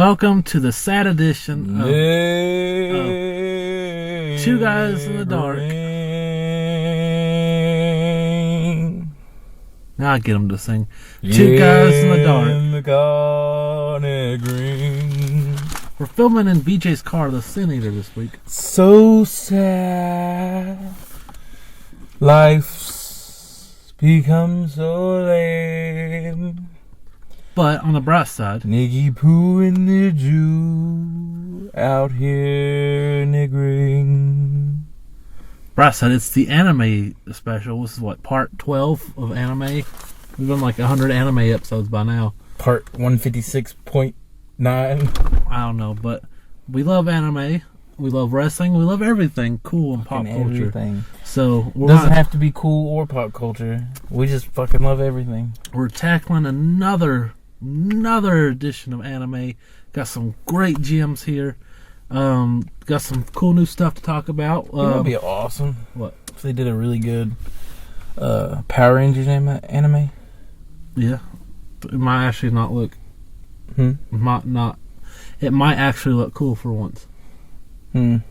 Welcome to the sad edition of Two Guys in the Dark. Now I get them to sing. Two Guys in the Dark. We're filming in BJ's car, the Sin Eater, this week. So sad. Life's become so lame. But on the bright side, Niggy Poo and the Jew out here niggering. bright side, it's the anime special. This is what, part 12 of anime? We've done like 100 anime episodes by now. Part 156.9. I don't know, but we love anime. We love wrestling. We love everything cool and pop culture. Everything. So it doesn't have to be cool or pop culture. We just fucking love everything. We're tackling another edition of anime. Got some great gems here. Got some cool new stuff to talk about. It would be awesome. What? If they did a really good Power Rangers anime. Yeah. It might actually not look... It might actually look cool for once. It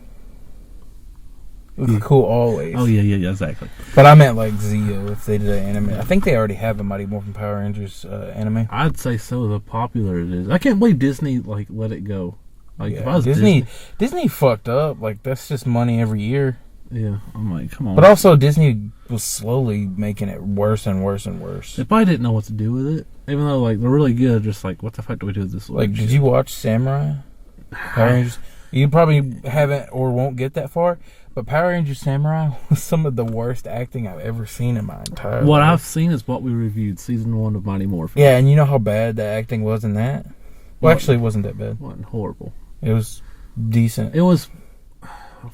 looks cool always. Oh, yeah, exactly. But I meant like Zeo, if they did an anime. I think they already have a Mighty Morphin Power Rangers anime. I'd say so, the popular it is. I can't believe Disney let it go. Like, if I was Disney fucked up. Like, that's just money every year. Yeah, I'm like, come on. But also, Disney was slowly making it worse and worse and worse. They probably didn't know what to do with it. Even though, like, they're really good, just like, what the fuck do we do with this? Like, did you watch Samurai? Power Rangers? You probably haven't or won't get that far. But Power Rangers Samurai was some of the worst acting I've ever seen in my entire life. What I've seen is what we reviewed, season 1 of Mighty Morphin. Yeah, and you know how bad the acting was in that? Well, actually, it wasn't that bad. It wasn't horrible. It was decent. It was...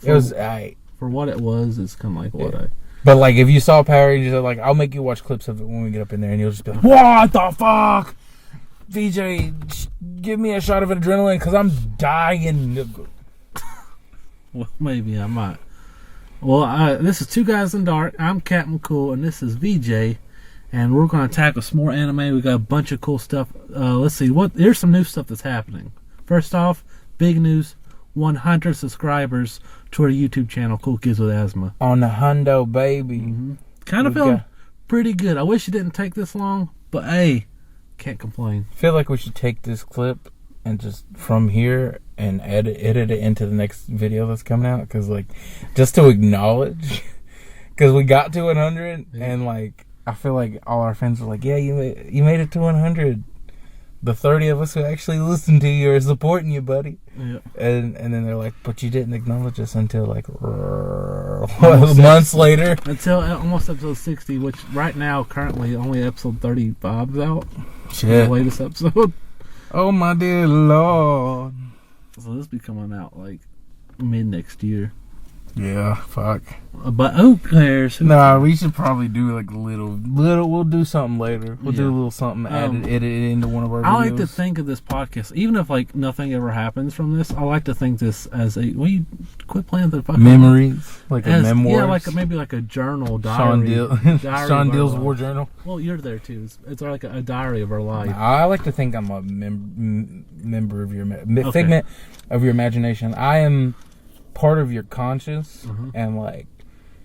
aight. For what it was, it's kind of like what But, like, if you saw Power Rangers, like, I'll make you watch clips of it when we get up in there, and you'll just be like, what the fuck? VJ, give me a shot of adrenaline, because I'm dying. Well, maybe I might. Well, this is Two Guys in the Dark. I'm Captain Cool, and this is VJ. And we're going to tackle some more anime. We got a bunch of cool stuff. Let's see. Here's some new stuff that's happening. First off, big news. 100 subscribers to our YouTube channel, Cool Kids with Asthma. On the hundo, baby. Mm-hmm. Kind of feeling pretty good. I wish it didn't take this long, but hey, can't complain. I feel like we should take this clip and just from here and edit it into the next video that's coming out, because like just to acknowledge, because we got to 100 and like I feel like all our friends were like, yeah, you made it to 100. The 30 of us who actually listen to you are supporting you, buddy. Yeah. And then they're like, but you didn't acknowledge us until like months later. Until almost episode 60, which right now, currently, only episode 35 is out. Shit. The latest episode. Oh, my dear Lord. So this be coming out like mid next year. Yeah, fuck. But who cares? Nah, we should probably do like a little. We'll do something later. We'll do a little something, edit it into one of our videos. I like to think of this podcast, even if like nothing ever happens from this, I like to think this as a, quit playing the fucking memories, like a memoir. Yeah, like maybe like a journal, diary. Sean Deal's war journal. Well, you're there too. It's like a diary of our life. I like to think I'm a member of your figment of your imagination. I am part of your conscience, and like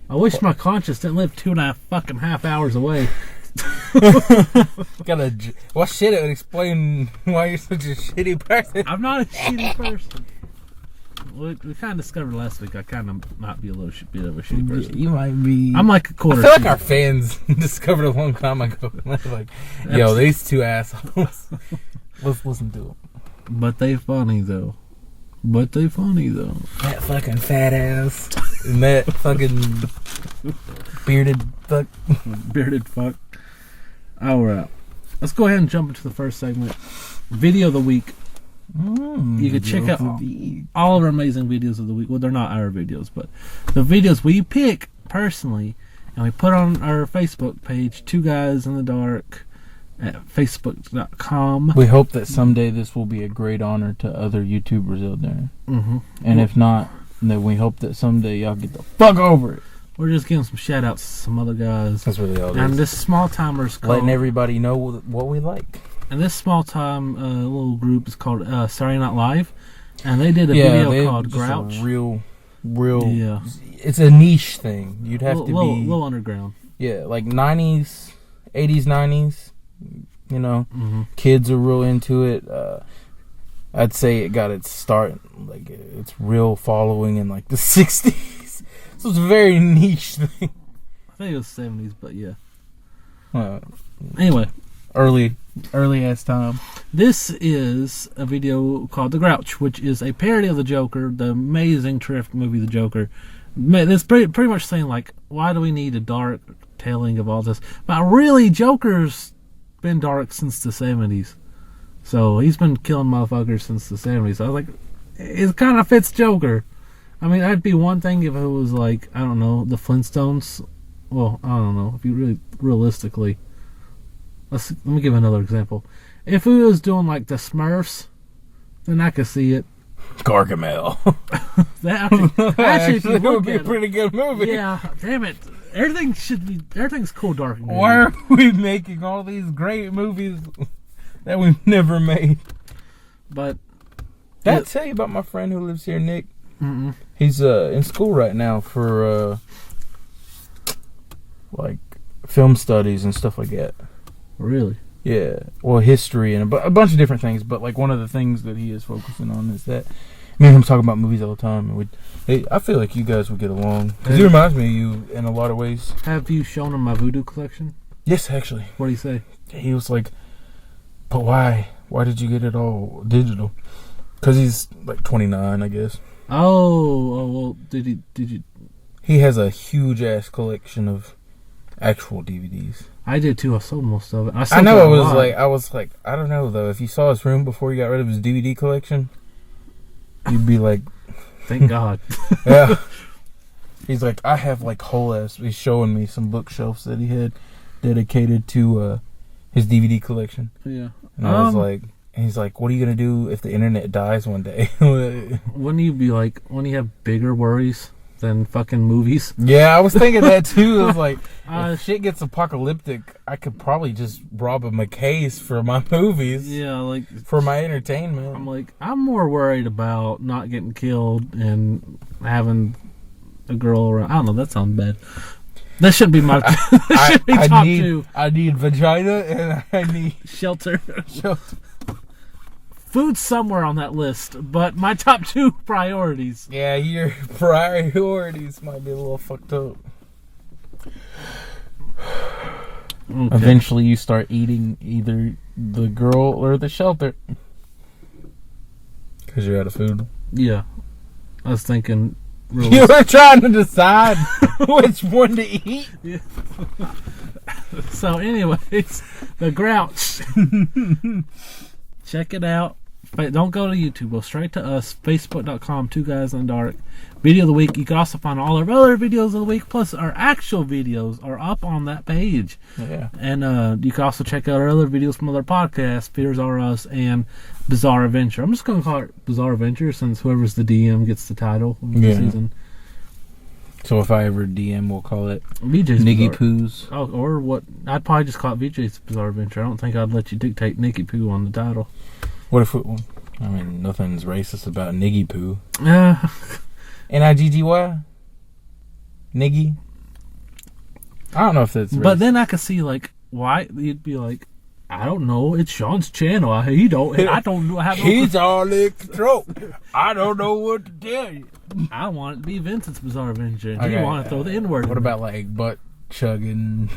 I wish my conscience didn't live 2.5 hours away. Well, shit, it would explain why you're such a shitty person. I'm not a shitty person. We kind of discovered last week I kind of might be a little bit of a shitty person. You might be. I'm like a quarter. I feel like our fans discovered a long time ago. Like, yo, these two assholes. Let's listen to them. But they funny though. That fucking fat ass. And that fucking bearded fuck. Bearded fuck. Alright. Let's go ahead and jump into the first segment. Video of the week. You can check out all of our amazing videos of the week. Well, they're not our videos, but the videos we pick personally and we put on our Facebook page, Two Guys in the Dark, at facebook.com. We hope that someday this will be a great honor to other YouTubers out there. And if not, then we hope that someday y'all get the fuck over it. We're just giving some shout outs to some other guys. That's really all it is. And this small timers letting everybody know what we like. And this small time little group is called Saturday Night Live, and they did a video called Grouch. Real. Yeah. It's a niche thing. You'd have to be little underground. Yeah, like 90s, 80s, 90s. You know, kids are real into it. I'd say it got its start, like its real following in like the 60s. So it's a very niche thing. I think it was 70s, but yeah. Anyway, early ass time. This is a video called The Grouch, which is a parody of the Joker, the amazing, terrific movie The Joker. It's pretty much saying like, why do we need a dark telling of all this? But really, Joker's been dark since the 70s. So he's been killing motherfuckers since the 70s. So I was like, it kind of fits Joker. I mean, that'd be one thing if it was like, I don't know, the Flintstones. Well, I don't know. If you really realistically, let me give another example. If we was doing like the Smurfs, then I could see it. Gargamel. Actually, if you it would be a pretty good movie. Yeah, damn it. Everything's cool, dark and Why are we making all these great movies that we've never made? But did I tell you about my friend who lives here, Nick? He's in school right now for like film studies and stuff like that. Really? Yeah. Well, history and a bunch of different things. But like one of the things that he is focusing on is that me and him talk about movies all the time. And I feel like you guys would get along because he reminds me of you in a lot of ways. Have you shown him my voodoo collection? Yes, actually. What did he say? He was like, "But why? Why did you get it all digital?" Because he's like 29, I guess. Oh, well, did you? He has a huge ass collection of actual DVDs. I did too. I sold most of it. I know. I was like, I don't know though. If you saw his room before he got rid of his DVD collection, you'd be like, thank God. Yeah. He's like, I have like whole ass. He's showing me some bookshelves that he had dedicated to his DVD collection. Yeah. And I was like, and he's like, what are you gonna do if the internet dies one day? Wouldn't you be like, wouldn't you have bigger worries than fucking movies? Yeah, I was thinking that too. I was like, if shit gets apocalyptic, I could probably just rob him a case for my movies. Yeah, like for my entertainment. I'm like, I'm more worried about not getting killed and having a girl around. I don't know. That sounds bad. That shouldn't be my. Top two. I need vagina and I need shelter. Food's somewhere on that list, but my top two priorities. Yeah, your priorities might be a little fucked up. Okay. Eventually, you start eating either the girl or the shelter because you're out of food. Yeah, I was thinking. You were trying to decide which one to eat. Yeah. So, anyways, The Grouch. Check it out. Don't go to YouTube. Go straight to us. Facebook.com, 2 Guys in the Dark. Video of the week. You can also find all our other videos of the week. Plus, our actual videos are up on that page. Yeah. And you can also check out our other videos from other podcasts, Fears Are Us and Bizarre Adventure. I'm just going to call it Bizarre Adventure since whoever's the DM gets the title of the season. So if I ever DM, we'll call it VJ's Niggy Bizarre. Poo's. Oh, or what? I'd probably just call it VJ's Bizarre Adventure. I don't think I'd let you dictate Nicky Poo on the title. What if I mean, nothing's racist about Niggy Poo. Niggy? Niggy? I don't know if that's racist. But then I could see, like, why you'd be like, I don't know. It's Sean's channel. I don't know. He's all in control. I don't know what to tell you. I want it to be Vincent's Bizarre Adventure. And you want to throw the N-word. What about, like, butt chugging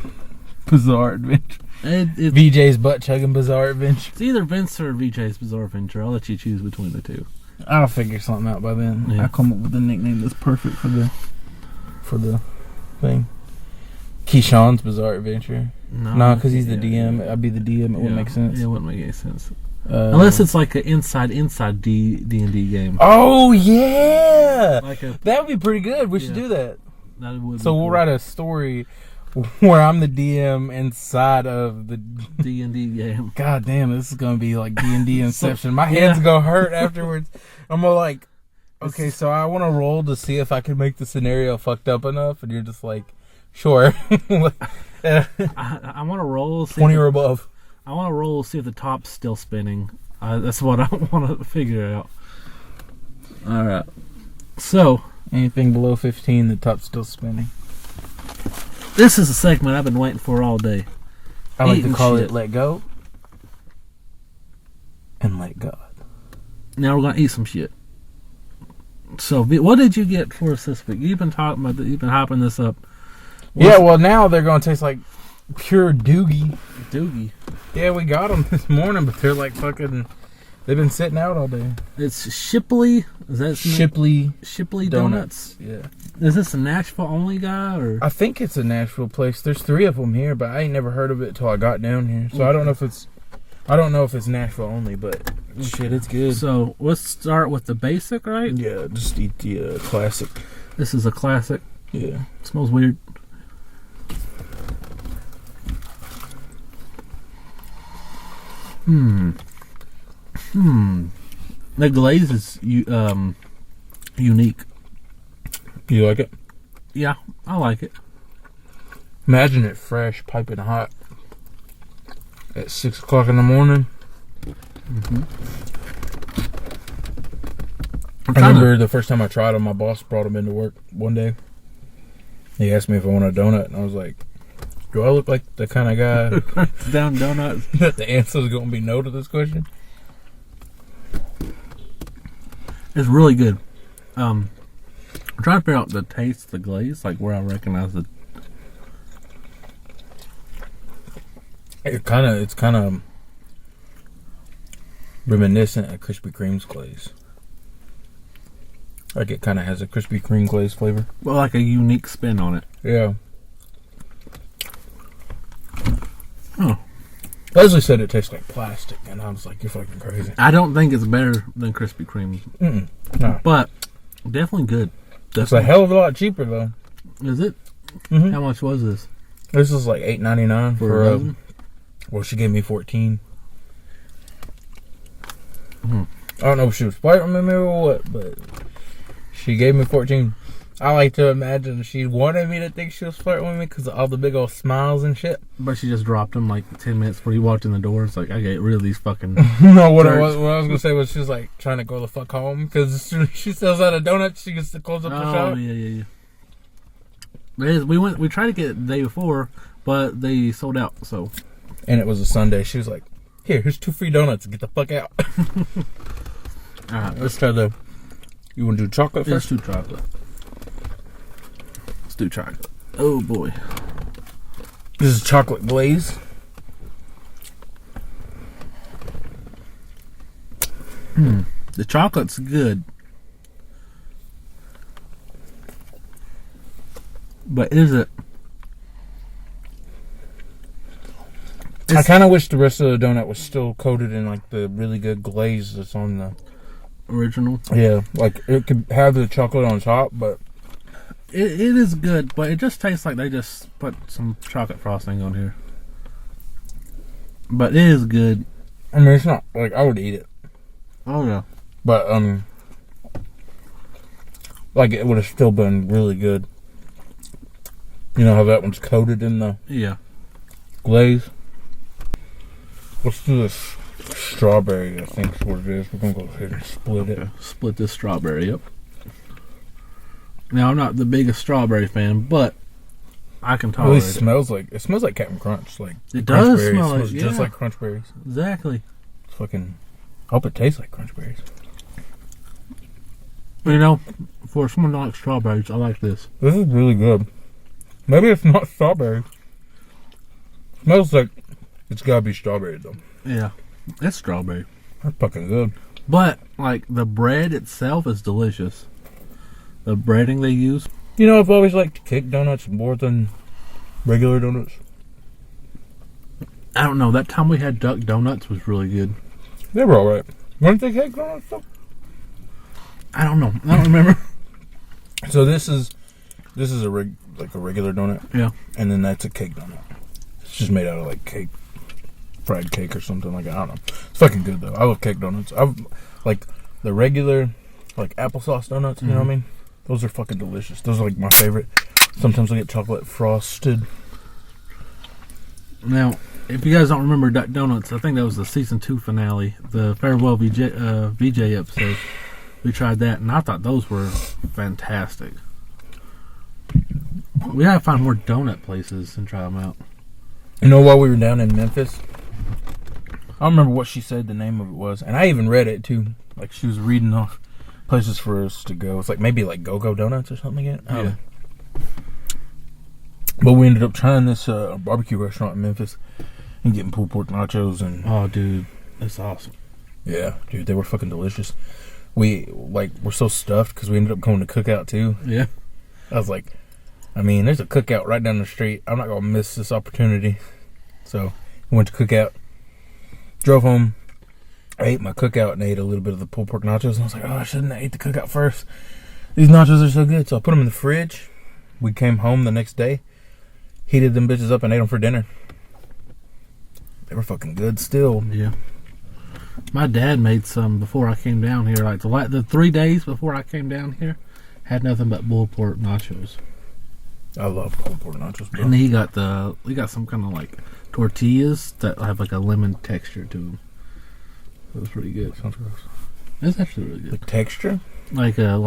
Bizarre Adventure? VJ's butt chugging Bizarre Adventure. It's either Vince or VJ's Bizarre Adventure. I'll let you choose between the two. I'll figure something out by then. Yeah. I'll come up with a nickname that's perfect for the thing. Keyshawn's Bizarre Adventure. No, because he's the DM. I'd be the DM. It wouldn't make sense. Yeah, it wouldn't make any sense. Unless it's like an inside D&D game. Oh, yeah! That would be pretty good. We should do that. That would. So we'll write a story where I'm the DM inside of the D&D game. God damn, this is gonna be like D&D Inception. My head's gonna hurt afterwards. I'm gonna like, okay, so I want to roll to see if I can make the scenario fucked up enough, and you're just like, sure. I want to roll 20 or above. I want to roll, see if the top's still spinning. That's what I want to figure out. All right. So anything below 15, the top's still spinning. This is a segment I've been waiting for all day. I like to call it "Let Go" and "Let God." Now we're gonna eat some shit. So, what did you get for us this week? You've been talking about you've been hopping this up. Yeah, well, now they're gonna taste like pure doogie. Doogie. Yeah, we got them this morning, but they're like fucking. They've been sitting out all day. It's Shipley. Is that Shipley Donuts? Yeah. Is this a Nashville only guy, or? I think it's a Nashville place. There's 3 of them here, but I ain't never heard of it till I got down here. So I don't know if it's Nashville only, but shit, it's good. So let's start with the basic, right? Yeah, just eat the classic. This is a classic. Yeah. It smells weird. The glaze is unique. You like it? Yeah, I like it. Imagine it fresh, piping hot at 6 o'clock in the morning. I remember the first time I tried them, my boss brought them into work one day. He asked me if I wanted a donut, and I was like, do I look like the kind of guy down donuts that the answer is going to be no to this question? It's really good. I'm trying to figure out the taste of the glaze, like where I recognize it. It's kind of reminiscent of Krispy Kreme's glaze. Like it kind of has a Krispy Kreme glaze flavor. Well, like a unique spin on it. Yeah. Oh. Leslie said it tastes like plastic, and I was like, you're fucking crazy. I don't think it's better than Krispy Kreme. No. But definitely good. Definitely. It's a hell of a lot cheaper, though. Is it? Mm-hmm. How much was this? This is like $8.99 for a dozen? Well, she gave me 14. I don't know if she was flirting with me or what, but she gave me 14. I like to imagine she wanted me to think she was flirting with me because of all the big old smiles and shit. But she just dropped him like 10 minutes before he walked in the door. It's like, I get rid of these fucking... No, what I was going to say was she was like trying to go the fuck home because as soon as she sells out a donut, she gets to close up the shop. Oh, yeah. We tried to get it the day before, but they sold out, so... And it was a Sunday. She was like, here's 2 free donuts. Get the fuck out. All right, let's try the... You want to do chocolate first? Let's do chocolate. Let's do chocolate. Oh, boy. This is chocolate glaze. The chocolate's good. But is it? I kind of wish the rest of the donut was still coated in like the really good glaze that's on the original. Yeah, like it could have the chocolate on top, but it is good. But it just tastes like they just put some chocolate frosting on here. But it is good. I mean, it's not like I would eat it. Oh yeah. But like it would have still been really good. You know how that one's coated in the glaze. Let's do this strawberry, I think is what it is. We're going to go ahead and split it. Split this strawberry, yep. Now, I'm not the biggest strawberry fan, but I can tolerate it. It smells like Captain Crunch. Like it does smell like, just like Crunch Berries. Exactly. Fucking, I hope it tastes like Crunch Berries. You know, for someone who likes strawberries, I like this. This is really good. Maybe it's not strawberry. Smells like it's gotta be strawberry though. Yeah, it's strawberry. That's fucking good. But like the bread itself is delicious. The breading they use. You know, I've always liked cake donuts more than regular donuts. I don't know. That time we had duck donuts was really good. They were alright. Weren't they cake donuts though? I don't know. I don't remember. So this is a regular donut. Yeah. And then that's a cake donut. It's just made out of like cake, fried cake or something like that. I don't know. It's fucking good though. I love cake donuts. I like the regular like applesauce donuts. You know what I mean? Those are fucking delicious. Those are like my favorite. Sometimes I get chocolate frosted. Now, if you guys don't remember Duck Donuts, I think that was the season 2 finale, the Farewell VJ episode. We tried that, and I thought those were fantastic. We gotta find more donut places and try them out. You know, while we were down in Memphis, I don't remember what she said the name of it was, and I even read it too. Like she was reading off places for us to go. It's like maybe like Go-Go Donuts or something like that. Yeah. But we ended up trying this barbecue restaurant in Memphis and getting pulled pork nachos and oh, dude, that's awesome. Yeah, dude, they were fucking delicious. We're so stuffed because we ended up going to Cookout too. Yeah. I was like, I mean, there's a Cookout right down the street. I'm not gonna miss this opportunity. So we went to Cookout, drove home, I ate my Cookout and ate a little bit of the pulled pork nachos. And I was like, oh, I shouldn't have ate the Cookout first. These nachos are so good. So I put them in the fridge. We came home the next day, heated them bitches up and ate them for dinner. They were fucking good still. Yeah. My dad made some before I came down here. Like the 3 days before I came down here, had nothing but pulled pork nachos. I love pulled pork nachos, bro. And he got some kind of like tortillas that have like a lemon texture to them. It was pretty good. Sounds gross. It's actually really good. The texture? Like a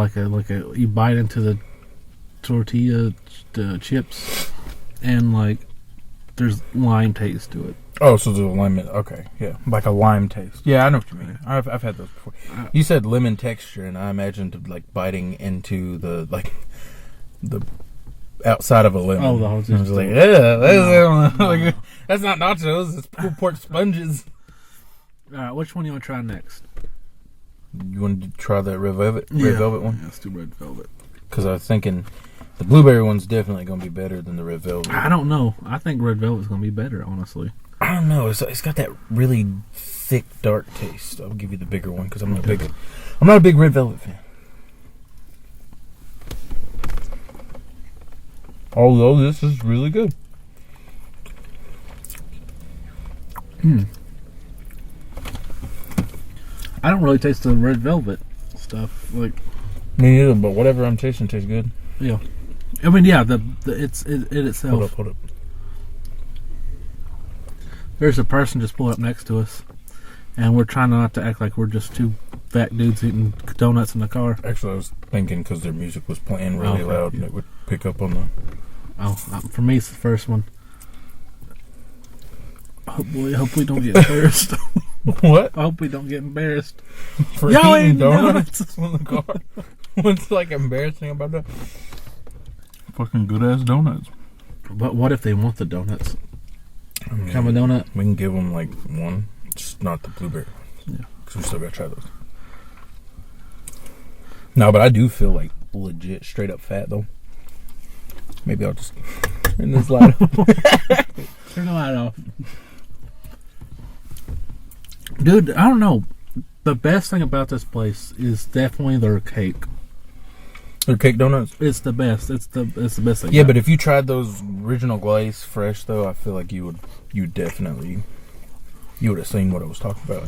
you bite into the tortilla chips and like there's lime taste to it. Oh, so the lime, okay, yeah, like a lime taste. Yeah, I know what you mean. I've had those before. You said lemon texture, and I imagined like biting into the outside of a lemon. Oh, I was like, yeah, that's not nachos. It's pulled pork sponges. All right, which one do you want to try next? You want to try that red velvet one? Yeah, let's do red velvet. Because I was thinking the blueberry one's definitely going to be better than the red velvet. I don't know. I think red velvet's going to be better, honestly. I don't know. It's got that really thick, dark taste. I'll give you the bigger one because I'm not a big red velvet fan. Although this is really good. I don't really taste the red velvet stuff. Like me neither, but whatever I'm tasting tastes good. Yeah, I mean, yeah, it itself. Hold up. There's a person just pulled up next to us, and we're trying not to act like we're just two fat dudes eating donuts in the car. Actually, I was thinking because their music was playing really loud, and it would pick up on the. Oh, for me, it's the first one. Oh boy, I hope we don't get embarrassed. What? I hope we don't get embarrassed. For eating donuts in the car? What's like embarrassing about that? Fucking good ass donuts. But what if they want the donuts? Kind of a donut? We can give them like one, just not the blueberry. Yeah. Because we still gotta try those. No, but I do feel like legit straight up fat though. Maybe I'll just turn this light off. Turn the light off. Dude, I don't know. The best thing about this place is definitely their cake. Their cake donuts? It's the best. It's the best thing. Yeah, but if you tried those original glaze fresh though, I feel like you would have seen what I was talking about.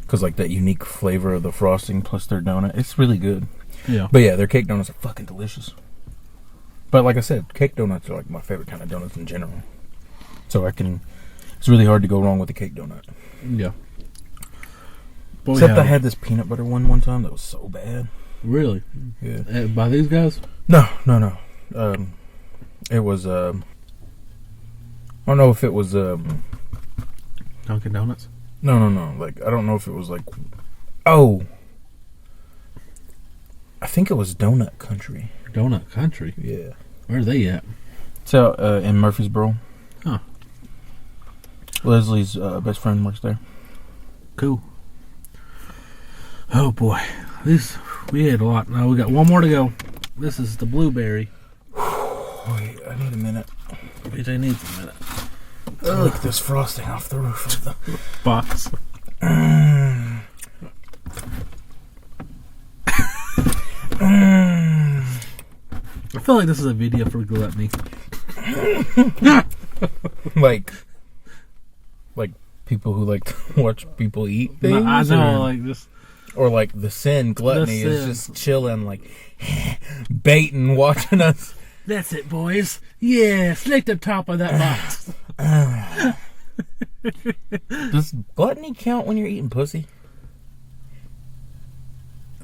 Because like that unique flavor of the frosting plus their donut, it's really good. Yeah. But yeah, their cake donuts are fucking delicious. But like I said, cake donuts are like my favorite kind of donuts in general. So it's really hard to go wrong with a cake donut. Yeah. But except I had this peanut butter one time that was so bad. Really? Yeah. By these guys? No. It was I don't know if it was Dunkin' Donuts? No. Like I don't know if it was like I think it was Donut Country. Donut Country? Yeah. Where are they at? So in Murfreesboro. Huh. Leslie's best friend works there. Cool. Oh boy. We had a lot. Now we got one more to go. This is the blueberry. Wait, I need a minute. BJ needs a minute. Lick this frosting off the roof of the box. I feel like this is a video for Gluttony. like people who like to watch people eat things. I know, like just. Or like the sin, Gluttony is just chilling, like baiting, watching us. That's it, boys. Yeah, slick the top of that box. Does gluttony count when you're eating pussy?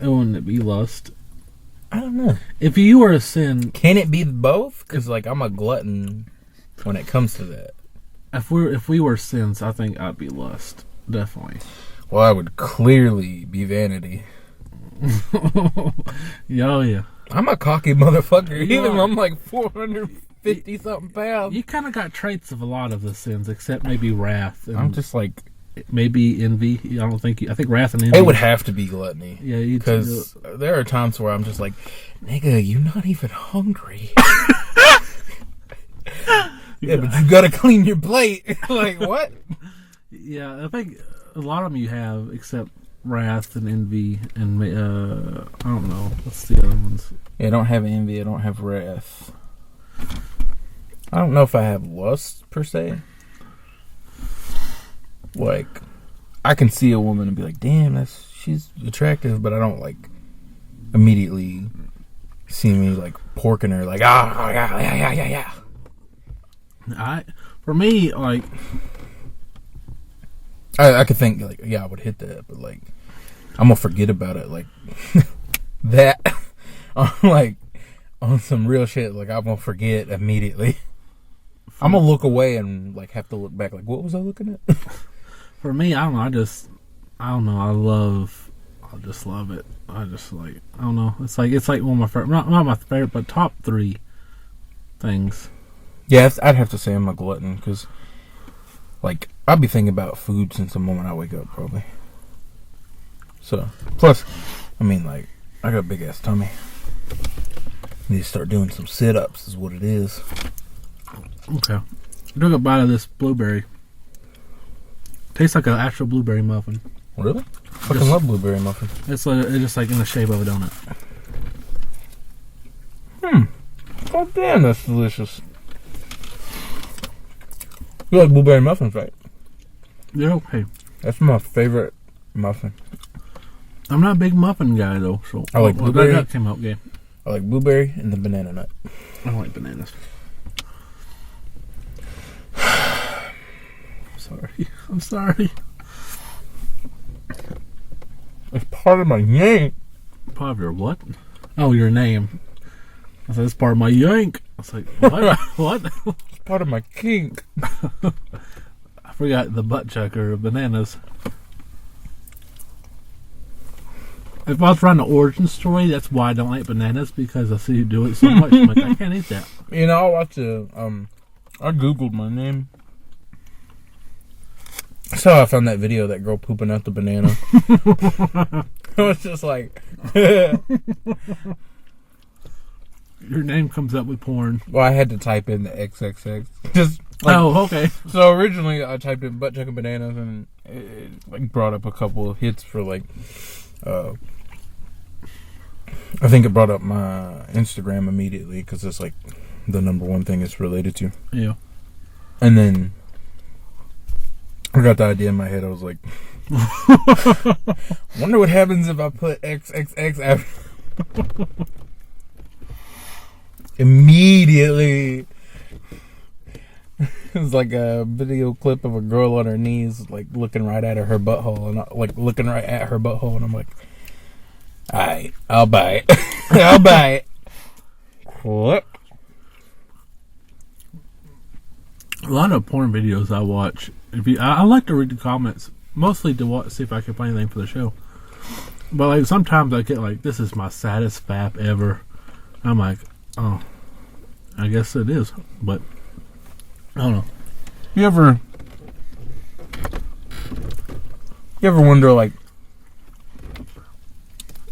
Wouldn't it be lust? I don't know. If you were a sin, Can it be both? Because like I'm a glutton when it comes to that. if we were sins, I think I'd be lust. Definitely. Well, I would clearly be vanity. Yeah, oh yeah. I'm a cocky motherfucker. You Even are. though I'm like 450 something pounds. You kind of got traits of a lot of the sins, except maybe wrath. And I'm just like, maybe envy. I don't think. I think wrath and envy. it would have to be gluttony. Yeah, you because there are times where I'm just like, nigga, you're not even hungry. Yeah, but you gotta clean your plate. Like what? Yeah, I think a lot of them you have, except wrath and envy, and I don't know. What's the other ones? Yeah, I don't have envy. I don't have wrath. I don't know if I have lust per se. Like, I can see a woman and be like, "Damn, she's attractive," but I don't like immediately see me like porking her. Like, yeah. For me, like, I could think like, yeah, I would hit that, but like, I'm gonna forget about it. Like that, on some real shit. Like I'm gonna forget immediately. I'm gonna look away and like have to look back. Like, what was I looking at? for me, I don't know. I don't know. I just love it. I just like, I don't know. It's like one of my favorite, not my favorite, but top 3 things. Yes, I'd have to say I'm a glutton because, like, I'll be thinking about food since the moment I wake up, probably. So, plus, I mean, like, I got a big ass tummy. Need to start doing some sit-ups, is what it is. Okay, I took a bite of this blueberry. Tastes like an actual blueberry muffin. Really? Fucking love blueberry muffin. It's just like in the shape of a donut. God damn, that's delicious. You like blueberry muffins, right? They're okay. That's my favorite muffin. I'm not a big muffin guy though, so I like blueberry. That came out good. I like blueberry and the banana nut. I don't like bananas. I'm sorry. It's part of my name. Part of your what? Oh, your name. I said it's part of my yank. I was like, what? What? It's part of my kink. I forgot the butt chucker of bananas. If I was running an origin story, that's why I don't like bananas, because I see you do it so much. I'm like, I can't eat that. You know, I watched I googled my name. So I found that video of that girl pooping out the banana. I was just like, your name comes up with porn. well, I had to type in the XXX. Just like, oh, okay. so originally I typed in butt chucking bananas and it like brought up a couple of hits for like, I think it brought up my Instagram immediately because it's like the number one thing it's related to. Yeah. And then I got the idea in my head. I was like, wonder what happens if I put XXX after. Immediately, it was like a video clip of a girl on her knees, like looking right at her butthole, and looking right at her butthole, and I'm like, alright, I'll buy it. I'll buy it. What? A lot of porn videos I watch. I like to read the comments, mostly to see if I can find anything for the show. But like sometimes I get like, "This is my saddest fap ever." I'm like, "Oh, I guess it is," but I don't know. You ever wonder, like,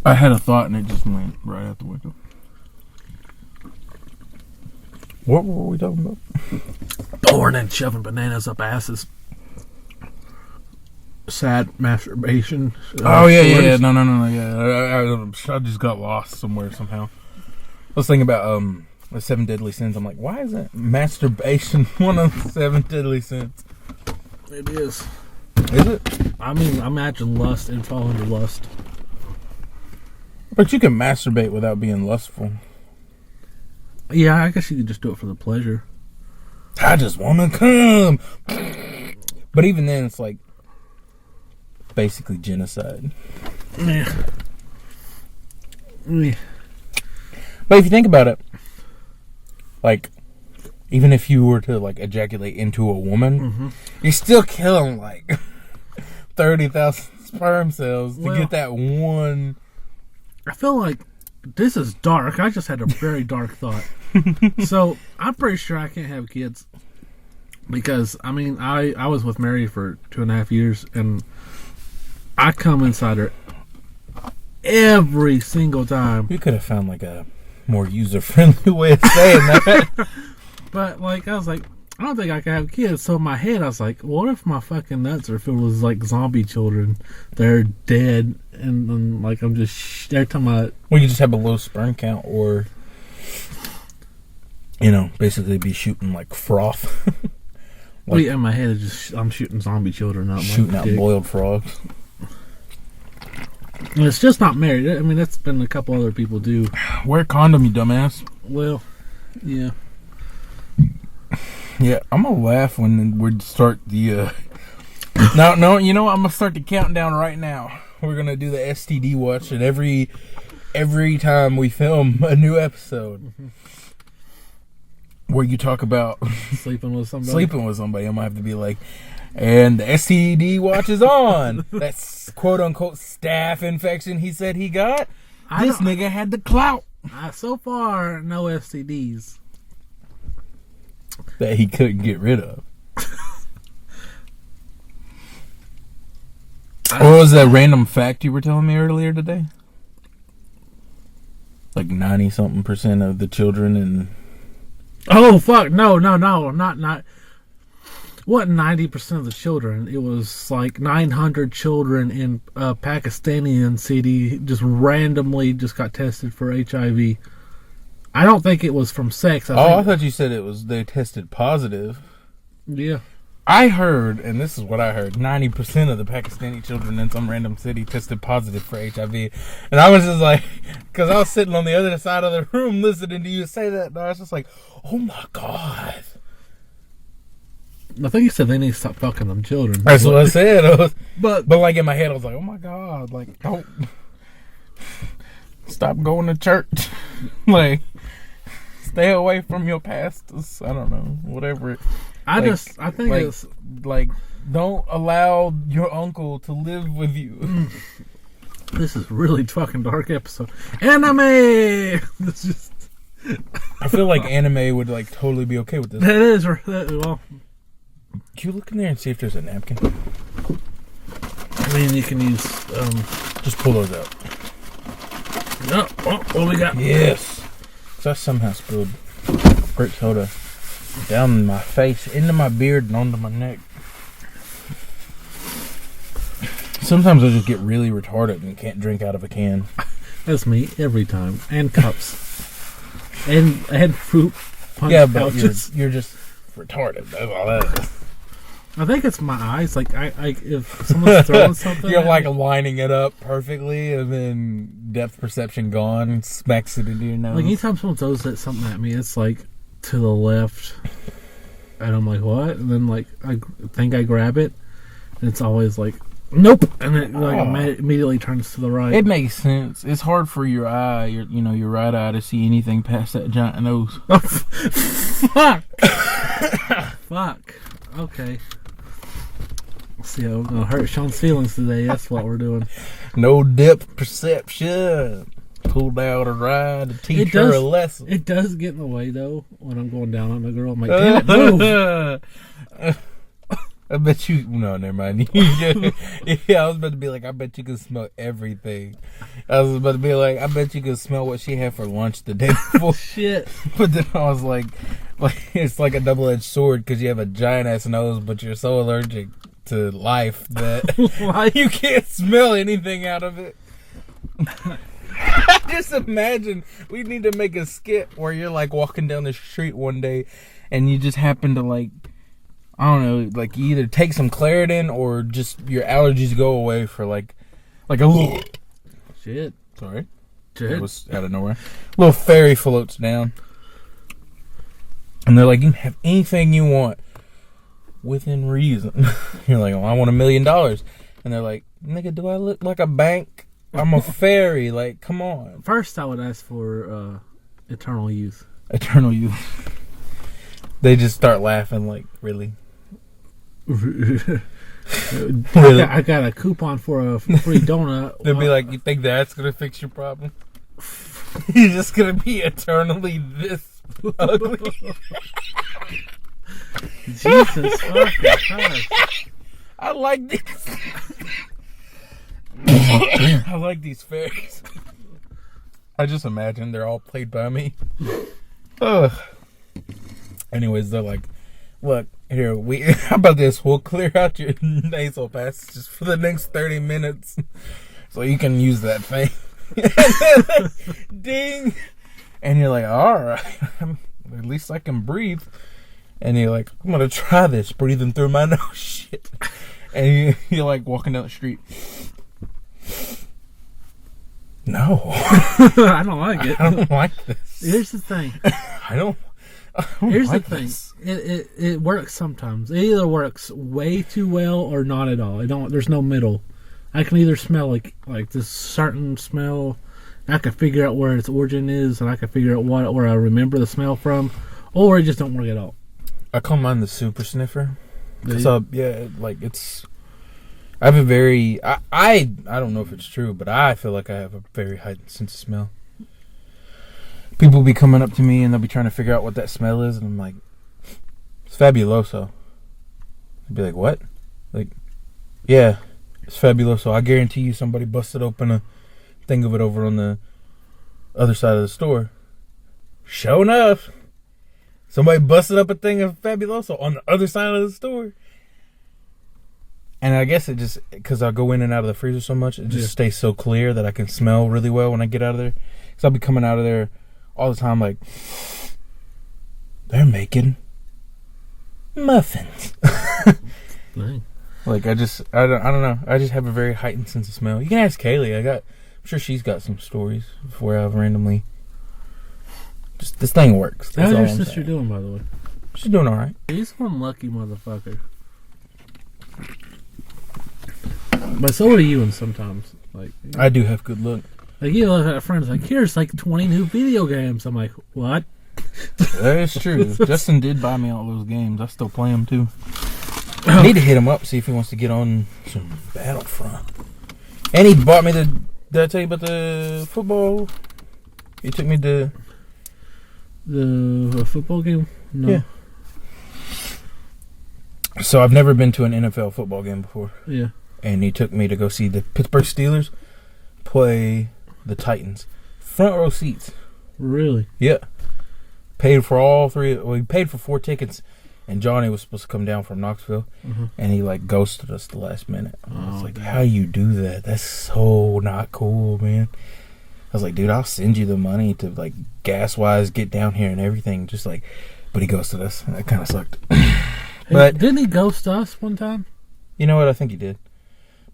I had a thought and it just went right out the window. What were we talking about? Porn and shoving bananas up asses. Sad masturbation. Oh yeah. No. Yeah, I just got lost somewhere somehow. I was thinking about the 7 deadly sins. I'm like, why isn't masturbation one of the 7 deadly sins? It is. Is it? I mean, imagine lust and fall under lust. But you can masturbate without being lustful. Yeah, I guess you could just do it for the pleasure. I just want to come. But even then, it's like basically genocide. Yeah. Yeah. But if you think about it, like, even if you were to, like, ejaculate into a woman, you're still killing, like, 30,000 sperm cells to get that one. I feel like this is dark. I just had a very dark thought. So, I'm pretty sure I can't have kids. Because, I mean, I was with Mary for 2.5 years, and I come inside her every single time. You could have found, like, a more user-friendly way of saying that. But, like, I was like, I don't think I can have kids. So in my head, I was like, what if my fucking nuts are filled with, like, zombie children? They're dead, and like, I'm just, every time Well, you just have a low sperm count, or, you know, basically be shooting, like, froth. Well, yeah, in my head, I'm shooting zombie children out. Shooting out boiled frogs. And it's just not married. I mean, that's been a couple other people do. Wear a condom, you dumbass. Well, yeah. Yeah, I'm gonna laugh when we start the. No, you know what? I'm gonna start the countdown right now. We're gonna do the STD watch, and every time we film a new episode. Where you talk about sleeping with somebody, I'm gonna have to be like, and the STD watch is on. That's quote unquote staph infection he said he got. This nigga had the clout. So far, no STDs that he couldn't get rid of. What was that random fact you were telling me earlier today? Like 90-something% of the children in. Oh fuck! No, not. What 90% of the children? It was like 900 children in Pakistani city just randomly just got tested for HIV. I don't think it was from sex. I thought you said it was they tested positive. Yeah. I heard, and this is what I heard, 90% of the Pakistani children in some random city tested positive for HIV. And I was just like, because I was sitting on the other side of the room listening to you say that, and I was just like, oh my God. I think you said they need to stop fucking them children. That's what I said. But like in my head, I was like, oh my God. Like, don't. Stop going to church. Like, stay away from your pastors. I don't know. Whatever. I think like, it's like, don't allow your uncle to live with you. This is really fucking dark episode. Anime. It's just. I feel like anime would like totally be okay with this. That is well. Can you look in there and see if there's a napkin? I mean, you can use. Just pull those out. No. What we got? Yes. So I somehow spilled grape soda down my face, into my beard, and onto my neck. Sometimes I just get really retarded and can't drink out of a can. That's me every time. And cups. and fruit punch pouches. But you're just retarded. That's all that is. I think it's my eyes. Like if someone's throwing something, you're like lining it up perfectly, and then depth perception gone, smacks it into your nose. Like anytime someone throws something at me, it's like to the left, and I'm like, what? And then like I think I grab it, and it's always like, nope, and it like immediately turns to the right. It makes sense. It's hard for your eye, your right eye, to see anything past that giant nose. Fuck. Fuck. Okay. See how we're gonna hurt Sean's feelings today. That's what we're doing. No depth perception. Pull down a ride to teach her a lesson. It does get in the way though when I'm going down on a girl. I'm like, damn it, move. I bet you. No, never mind. Yeah, I was about to be like, I bet you can smell everything. I was about to be like, I bet you can smell what she had for lunch the day before. Shit. But then I was like it's like a double-edged sword because you have a giant ass nose, but you're so allergic to life that you can't smell anything out of it. Just imagine we need to make a skit where you're like walking down the street one day and you just happen to like, I don't know, like you either take some Claritin or just your allergies go away for like a little shit. Sorry. Shit. It was out of nowhere. A little fairy floats down. And they're like, you can have anything you want. within reason. You're like, oh, I want $1 million. And they're like, nigga, do I look like a bank? I'm a fairy. Like, come on. First, I would ask for eternal youth. Eternal youth. They just start laughing like, really? Really? I got a coupon for a free donut. They'll be like, you think that's going to fix your problem? You're just going to be eternally this ugly. Jesus fucking Christ. I like this. I like these fairies. I just imagine they're all played by me. Ugh. Anyways, they're like, look, here, how about this? We'll clear out your nasal passages for the next 30 minutes so you can use that thing. Ding. And you're like, all right, at least I can breathe. And you're like, I'm going to try this, breathing through my nose shit. And you're like walking down the street. No. I don't like it. I don't like this. Here's the thing. I don't Here's like the thing. this. It works sometimes. It either works way too well or not at all. There's no middle. I can either smell like this certain smell. I can figure out where its origin is, and I can figure out where I remember the smell from, or it just don't work at all. I call mine the super sniffer. Yeah, like it's. I have a very. I don't know if it's true, but I feel like I have a very heightened sense of smell. People be coming up to me and they'll be trying to figure out what that smell is, and I'm like, it's Fabuloso. I'd be like, what? Like, yeah, it's Fabuloso. I guarantee you somebody busted open a thing of it over on the other side of the store. Sure enough, somebody busted up a thing of Fabuloso on the other side of the store. And I guess it just, because I go in and out of the freezer so much, it just stays so clear that I can smell really well when I get out of there. Because I'll be coming out of there all the time like, they're making muffins. Dang. Like, I don't know. I just have a very heightened sense of smell. You can ask Kaylee. I'm sure she's got some stories where I've randomly, just, this thing works. How's your sister doing, by the way? She's doing all right. He's one lucky motherfucker. But so are you, and sometimes. Like, I do have good luck. Like, you look at friends like, here's like 20 new video games. I'm like, what? That is true. Justin did buy me all those games. I still play them too. I need to hit him up, see if he wants to get on some Battlefront. And he bought me did I tell you about the football? He took me to the football game? No. Yeah. So I've never been to an NFL football game before. Yeah. And he took me to go see the Pittsburgh Steelers play the Titans. Front row seats. Really? Yeah. Paid for all three. Well, he paid for 4 tickets. And Johnny was supposed to come down from Knoxville, and he like ghosted us the last minute. I was like, "How you do that? That's so not cool, man." I was like, "Dude, I'll send you the money to like gas wise get down here and everything." Just like, but he ghosted us. That kind of sucked. But didn't he ghost us one time? You know what? I think he did.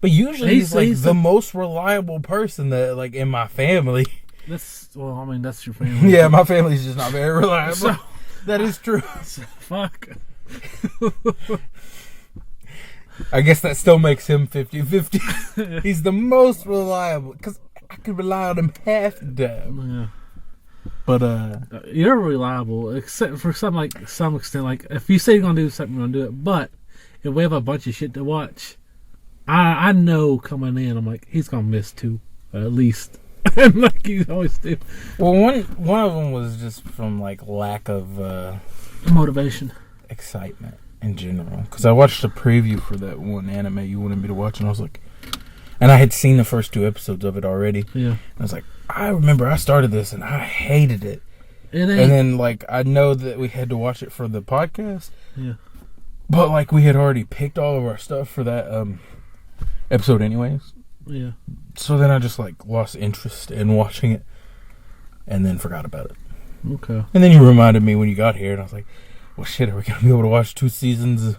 But usually he's like the most reliable person that like in my family. That's your family. Yeah, my family's just not very reliable. So, that is true. Fuck. I guess that still makes him 50-50. He's the most reliable because I could rely on him half the time. Yeah. But you're reliable, except for some extent. Like if you say you're gonna do something, you're gonna do it. But if we have a bunch of shit to watch, I know coming in, I'm like, he's gonna miss 2 at least. Like you always do. Well, one of them was just from like lack of motivation, excitement in general. Because I watched a preview for that one anime you wanted me to watch, and I was like, and I had seen the first 2 episodes of it already. Yeah. And I was like, I remember I started this and I hated it. And then like I know that we had to watch it for the podcast. Yeah. But like we had already picked all of our stuff for that episode anyways. Yeah. So then I just like lost interest in watching it and then forgot about it. Okay. And then you reminded me when you got here and I was like, well shit, are we going to be able to watch 2 seasons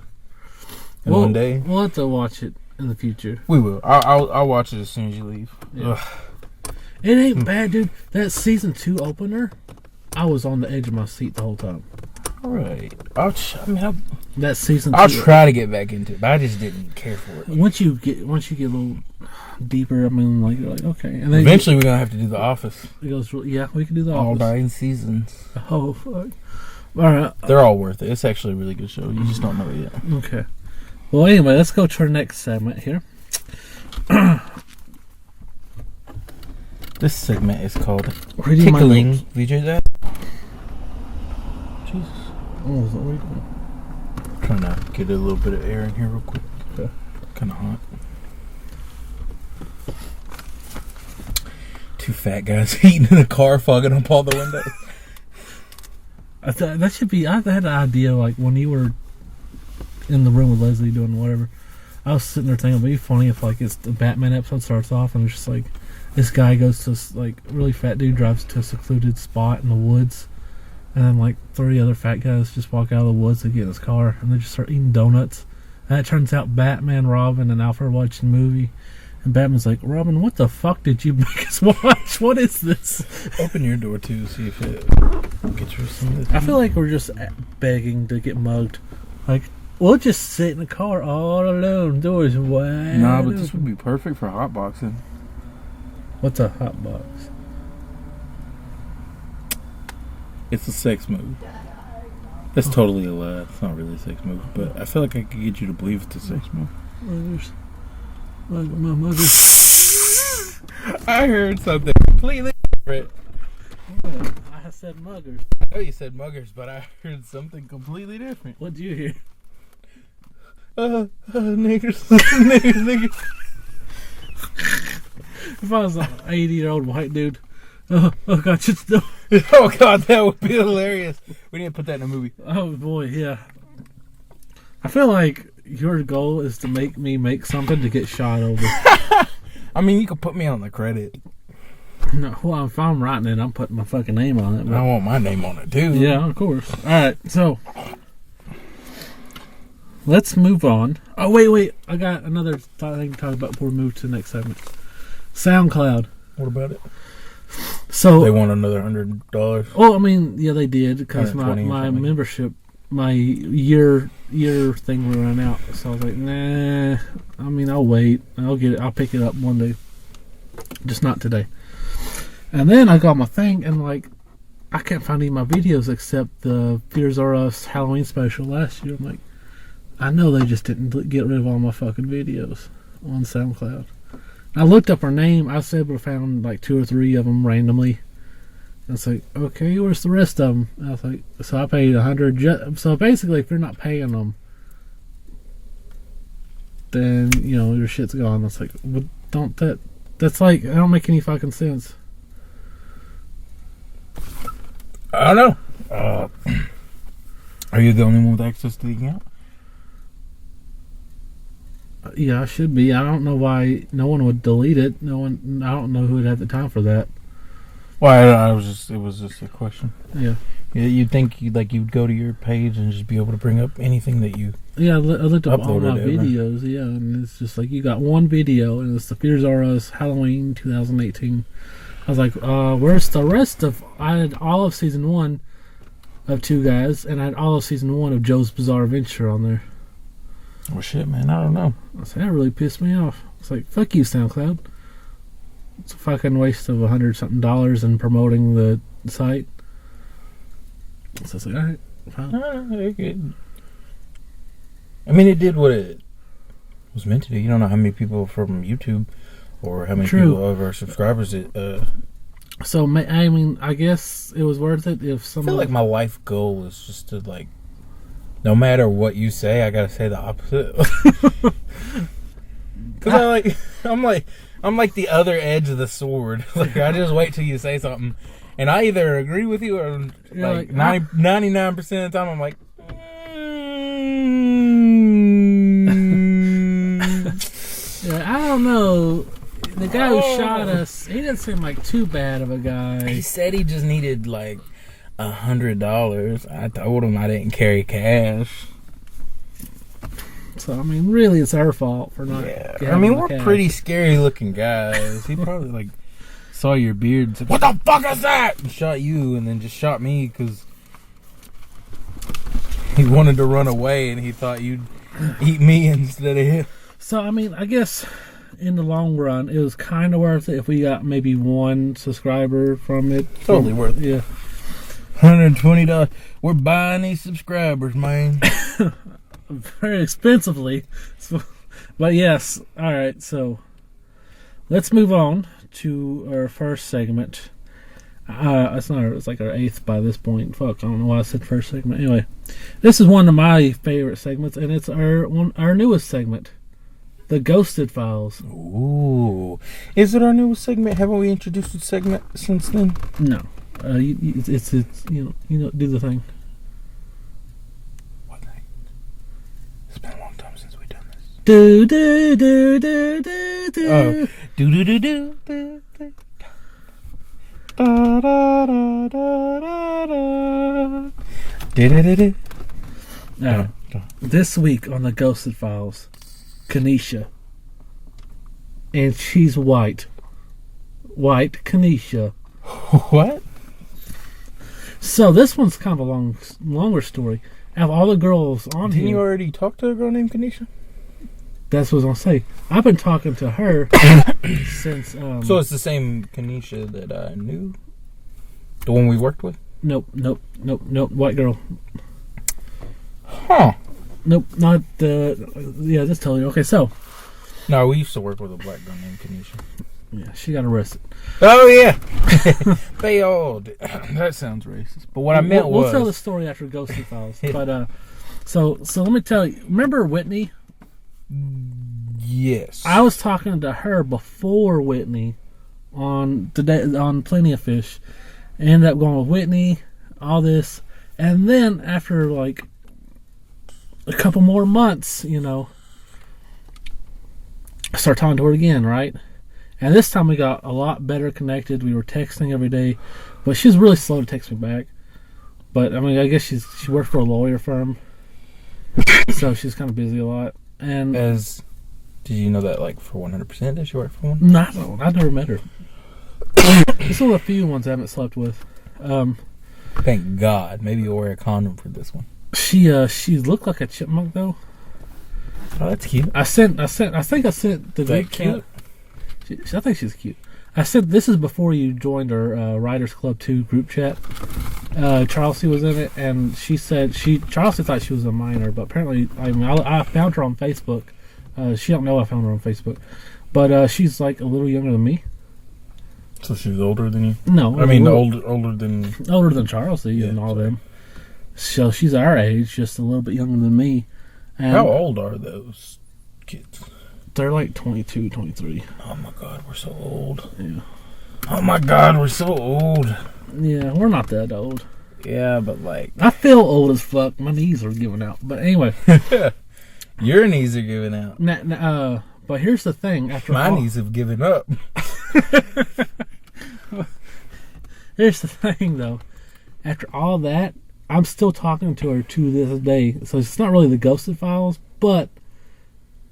in one day? We'll have to watch it in the future. We will. I'll watch it as soon as you leave. Yeah. It ain't bad, dude. That season 2 opener, I was on the edge of my seat the whole time. All right. That season. I'll try to get back into it, but I just didn't care for it. Once you get a little deeper, I mean, like you're like okay, and then eventually we're gonna have to do The Office. It goes, yeah, we can do The All Office. 9 seasons. Oh fuck! All right, they're all worth it. It's actually a really good show. You just don't know it yet. Okay. Well, anyway, let's go to our next segment here. This segment is called Tickling. Did you hear that? Jesus. Oh, is that what you're doing? Trying to get a little bit of air in here real quick. Okay. Kind of hot. 2 fat guys eating in a car, fogging up all the windows. That should be. I had an idea like when you were in the room with Leslie doing whatever. I was sitting there thinking it'd be funny if like it's the Batman episode starts off and it's just like this guy goes to like really fat dude drives to a secluded spot in the woods, and then like 3 other fat guys just walk out of the woods and get in his car and they just start eating donuts. And it turns out Batman, Robin, and Alfred are watching the movie. And Batman's like, Robin, what the fuck did you make us watch? What is this? Open your door too, see if it gets you some of this. I feel like we're just begging to get mugged. Like, we'll just sit in the car all alone, doors wide. Nah, but this would be perfect for hotboxing. What's a hot box? It's a sex move. That's totally a lie. It's not really a sex move, but I feel like I could get you to believe it's a sex move. My mother. I heard something completely different. Yeah, I said muggers. I know you said muggers, but I heard something completely different. What'd you hear? Niggers. Niggers. If I was an 80-year-old white dude, oh god, just oh god, that would be hilarious. We need to put that in a movie. Oh boy, yeah. I feel like your goal is to make me make something to get shot over. I mean, you could put me on the credit. No, well, if I'm writing it, I'm putting my fucking name on it. But I want my name on it too. Yeah, of course. All right, so let's move on. Oh wait, I got another thing to talk about before we move to the next segment. SoundCloud. What about it? So they want another $100. Well, I mean, yeah, they did because my membership, my year thing will run out. So I was like, nah. I mean, I'll wait. I'll get it. I'll pick it up one day, just not today. And then I got my thing, and like, I can't find any of my videos except the Fears Are Us Halloween special last year. I'm like, I know they just didn't get rid of all my fucking videos on SoundCloud. I looked up her name. I was able to find like 2 or 3 of them randomly. I was like, okay, where's the rest of them? I was like, so I paid $100. So basically, if you're not paying them, then you know your shit's gone. I was like, well, that's like, that don't make any fucking sense. I don't know. Are you the only one with access to the account? Yeah, I should be. I don't know why no one would delete it. I don't know who would have the time for that. Well, it was just a question. Yeah. Yeah, you'd think you'd go to your page and just be able to bring up anything that you. Yeah, I looked up all my ever. videos. Yeah, and it's just like you got one video, and it's the Fears Are Us Halloween 2018. I was like, where's the rest of? I had all of season 1 of 2 Guys, and I had all of season 1 of Joe's Bizarre Adventure on there. Well, shit, man, I don't know. I said, that really pissed me off. It's like, fuck you, SoundCloud. It's a fucking waste of $100-something in promoting the site. So it's like, alright, fine. I mean, it did what it was meant to do. You don't know how many people from YouTube or how many people of our subscribers it. So, I mean, I guess it was worth it if someone. I feel like my life goal is just to, like, no matter what you say, I gotta say the opposite. Because I'm like the other edge of the sword. Like, I just wait till you say something, and I either agree with you or like 99% of the time I'm like, yeah, I don't know. The guy who shot us, he didn't seem like too bad of a guy. He said he just needed like $100. I told him I didn't carry cash. So I mean, really, it's our fault for not. Yeah, I mean, we're pretty scary looking guys. He probably like saw your beard and said, "What the fuck is that?" and shot you, and then just shot me because He wanted to run away, and he thought you'd eat me instead of him. So, I mean, I guess in the long run, it was kind of worth it if we got maybe 1 subscriber from it. Totally worth it. Yeah. $120. We're buying these subscribers, man. Very expensively. But yes, alright, so let's move on to our first segment. It's like our 8th by this point. Fuck, I don't know why I said first segment. Anyway, this is one of my favorite segments, and it's our newest segment, the Ghosted Files. Ooh. Is it our newest segment? Haven't we introduced the segment since then? No. It's do the thing. What thing? It's been a long time since we've done this. Do do do do do do. Oh. Do do do do do do. Da da da da da da. Now, this week on the Ghosted Files, Kanisha. And she's white. White Kanisha. What? So this one's kind of a longer story. Out of all the girls on Didn't here, you already talk to a girl named Kanisha? that's what I was gonna say. I've been talking to her since. So it's the same Kanisha that I knew? The one we worked with? Nope. White girl. Huh. Nope, not the. Yeah, that's totally okay. So. No, we used to work with a black girl named Kanisha. Yeah, she got arrested. Oh, yeah. They all did. That sounds racist. But what I meant was... We'll tell the story after Ghosted Files. But, so let me tell you. Remember Whitney? Yes. I was talking to her before Whitney on Plenty of Fish. Ended up going with Whitney, all this. And then after, like, a couple more months, I started talking to her again, right? And this time we got a lot better connected. We were texting every day, but she was really slow to text me back. But I mean, I guess she worked for a lawyer firm, so she's kind of busy a lot. And did you know that, like, for 100%? Did she work for one? No, I've never met her. This is one of the few ones I haven't slept with. Thank God. Maybe you'll wear a condom for this one. She looked like a chipmunk though. Oh, that's cute. I think I sent the group chat. I think she's cute. I said this is before you joined our Writers Club 2 group chat. Charlesy was in it, and she said Charlesy thought she was a minor, but apparently, I found her on Facebook. She don't know I found her on Facebook, but she's like a little younger than me. So she's older than you? No, I mean older than Charlesy and all them. So she's our age, just a little bit younger than me. And how old are those kids? They're like 22, 23. Oh my God, we're so old. Yeah. Oh my God, we're so old. Yeah, we're not that old. Yeah, but like... I feel old as fuck. My knees are giving out. But anyway. Your knees are giving out. But here's the thing. My knees have given up. Here's the thing, though. After all that, I'm still talking to her to this day. So it's not really the Ghosted Files, but...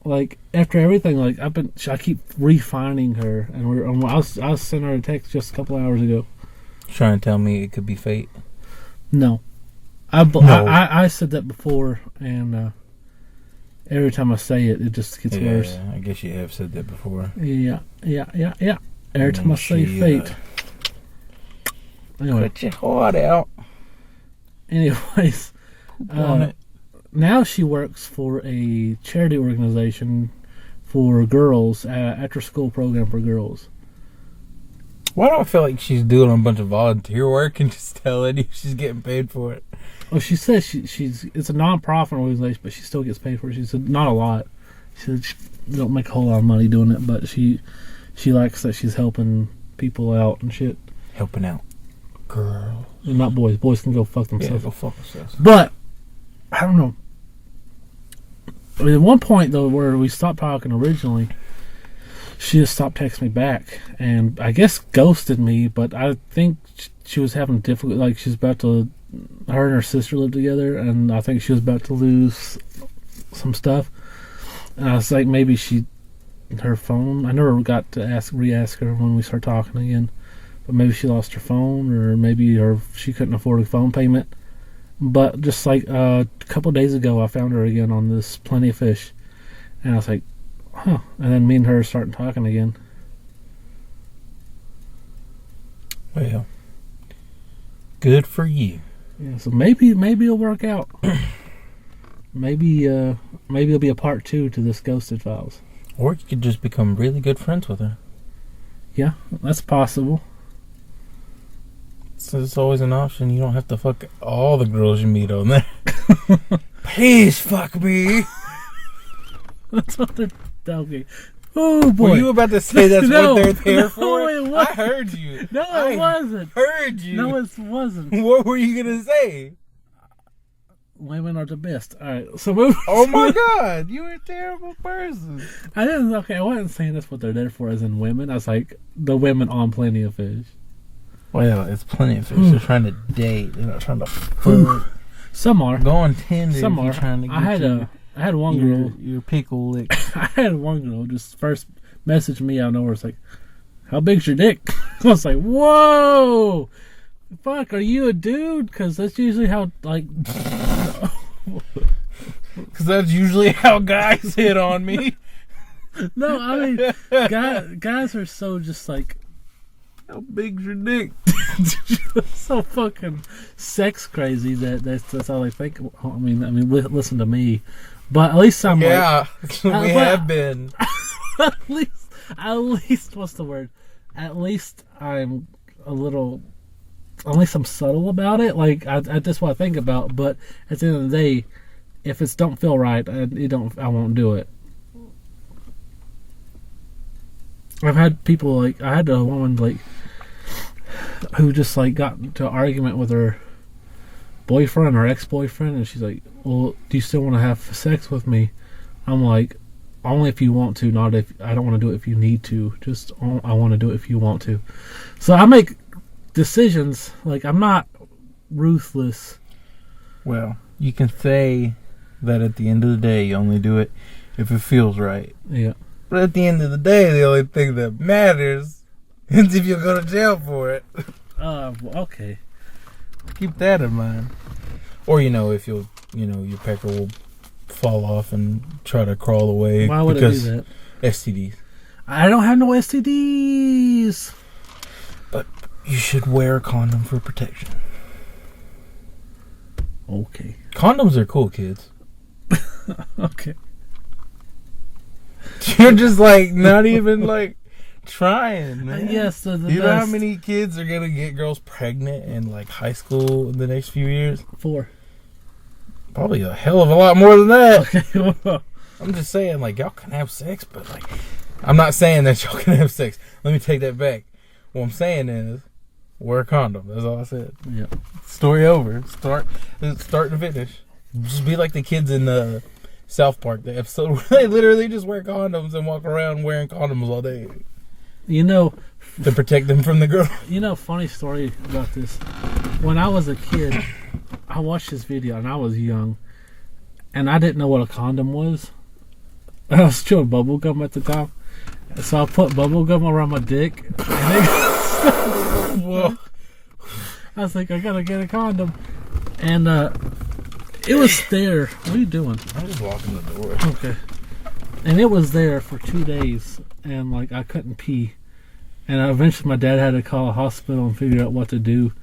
like after everything, like I keep refining her, and I was sending her a text just a couple hours ago. Trying to tell me it could be fate? No, I said that before, and every time I say it, it just gets worse. I guess you have said that before. Yeah. Every time I say fate. Anyway, cut your heart out. Anyways, on it. Now she works for a charity organization for girls, after school program for girls. Why do I feel like she's doing a bunch of volunteer work and just telling you she's getting paid for it? Well, she says it's a non-profit organization, but she still gets paid for it. She said not a lot. She said she don't make a whole lot of money doing it, but she likes that she's helping people out and shit. Helping out girls. Not boys. Boys can go fuck themselves. Yeah, go fuck themselves. But I don't know. I mean, at one point, though, where we stopped talking originally, she just stopped texting me back. And I guess ghosted me, but I think she was having difficulty. Like, she's about to... her and her sister live together, and I think she was about to lose some stuff. And I was like, maybe her phone... I never got to re-ask her when we started talking again. But maybe she lost her phone, or maybe she couldn't afford a phone payment. But just like a couple of days ago, I found her again on this Plenty of Fish, and I was like, huh. And then me and her started talking again. Well, good for you. Yeah, so maybe it'll work out. maybe it'll be a part 2 to this Ghosted Files. Or you could just become really good friends with her. Yeah, that's possible. So it's always an option. You don't have to fuck all the girls you meet on there. Please fuck me. That's what they're okay. Oh boy! Were you about to say that's no, what they're there for? No, it wasn't. I heard you. No, it wasn't. Heard you. No, it wasn't. What were you gonna say? Women are the best. All right, so move. Oh my god, you're a terrible person. I didn't. Okay, I wasn't saying that's what they're there for, as in women. I was like the women on Plenty of Fish. Well, it's Plenty of Fish. They're trying to date. They're not trying to fuck. Some are. Go on Tinder. Some are. Trying to get I had one girl. Your pickle lick. I had one girl just first message me out of nowhere. It's like, "How big's your dick?" I was like, "Whoa, fuck, are you a dude?" Because that's usually how like. Because that's usually how guys hit on me. No, I mean, guys are so just like, how big's your dick? so fucking sex crazy that's all they think. I mean, listen to me, but at least I'm we have been. at least, what's the word? At least I'm a little. At least I'm subtle about it. Like that's what I think about. But at the end of the day, if it don't feel right, I won't do it. I've had people like I had a woman like who just like got into an argument with her boyfriend or ex-boyfriend, and she's like, "Well, do you still want to have sex with me?" I'm like, "Only if you want to, not if I don't want to do it if you need to. Just I want to do it if you want to." So I make decisions. Like, I'm not ruthless. Well, you can say that at the end of the day, you only do it if it feels right. Yeah. But at the end of the day, the only thing that matters is if you'll go to jail for it. Well, okay. Keep that in mind. Or, if your pecker will fall off and try to crawl away. Why would it do that? STDs. I don't have no STDs. But you should wear a condom for protection. Okay. Condoms are cool, kids. Okay. You're just like not even like trying, man. Yes, the you best. know how many kids are gonna get girls pregnant in like high school in the next few years? 4. Probably a hell of a lot more than that. Okay. I'm just saying, like, y'all can have sex, but like, I'm not saying that y'all can have sex. Let me take that back. What I'm saying is, wear a condom. That's all I said. Yeah. Story over. Start and finish. Just be like the kids in the South Park, the episode where they literally just wear condoms and walk around wearing condoms all day. To protect them from the girl. Funny story about this. When I was a kid, I watched this video and I was young, and I didn't know what a condom was. I was chewing bubble gum at the time, so I put bubble gum around my dick. And whoa! I was like, I gotta get a condom, and it was there. What are you doing? I'm just locking the door. Okay. And it was there for 2 days, and like I couldn't pee, and eventually my dad had to call a hospital and figure out what to do,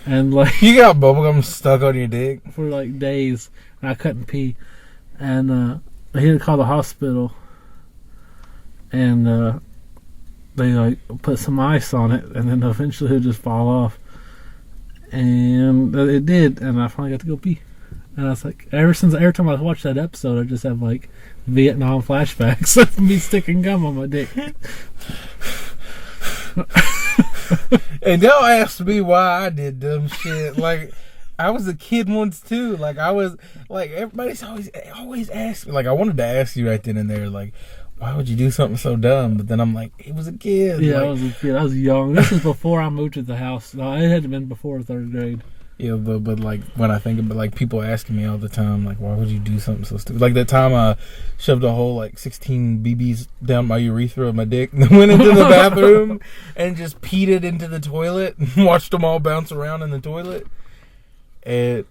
and like you got bubblegum stuck on your dick for like days, and I couldn't pee, and he had to call the hospital, and they like put some ice on it, and then eventually it would just fall off, and it did, and I finally got to go pee. And I was like, every time I watch that episode, I just have like Vietnam flashbacks of me sticking gum on my dick. And don't ask me why I did dumb shit. Like, I was a kid once too. Like, I was like, everybody's always asking. Like, I wanted to ask you right then and there, like, why would you do something so dumb? But then I'm like, he was a kid. Yeah, like, I was a kid. I was young. This was before I moved to the house. No, it had been before 3rd grade. Yeah, but like when I think about like people asking me all the time, like, why would you do something so stupid? Like that time I shoved a whole like 16 BBs down my urethra of my dick and then went into the bathroom and just peed it into the toilet and watched them all bounce around in the toilet. And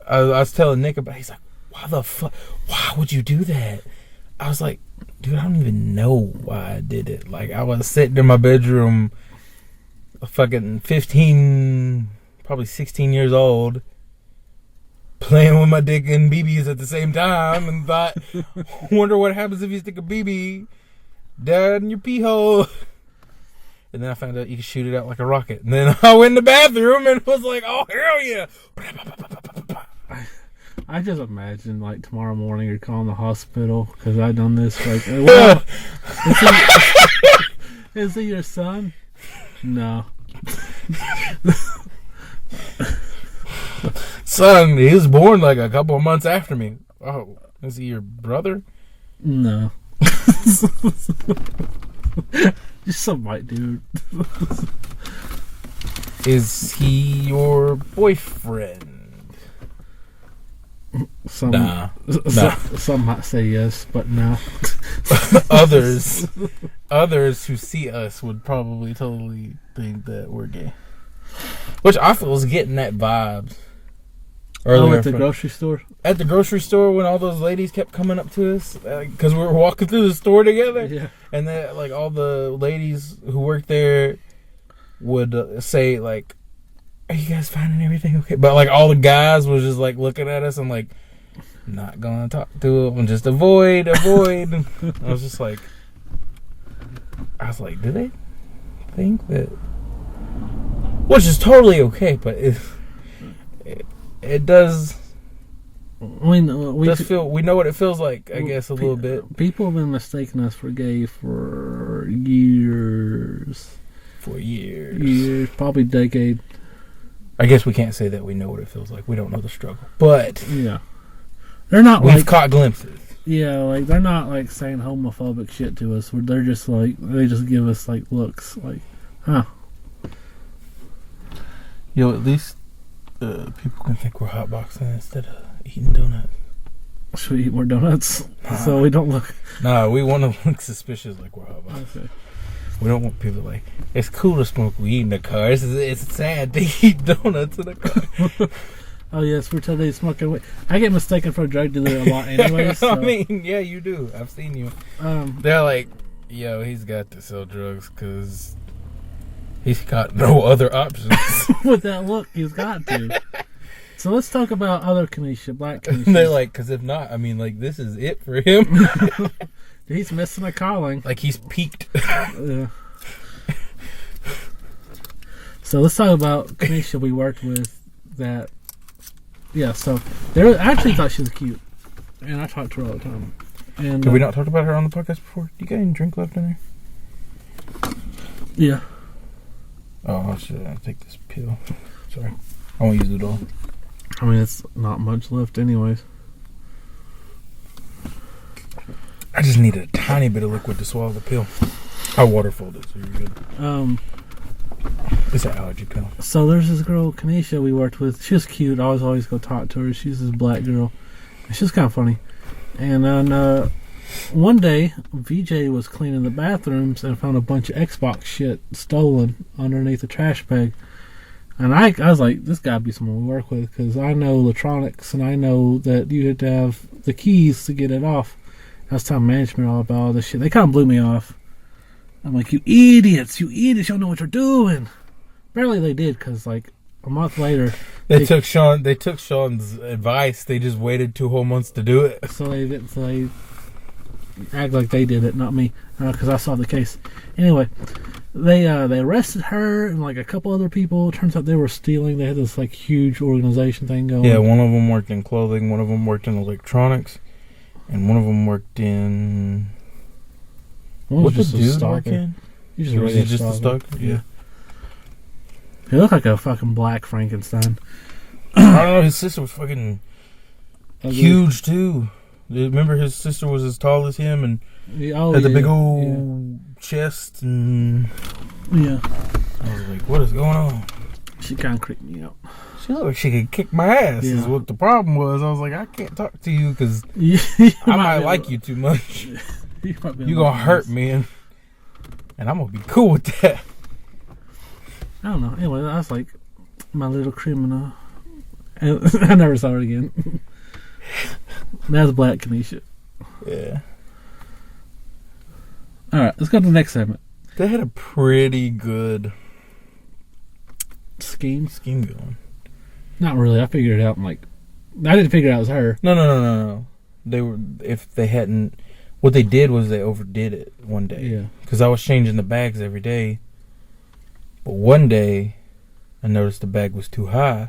I was telling Nick about it. He's like, why the fuck? Why would you do that? I was like, dude, I don't even know why I did it. Like, I was sitting in my bedroom, fucking 15, probably 16 years old, playing with my dick and BBs at the same time, and thought, wonder what happens if you stick a BB down in your pee hole. And then I found out you can shoot it out like a rocket. And then I went in the bathroom and was like, oh, hell yeah. I just imagine, like, tomorrow morning you're calling the hospital because I done this. Like, well, is he your son? No. Son, he was born like a couple of months after me. Oh, is he your brother? No. Just some white dude. Is he your boyfriend? Some might say yes, but no. Others who see us would probably totally think that we're gay. Which I feel was getting that vibes. Oh, at the grocery store? At the grocery store when all those ladies kept coming up to us because we were walking through the store together. Yeah. And then, like, all the ladies who worked there would say, like, are you guys finding everything okay? But, like, all the guys was just, like, looking at us and, like, not gonna talk to them. Just avoid. I was just like, do they think that? Which is totally okay, but it does. We know what it feels like, I guess, a little bit. People have been mistaking us for gay for years. Years, probably decade. I guess we can't say that we know what it feels like. We don't know the struggle. But yeah. They're not we've caught glimpses. Yeah, like they're not like saying homophobic shit to us. They're just like they just give us like looks like, huh. Yo, at least people can think we're hotboxing instead of eating donuts. Should we eat more donuts? So we don't look... Nah, we want to look suspicious like we're hotboxing. Okay. We don't want people like, it's cool to smoke weed in the car. It's sad to eat donuts in the car. Oh, yes, we're totally smoking weed. I get mistaken for a drug dealer a lot anyway. So. I mean, yeah, you do. I've seen you. They're like, yo, he's got to sell drugs because he's got no other options. With that look, he's got to. So let's talk about other Kanisha, black Kanisha. They're like, because if not, I mean, like, this is it for him. He's missing a calling. Like, he's peaked. Yeah. So let's talk about Kanisha we worked with that. Yeah, so I actually thought she was cute. And I talked to her all the time. And did we not talk about her on the podcast before? Do you got any drink left in there? Yeah. Oh, shit. I'll take this pill. Sorry. I won't use it all. I mean, it's not much left anyways. I just needed a tiny bit of liquid to swallow the pill. I waterfalled it, so you're good. It's an allergy pill. So there's this girl, Kanisha, we worked with. She was cute. I always go talk to her. She's this black girl. She was kind of funny. And then one day, VJ was cleaning the bathrooms and found a bunch of Xbox shit stolen underneath the trash bag. And I was like, this gotta be someone we work with, because I know electronics, and I know that you had to have the keys to get it off. I was telling management all about all this shit. They kind of blew me off. I'm like, you idiots, you don't know what you're doing. Barely they did, because like a month later, they took Sean's advice. They just waited 2 whole months to do it. So they act like they did it, not me, because I saw the case. Anyway, they arrested her and like a couple other people. Turns out they were stealing. They had this like huge organization thing going. Yeah, one of them worked in clothing, one of them worked in electronics, and one of them worked in. What was just a stalker? Was he just a stalker? Yeah. He looked like a fucking black Frankenstein. I don't know. His sister was fucking huge too. Remember, his sister was as tall as him and had the big old chest. And yeah, I was like, "What is going on?" She kind of creeped me out. She looked like she could kick my ass. Yeah. Is what the problem was. I was like, I can't talk to you because I might like you too much. You gonna hurt me, and I'm gonna be cool with that. I don't know. Anyway, I was like, my little criminal. And I never saw her again. That's Black Kanisha. Yeah. All right, let's go to the next segment. They had a pretty good Scheme going. Not really. I figured it out. I didn't figure it out it was her. No. If they hadn't, what they did was they overdid it one day. Yeah. Because I was changing the bags every day, but one day I noticed the bag was too high,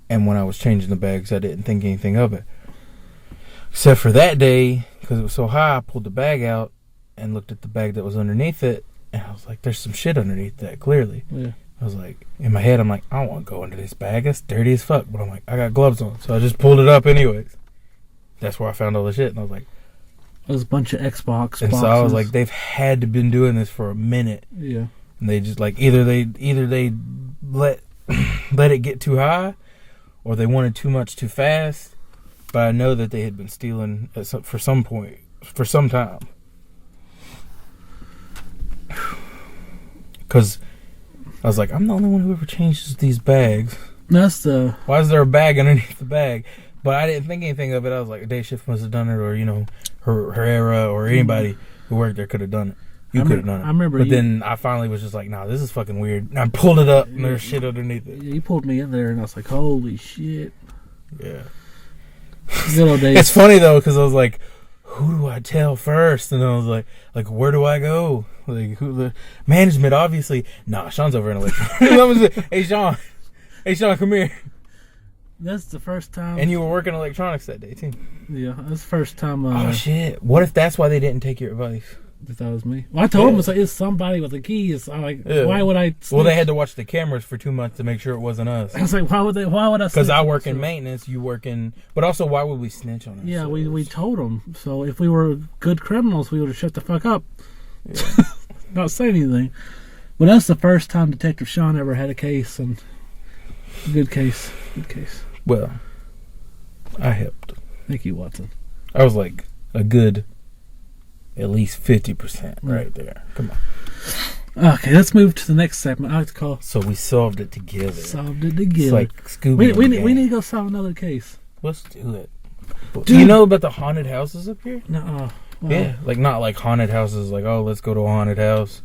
and when I was changing the bags, I didn't think anything of it. Except for that day, because it was so high, I pulled the bag out and looked at the bag that was underneath it, and I was like, "There's some shit underneath that." Clearly. Yeah. I was like, in my head, I'm like, I don't want to go under this bag. It's dirty as fuck. But I'm like, I got gloves on. So I just pulled it up anyways. That's where I found all the shit. And I was like, there's a bunch of Xbox and boxes. so I was like, they've had to been doing this for a minute. Yeah. And they just like, either they let it get too high, or they wanted too much too fast. But I know that they had been stealing for some time. Because I was like, I'm the only one who ever changes these bags. Why is there a bag underneath the bag? But I didn't think anything of it. I was like, day shift must have done it, or her era, or anybody who worked there could have done it. You could have done it. I remember. But then I finally was just like, nah, this is fucking weird. And I pulled it up, and there's shit underneath it. Yeah, you pulled me in there, and I was like, holy shit. Yeah. Good old days. It's funny though, because I was like, who do I tell first? And I was like, where do I go? Like, who the management? Obviously, nah. Sean's over in electronics. Hey, Sean, come here. That's the first time. And you were working electronics that day too. Yeah, that's the first time. Oh shit! What if that's why they didn't take your advice? That was me. Well, I told him it's somebody with the keys. I'm like, why would I? Snitch? Well, they had to watch the cameras for 2 months to make sure it wasn't us. I was like, why would I? Because I work in maintenance, you work in. But also, why would we snitch on ourselves? Yeah, we told them. So if we were good criminals, we would have shut the fuck up. Yeah. Not say anything. But that's the first time Detective Sean ever had a case, and good case. Well, I helped. Thank you, Watson. I was like a good, at least 50% right there. Come on. Okay, let's move to the next segment. I like to call. So we solved it together. It's like Scooby. We need to go solve another case. Let's do it. Do you know about the haunted houses up here? No. Well, yeah, not like haunted houses. Like, oh, let's go to a haunted house.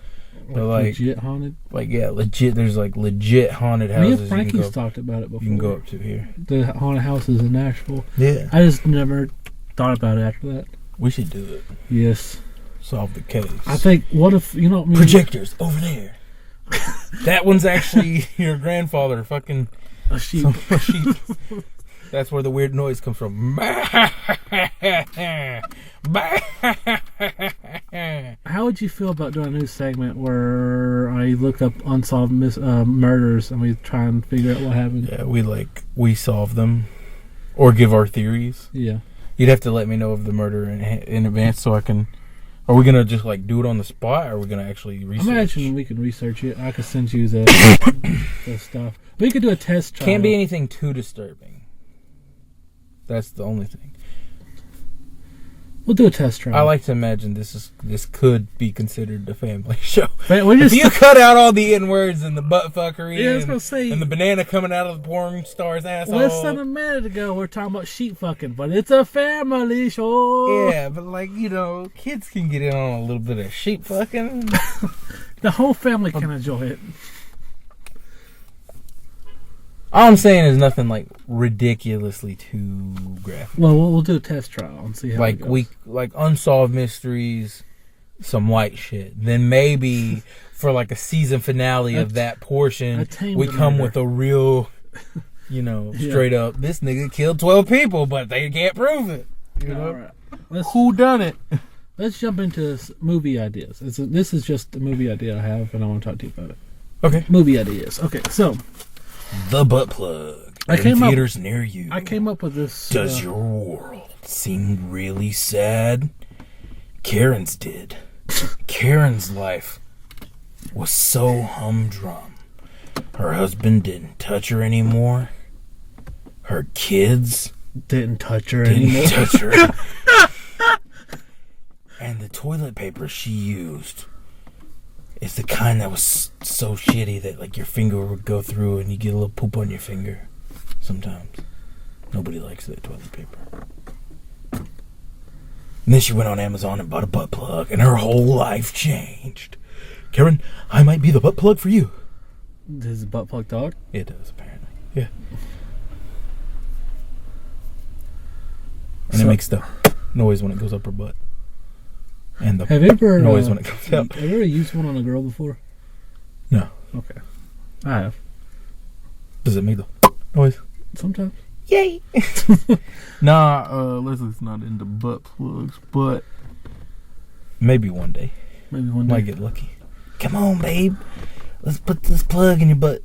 But legit haunted. Like, yeah, legit. There's like legit haunted houses. Me and Frankie's talked about it before. You can go up to here. The haunted houses in Nashville. Yeah. I just never thought about it after that. We should do it. Yes. Solve the case. I think. What if projectors over there? That one's actually your grandfather. Fucking a sheep. A sheep. That's where the weird noise comes from. How would you feel about doing a new segment where I look up unsolved murders and we try and figure out what happened? Yeah, we solve them, or give our theories. Yeah, you'd have to let me know of the murder in advance so I can. Are we gonna just like do it on the spot, or are we gonna actually research? Imagine we can research it. I could send you the stuff. We could do a test trial. Can't be anything too disturbing. That's the only thing. We'll do a test trial. I like to imagine this could be considered a family show. If you cut out all the N words and the butt fuckery and the banana coming out of the porn star's asshole. Less than a minute ago, we're talking about sheep fucking, but it's a family show. Yeah, but kids can get in on a little bit of sheep fucking. The whole family can enjoy it. All I'm saying is nothing like ridiculously too graphic. Well, we'll do a test trial and see how it goes. Unsolved mysteries, some light shit. Then maybe for like a season finale of that portion, we come with a real, straight up. This nigga killed 12 people, but they can't prove it. All right. Who done it? Let's jump into movie ideas. This is just a movie idea I have, and I want to talk to you about it. Okay. Movie ideas. Okay, so. The Butt Plug. In theaters near you. I came up with this. Does your world seem really sad? Karen's did. Karen's life was so humdrum. Her husband didn't touch her anymore. Her kids didn't touch her anymore. And the toilet paper she used is the kind that was so shitty that like your finger would go through and you get a little poop on your finger. Sometimes. Nobody likes that toilet paper. And then she went on Amazon and bought a butt plug, and her whole life changed. Karen, I might be the butt plug for you. Does the butt plug talk? It does, apparently. Yeah. And it makes the noise when it goes up her butt. And the have you ever, noise when it comes out. Have you ever used one on a girl before? No. Okay. I have. Does it make the noise? Sometimes. Yay! Nah, Leslie's not into butt plugs, but maybe one day. Maybe one day. Might get lucky. Come on, babe. Let's put this plug in your butt.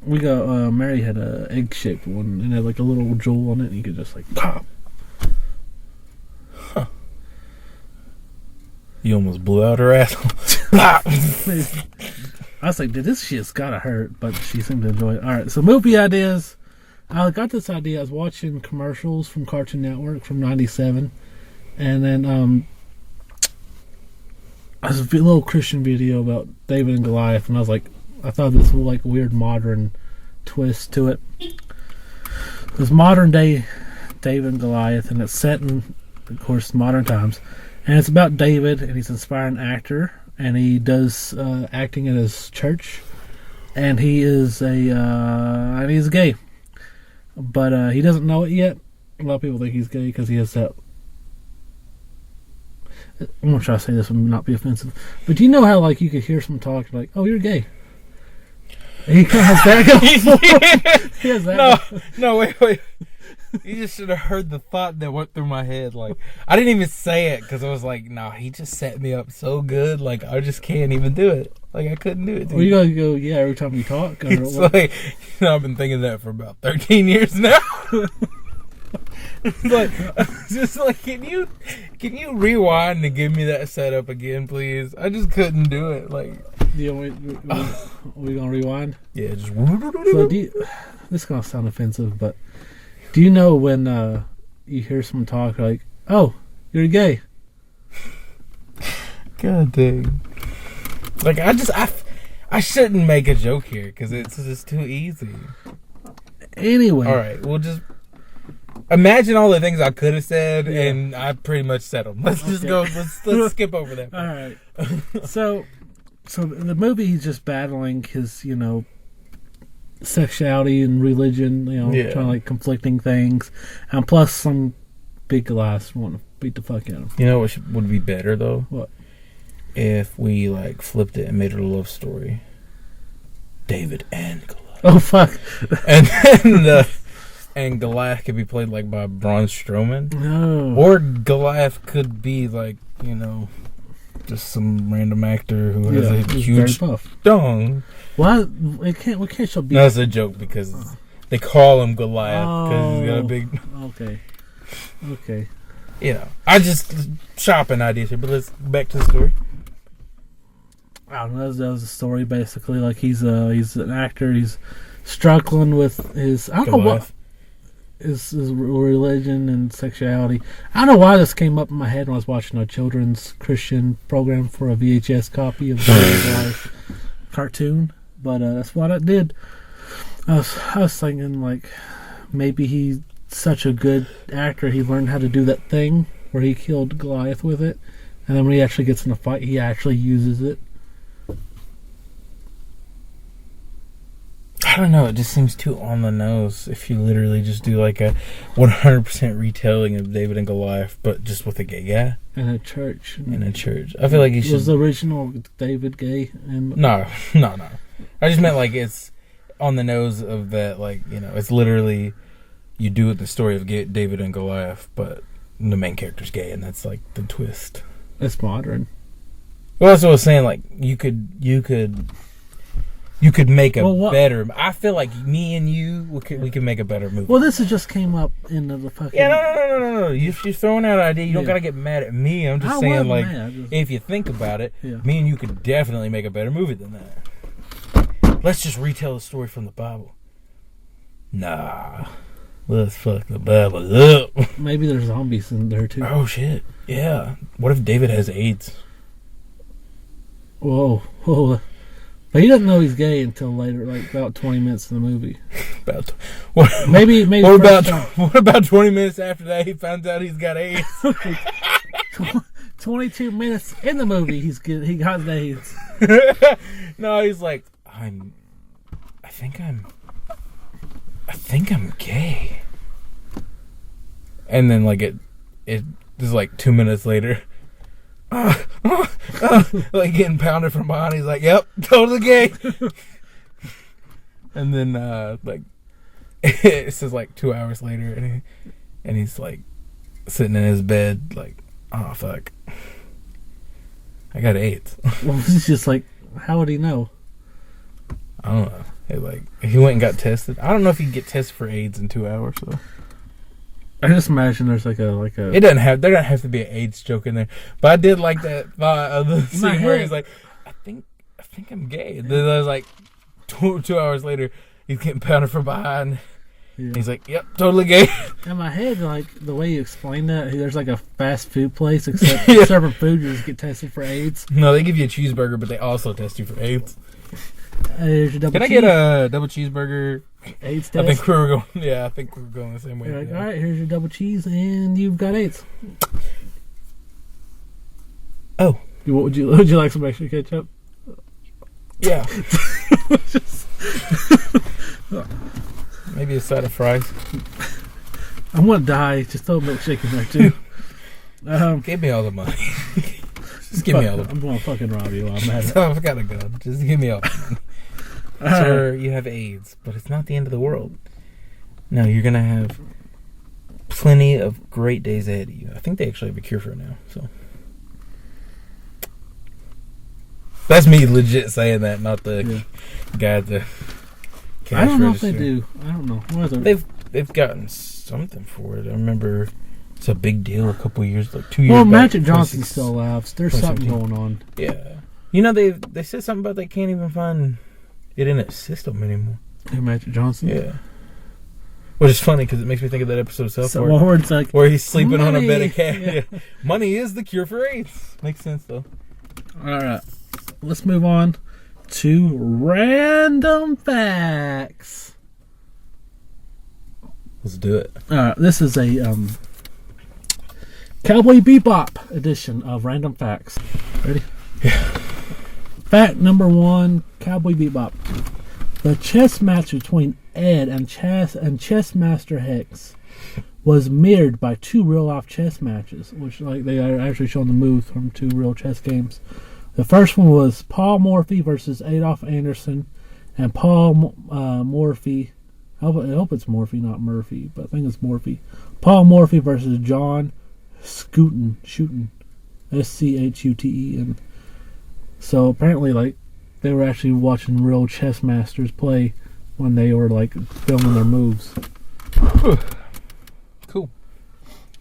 We got, Mary had a egg-shaped one, and it had like a little jewel on it, and you could just like pop. Huh. You almost blew out her asshole. I was like, dude, this shit's gotta hurt, but she seemed to enjoy it. Alright, so movie ideas. I got this idea. I was watching commercials from Cartoon Network from 97, and then I was a little Christian video about David and Goliath, and I was like, I thought this was like weird modern twist to it. This modern day David and Goliath, and it's set in, of course, modern times, and it's about David, and he's an aspiring actor, and he does acting at his church, and he's gay. But he doesn't know it yet. A lot of people think he's gay because he has that. I'm gonna try to say this and not be offensive. But do you know how like you could hear someone talk like, "Oh, you're gay"? He kind of has that going. He has that. No, wait. You just should have heard the thought that went through my head. Like, I didn't even say it because I was like, "No, he just set me up so good. Like, I just can't even do it. Like, I couldn't do it." Well, you gotta go, yeah, every time you talk. It's like, I've been thinking that for about 13 years now. Like, just like, can you rewind and give me that setup again, please? I just couldn't do it. Like, we gonna rewind? Yeah, just. So this is gonna sound offensive, but do you know when you hear someone talk like, "Oh, you're gay"? God dang. Like, I shouldn't make a joke here because it's just too easy. Anyway. All right, we'll just imagine all the things I could have said, and I pretty much said them. Let's just go. Let's skip over that. All right. So in the movie, he's just battling his, sexuality and religion, trying to like conflicting things, and plus some big Goliaths want to beat the fuck out of him. You know what would be better though? What? If we like flipped it and made it a love story. David and Goliath. Oh fuck! And then and Goliath could be played like by Braun Strowman. No. Or Goliath could be like, just some random actor who has a huge dong. Why? We can't show. No, it's a joke because they call him Goliath because he's got a big. Okay. I just shopping ideas here, but let's back to the story. I don't know. That was a story basically. Like he's an actor. He's struggling with his. I don't know what. His religion and sexuality. I don't know why this came up in my head when I was watching a children's Christian program for a VHS copy of the cartoon, but that's what I did. I was thinking like maybe he's such a good actor he learned how to do that thing where he killed Goliath with it, and then when he actually gets in a fight he actually uses it. I don't know, it just seems too on the nose if you literally just do like a 100% retelling of David and Goliath, but just with a gay guy. In a church. I feel like you should... Was the original David gay? No. I just meant like it's on the nose of that, like, it's literally you do it the story of David and Goliath, but the main character's gay, and that's like the twist. It's modern. Well, that's what I was saying, like, you could make a better... I feel like me and you, we can make a better movie. Well, this just came up in the fucking... Yeah, no. You're throwing out an idea. You don't got to get mad at me. I'm just saying, like, if you think about it, me and you could definitely make a better movie than that. Let's just retell the story from the Bible. Nah. Let's fuck the Bible up. Maybe there's zombies in there, too. Oh, shit. Yeah. What if David has AIDS? Whoa. But he doesn't know he's gay until later, like about 20 minutes in the movie. Maybe. What about 20 minutes after that he finds out he's got AIDS? 22 minutes in the movie, he got AIDS. No, he's like, I think I'm gay. And then like it is like 2 minutes later. Like getting pounded from behind. He's like, "Yep, totally gay." And then like it says like 2 hours later, and he's like sitting in his bed, like, "Oh fuck, I got AIDS." Well, he's just like, how would he know? I don't know. He went and got tested. I don't know if you can get tested for AIDS in 2 hours. So I just imagine there's like a. There doesn't have to be an AIDS joke in there, but I did like that thought of the scene where he's like, I think I'm gay. And then there's like 2 hours later, he's getting pounded from behind. Yeah. He's like, "Yep, totally gay." In my head, like the way you explain that, there's like a fast food place, except serving food, you just get tested for AIDS. No, they give you a cheeseburger, but they also test you for AIDS. Here's your double Can I get a double cheeseburger? AIDS test? I think we were going. Yeah, I think we were going the same way. You're like, all right, here's your double cheese, and you've got AIDS. Oh, would you like some extra ketchup? Yeah. Maybe a side of fries. I'm gonna die. Just throw a milkshake in there too. Give me all the money. Just give me all the money. I'm gonna fucking rob you while I'm at it. I've got a gun. Just give me all the money. Sir, you have AIDS, but it's not the end of the world. No, you're gonna have plenty of great days ahead of you. I think they actually have a cure for it now. So that's me legit saying that, not the guy at the cash I don't know register. if they do. I don't know. What is it? They've gotten something for it. I remember it's a big deal a couple of years, like 2 years. Well, back, Magic Johnson's still alive. There's something going on. Yeah, you know they said something about they can't even find it in its system anymore. Hey, Magic Johnson. Yeah. Which is funny because it makes me think of that episode of South Park where it's like, where he's sleeping on a bed of cat. Yeah. Yeah. Money is the cure for AIDS. Makes sense though. All right, let's move on to random facts. Let's do it. All right, this is a Cowboy Bebop edition of random facts. Ready? Yeah. Fact number 1: Cowboy Bebop. The chess match between Ed and chess master Hex was mirrored by 2 real-life chess matches, which like they are actually showing the moves from 2 real chess games. The first one was Paul Morphy versus Adolf Anderson, and Paul Morphy. I hope it's Morphy, not Murphy, but I think it's Morphy. Paul Morphy versus John Schuten, Schuten. So apparently, like, they were actually watching real chess masters play when they were like filming their moves. Cool.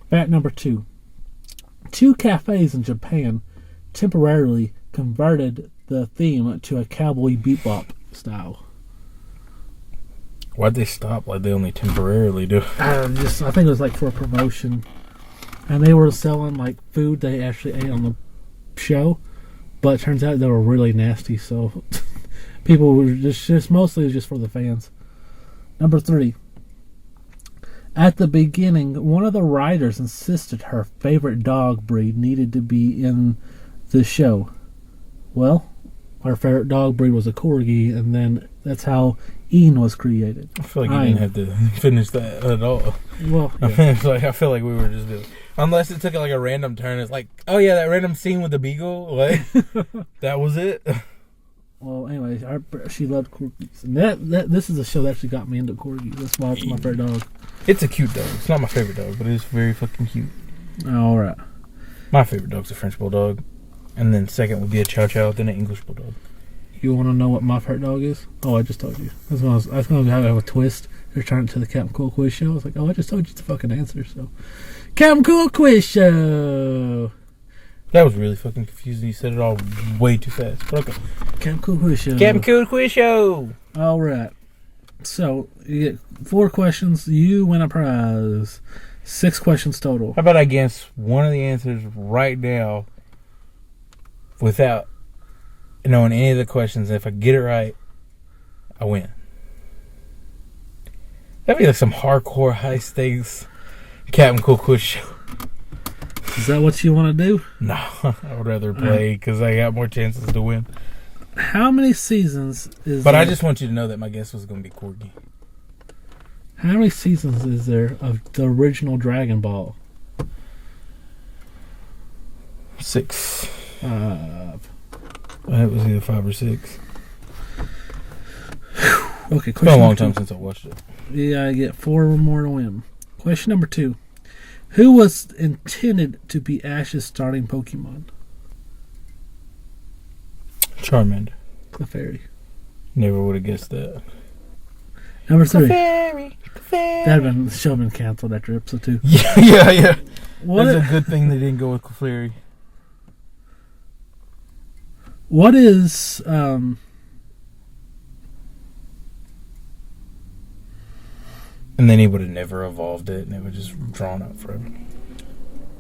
Fact number 2: 2 cafes in Japan temporarily converted the theme to a Cowboy Bebop style. Why'd they stop? Like they only temporarily do? I think it was like for a promotion, and they were selling like food they actually ate on the show, but it turns out they were really nasty. So people were just mostly just for the fans. Number 3. At the beginning, one of the writers insisted her favorite dog breed needed to be in the show. Well, our favorite dog breed was a corgi, and then that's how Ian was created. I feel like you didn't have to finish that at all. Well, yeah. I feel like we were just doing, unless it took like a random turn. It's like, oh yeah, that random scene with the beagle. Like that was it. Well, anyway, she loved corgis, and this is a show that actually got me into corgis. That's why it's my favorite dog. It's a cute dog. It's not my favorite dog, but it's very fucking cute. All right. My favorite dog's a French bulldog, and then second would be a Chow Chow, then an English bulldog. You want to know what my favorite dog is? Oh, I just told you. I was going to have a twist. They're trying to the Captain Cool Quiz Show. I was like, oh, I just told you the fucking answer. So, Captain Cool Quiz Show. That was really fucking confusing. You said it all way too fast. But okay. Captain Cool Quiz Show. Captain Cool Quiz Show. All right. So, you get 4 questions. You win a prize. 6 questions total. How about I guess one of the answers right now without knowing any of the questions. If I get it right, I win. That'd be like some hardcore, high stakes Captain Cool Quiz show. Is that what you want to do? No, I would rather play because I got more chances to win. How many seasons is But there? I just want you to know that my guess was going to be Corgi. How many seasons is there of the original Dragon Ball? 6. Uh, It was either 5 or 6. okay, It's been a long time since I watched it. Yeah, I get 4 or more to win. Question number 2. Who was intended to be Ash's starting Pokemon? Charmander. Clefairy. Never would have guessed that. Number 3. Clefairy. The show been canceled after episode 2. Yeah. What? It's a good thing they didn't go with Clefairy. What is And then he would have never evolved it, and it would just drawn out forever.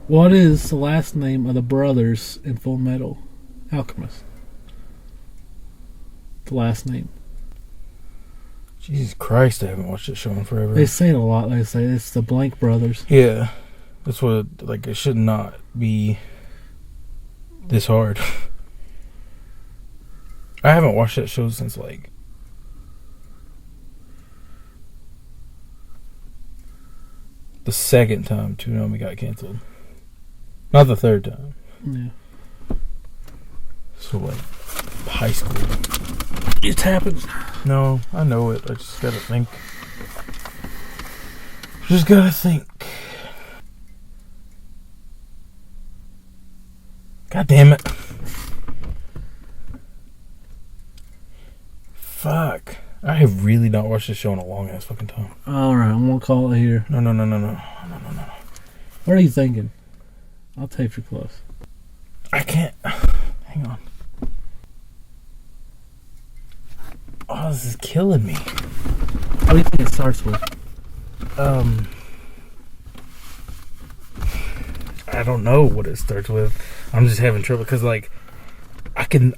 What is the last name of the brothers in Full Metal Alchemist? The last name. Jesus Christ, I haven't watched that show in forever. They say it a lot. They say it's the Blank brothers. Yeah. That's what, like, it should not be this hard. I haven't watched that show since, like, the second time Toonami got canceled. Not the third time. Yeah. So, like, high school. It happens. No, I know it. I just gotta think. Just gotta think. God damn it. Fuck. I have really not watched this show in a long ass fucking time. Alright, I'm gonna call it here. No. What are you thinking? I'll tell you if you're close. I can't. Hang on. Oh, this is killing me. What do you think it starts with? I don't know what it starts with. I'm just having trouble because, like,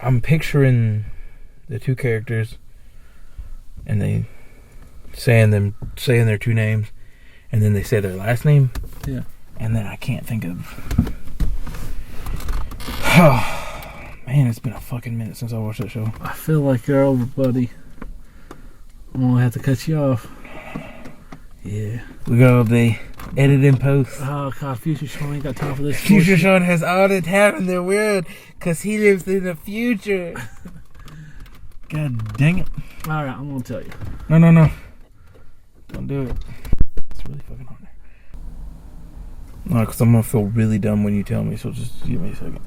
I'm picturing the two characters and they saying their two names, and then they say their last name. Yeah. And then I can't think of. Oh, man, it's been a fucking minute since I watched that show. I feel like you're over, buddy. I'm gonna have to cut you off. Yeah. We got all the edit and post. Oh god, Future Sean ain't got time for this. Future bullshit. Sean has all the time in the world because he lives in the future. God dang it. Alright, I'm gonna tell you. No. Don't do it. It's really fucking hard. No, because I'm going to feel really dumb when you tell me, so just give me a second.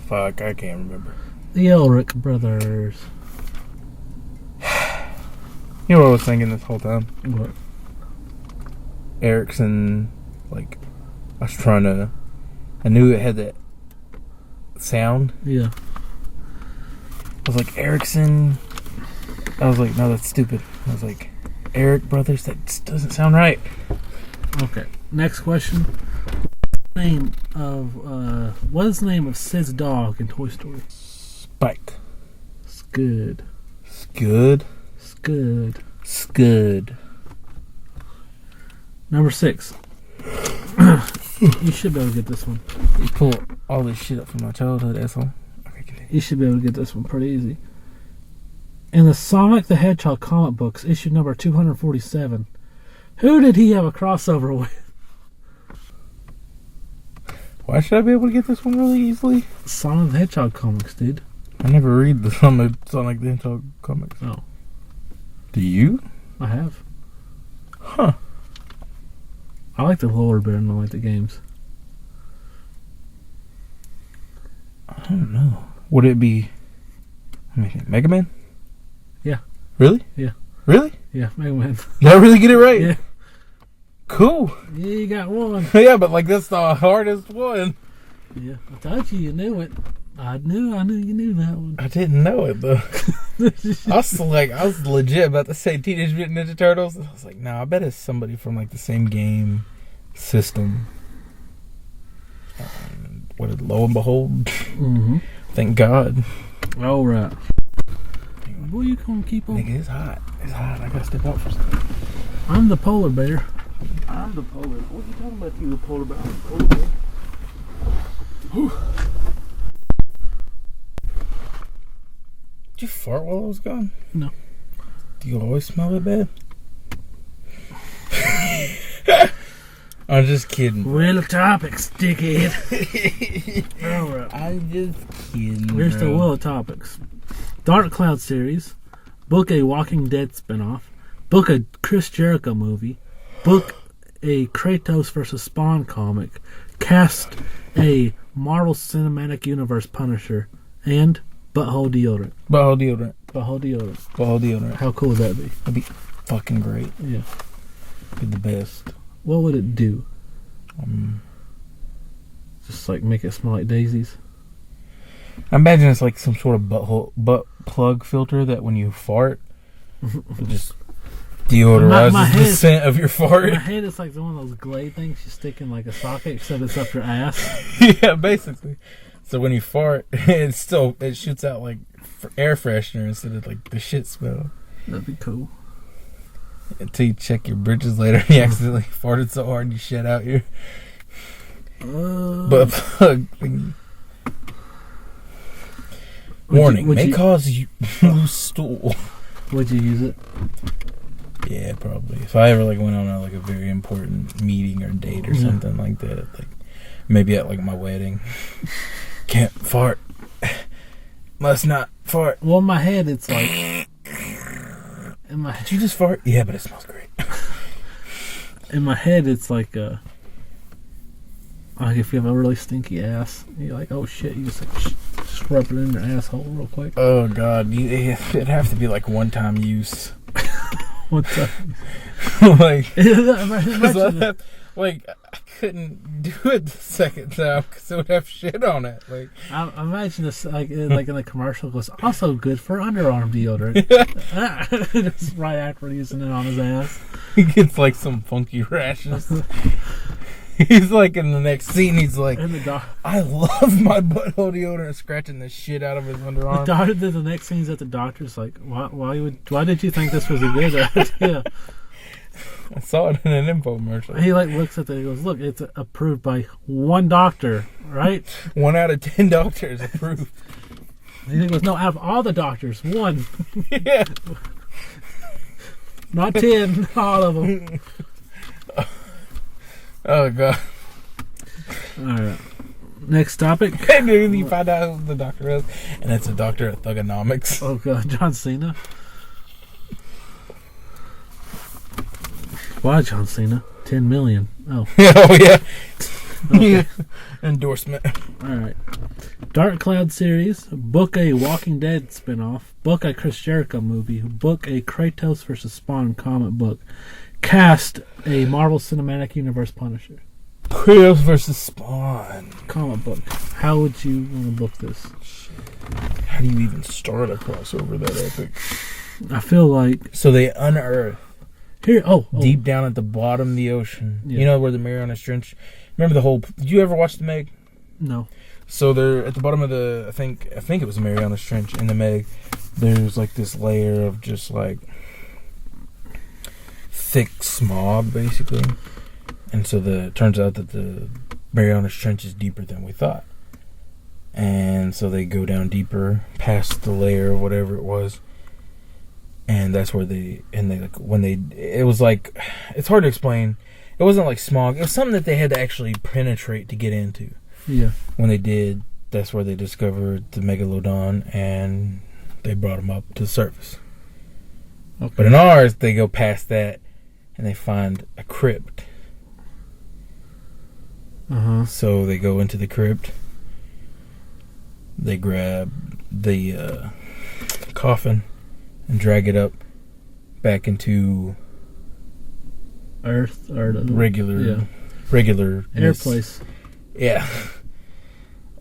Fuck, I can't remember. The Elric brothers. You know what I was thinking this whole time? What? Erickson, like, I knew it had that sound. Yeah. I was like, Erickson. I was like, no, that's stupid. I was like, Eric Brothers, that just doesn't sound right. Okay. Next question. What is the name of Sid's dog in Toy Story? Spike. Scud. Scud. Scud. Scud. Number 6. You should be able to get this one. You pull all this shit up from my childhood, asshole. Okay, continue. You should be able to get this one pretty easy. In the Sonic the Hedgehog comic books, issue number 247, who did he have a crossover with? Why should I be able to get this one really easily? Sonic the Hedgehog comics, dude. I never read the Sonic the Hedgehog comics. Oh. Do you? I have. Huh. I like the lore better than I like the games. I don't know. Would it be... Let me think. Mega Man? Yeah. Really? Yeah. Really? Yeah, Mega Man. Did I really get it right? Yeah. Cool. Yeah, you got one. Yeah, but like that's the hardest one. Yeah, I told you knew it. I knew you knew that one. I didn't know it though. I was legit about to say Teenage Mutant Ninja Turtles. I was like, no, I bet it's somebody from like the same game system. Lo and behold, Mm-hmm. thank God. All right. Boy, you gonna keep on? Nigga, it's hot. It's hot. I gotta step out for a second. I'm the polar bear. I'm the polar. What are you talking about? You the polar bear? I'm the polar bear. Whew. Did you fart while I was gone? No. Do you always smell it bad? I'm just kidding. Well, topics, dickhead. All right. I'm just kidding. Here's the Will of Topics. Dark Cloud series. Book a Walking Dead spinoff. Book a Chris Jericho movie. Book a Kratos vs. Spawn comic. Cast a Marvel Cinematic Universe Punisher. And butthole deodorant. Butthole deodorant. Butthole deodorant. Butthole deodorant. How cool would that be? That'd be fucking great. Yeah. Be the best. What would it do? Just like make it smell like daisies? I imagine it's like some sort of butt plug filter that when you fart, it just deodorizes the scent of your fart. In my head, it's like one of those Glade things you stick in like a socket, except it's up your ass. Yeah, basically. So when you fart, it shoots out like air freshener instead of like the shit smell. That'd be cool. Until you check your britches later and you accidentally farted so hard you shed out your butt plug thing. Warning, may cause you loose stool. Would you use it? Yeah, probably. If I ever like went on like a very important meeting or date or something like that, like maybe at like my wedding. Can't fart. Must not fart. Well, in my head, it's like. Did you just fart? Yeah, but it smells great. In my head, it's like if you have a really stinky ass, you're like, oh shit, you just like just rub it in your asshole real quick. Oh god, it'd have to be like one-time use. What's that? Like I couldn't do it the second time because it would have shit on it. Like I imagine this like in the commercial goes also good for underarm deodorant. Just right after using it on his ass, he gets like some funky rashes. He's like in the next scene. He's like, I love my butthole deodorant, scratching the shit out of his underarm. The next scene's at the doctor's like, why did you think this was a good idea? I saw it in an infomercial. He like looks at it and goes, look, it's approved by one doctor, right? 1 out of 10 doctors approved. And he goes, no, out of all the doctors, one. Yeah. Not 10, all of them. Oh, God. Alright. Next topic. And then you find out who the doctor is, and it's a doctor of thugonomics. Oh, God. John Cena. Why John Cena? 10 million. Oh. Oh, yeah. Okay. Yeah. Endorsement. Alright. Dark Cloud series. Book a Walking Dead spinoff. Book a Chris Jericho movie. Book a Kratos vs. Spawn comic book. Cast a Marvel Cinematic Universe Punisher. Kratos vs. Spawn. Comic book. How would you want to book this? How do you even start a crossover that epic? I feel like... So they unearth. Here, deep down at the bottom of the ocean. Yeah. You know where the Mariana Trench... Remember the whole... Did you ever watch the Meg? No. So they're at the bottom of the... I think it was the Mariana Trench in the Meg. There's like this layer of just like... thick smog, basically. And so it turns out that the Mariana Trench is deeper than we thought. And so they go down deeper past the layer of whatever it was. And that's where it was like, it's hard to explain. It wasn't like smog. It was something that they had to actually penetrate to get into. Yeah. When they did, that's where they discovered the Megalodon and they brought him up to the surface. Okay. But in ours, they go past that and they find a crypt. Uh-huh. So they go into the crypt. They grab the coffin and drag it up back into Earth or the regular air place. Yeah.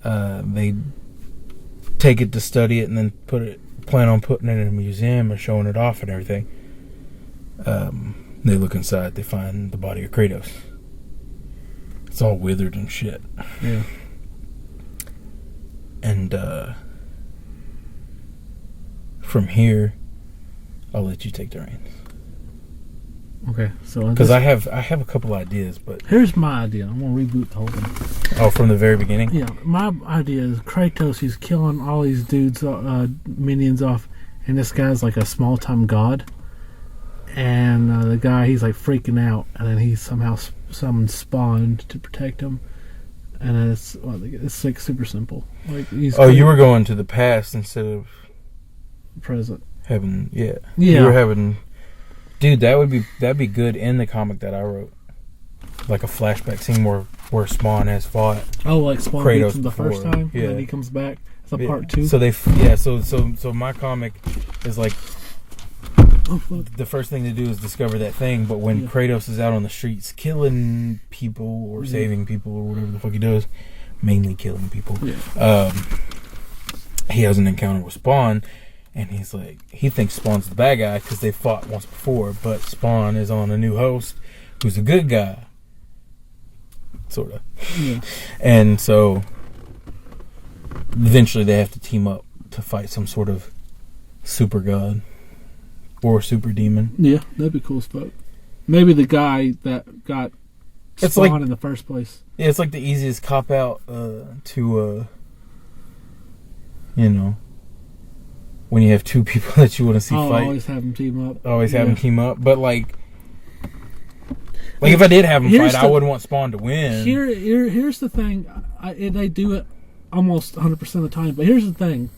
They take it to study it and then plan on putting it in a museum and showing it off and everything. They look inside. They find the body of Kratos. It's all withered and shit. Yeah. And from here, I'll let you take the reins. Okay, so because I have a couple ideas, but here's my idea. I'm gonna reboot the whole thing. Oh, from the very beginning. Yeah, my idea is Kratos. He's killing all these dudes, minions off, and this guy's like a small time god. And the guy, he's like freaking out, and then he somehow summoned Spawn to protect him. And it's like super simple. Like you were going to the past instead of present. Having You were having. Dude, that'd be good in the comic that I wrote, like a flashback scene where Spawn has fought. Oh, like Spawn Kratos beats him the before. first time, Yeah. and then he comes back. It's a part 2. So my comic is like the first thing to do is discover that thing. But when Kratos is out on the streets killing people or saving people or whatever the fuck he does, mainly killing people, he has an encounter with Spawn. And he's like, he thinks Spawn's the bad guy because they fought once before, but Spawn is on a new host who's a good guy. Sort of. Yeah. And so, eventually they have to team up to fight some sort of super god or super demon. Yeah, that'd be cool as fuck. Maybe the guy that got Spawn in the first place. Yeah, it's like the easiest cop-out to, when you have two people that you want to see fight. Always have them team up. Always have them team up. But, like if I did have them fight, I wouldn't want Spawn to win. Here's the thing. They do it almost 100% of the time. But here's the thing.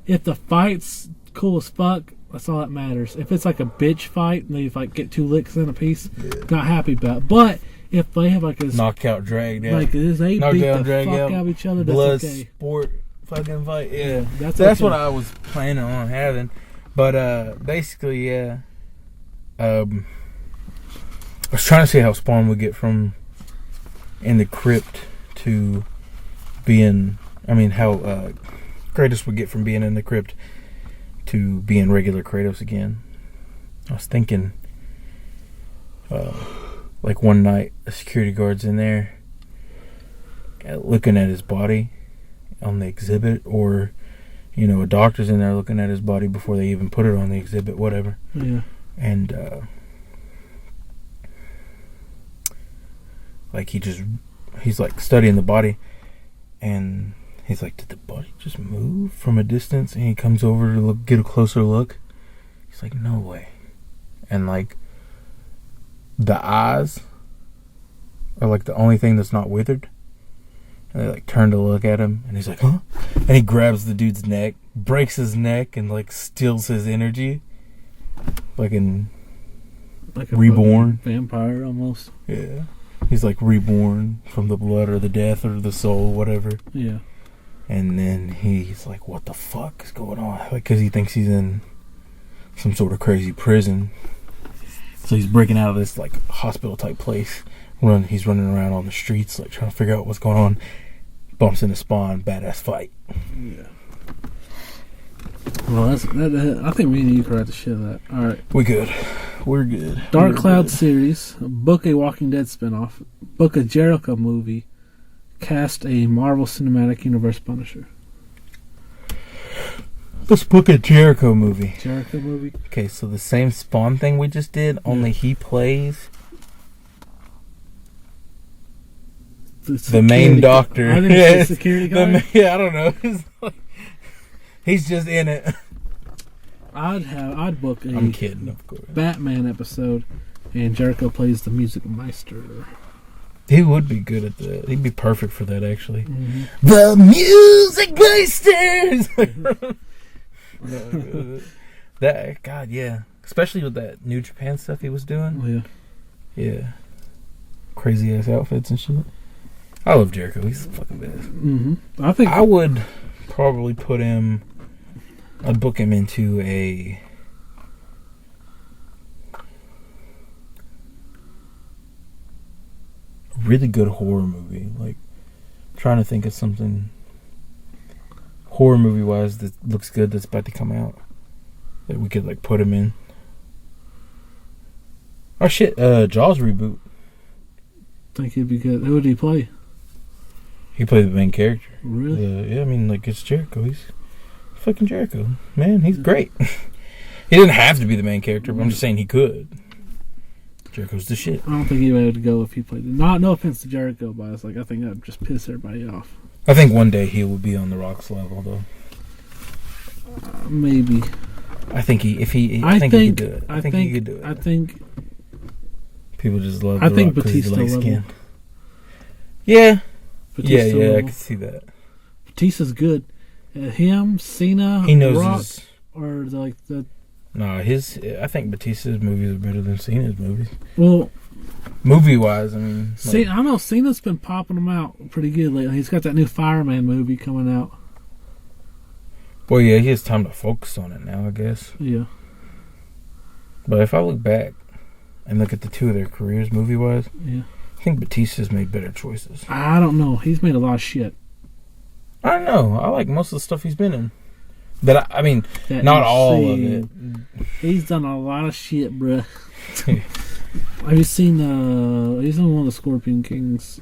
If the fight's cool as fuck, that's all that matters. If it's like a bitch fight, and they get 2 licks in a piece, not happy about it. But if they have like a... knockout, drag down. Like this, they beat the fuck out of each other, blood, that's okay. sport... fucking fight, yeah. That's okay. What I was planning on having, but basically, I was trying to see how Spawn would get from in the crypt to being. I mean, how Kratos would get from being in the crypt to being regular Kratos again. I was thinking, like one night, a security guard's in there, looking at his body on the exhibit, or a doctor's in there looking at his body before they even put it on the exhibit, whatever. Yeah. And he's like studying the body, and he's like, did the body just move from a distance? And he comes over to get a closer look. He's like, no way. And like the eyes are like the only thing that's not withered. And they turn to look at him, and he's like, huh? And he grabs the dude's neck, breaks his neck, and steals his energy. Like a reborn vampire almost. Yeah. He's reborn from the blood or the death or the soul, whatever. Yeah. And then he's like, what the fuck is going on? Because he thinks he's in some sort of crazy prison. So he's breaking out of this hospital type place. He's running around on the streets trying to figure out what's going on. Bumps into Spawn, badass fight. Yeah. Well, I think me and you can write the shit of that. All right. We're good. Dark Cloud series, Book a Walking Dead spinoff, Book a Jericho movie, cast a Marvel Cinematic Universe Punisher. Let's book a Jericho movie. Jericho movie. Okay, so the same Spawn thing we just did, only he plays the main doctor. I think it's the security guy. I don't know. He's just in it. I'd book a I'm kidding, of course. Batman episode, and Jericho plays the music meister. He would be good at that. He'd be perfect for that, actually. Mm-hmm. The music meister. That God, yeah. Especially with that New Japan stuff he was doing. Yeah. Crazy ass outfits and shit. I love Jericho. He's fucking badass. Mm-hmm. I think I would probably put him. I'd book him into a really good horror movie. Trying to think of something horror movie wise that looks good that's about to come out that we could put him in. Oh shit! Jaws reboot. Think he'd be good. Who would he play? He played the main character. Really? Yeah. I mean, it's Jericho. He's Fucking Jericho. Man, he's great. He didn't have to be the main character, but I'm just saying he could. Jericho's the shit. I don't think he would go if he played it. No offense to Jericho, but it's like I think that would just piss everybody off. I think one day he will be on The Rock's level, though. Maybe. I think he could do it. I think he could do it. I think people just love. I think Batista level. Yeah. Batista Yeah, level. I can see that. Batista's good. Him, Cena, he knows Rock, his. or the. No, I think Batista's movies are better than Cena's movies. Well, movie-wise, I mean... I don't know, Cena's been popping them out pretty good lately. He's got that new Fireman movie coming out. Well, yeah, he has time to focus on it now, I guess. Yeah. But if I look back and look at the two of their careers, movie-wise, yeah, I think Batista's made better choices. I don't know. He's made a lot of shit. I don't know. I like most of the stuff he's been in. But I mean, not all of it. He's done a lot of shit, bruh. Have you seen? He's in one of the Scorpion Kings.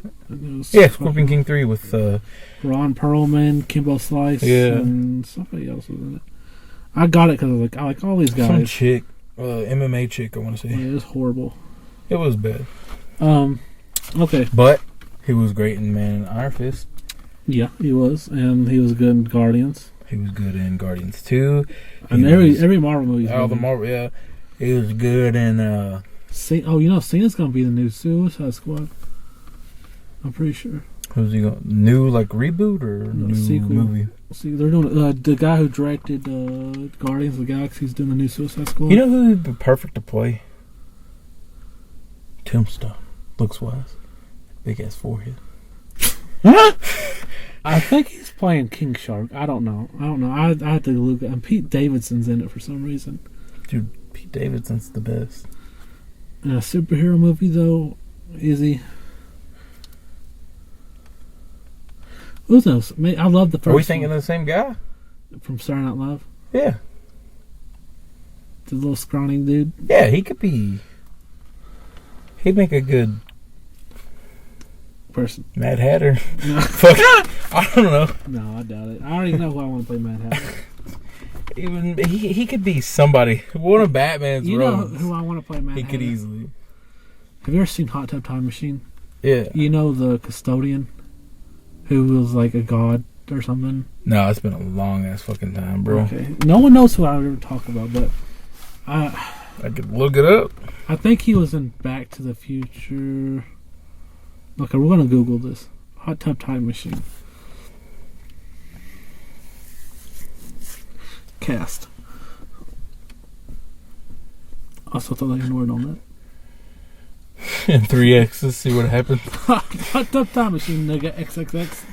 Yeah, Scorpion King 3 with Ron Perlman, Kimbo Slice, and somebody else was in it. I got it because I like all these guys. Some chick, MMA chick. I want to say. Yeah, it was horrible. It was bad. Okay, but he was great in Man in Iron Fist. Yeah, he was, and he was good in Guardians. He was good in Guardians 2. And every Marvel movie. All the Marvel, yeah. He was good in... Cena's going to be the new Suicide Squad. I'm pretty sure. Who's he going... New, like, reboot or new sequel movie? See, they're doing... the guy who directed Guardians of the Galaxy is doing the new Suicide Squad. You know who would be perfect to play? Tombstone. Looks-wise. Big-ass forehead. I think he's playing King Shark. I don't know. I had to look at. And Pete Davidson's in it for some reason. Dude, Pete Davidson's the best. In a superhero movie, though, is he? Who knows? I love the first. Are we thinking of the same guy? From Saturday Night Live? Yeah. The little scrawny dude? Yeah, he could be... He'd make a good... person. Mad Hatter. No. Fuck. I don't know. No, I doubt it. I already know who I want to play Mad Hatter. Even he could be somebody. One of Batman's roles. You know who I want to play Mad Hatter? He could easily. Have you ever seen Hot Tub Time Machine? Yeah. You know the custodian who was like a god or something? No, it's been a long ass fucking time, bro. Okay. No one knows who I would ever talk about, but I could look it up. I think he was in Back to the Future. Okay, we're gonna Google this. Hot Tub Time Machine. Cast. Also thought I ignored on that. In 3X, let's see what happens. Hot Tub Time Machine, nigga, XXX.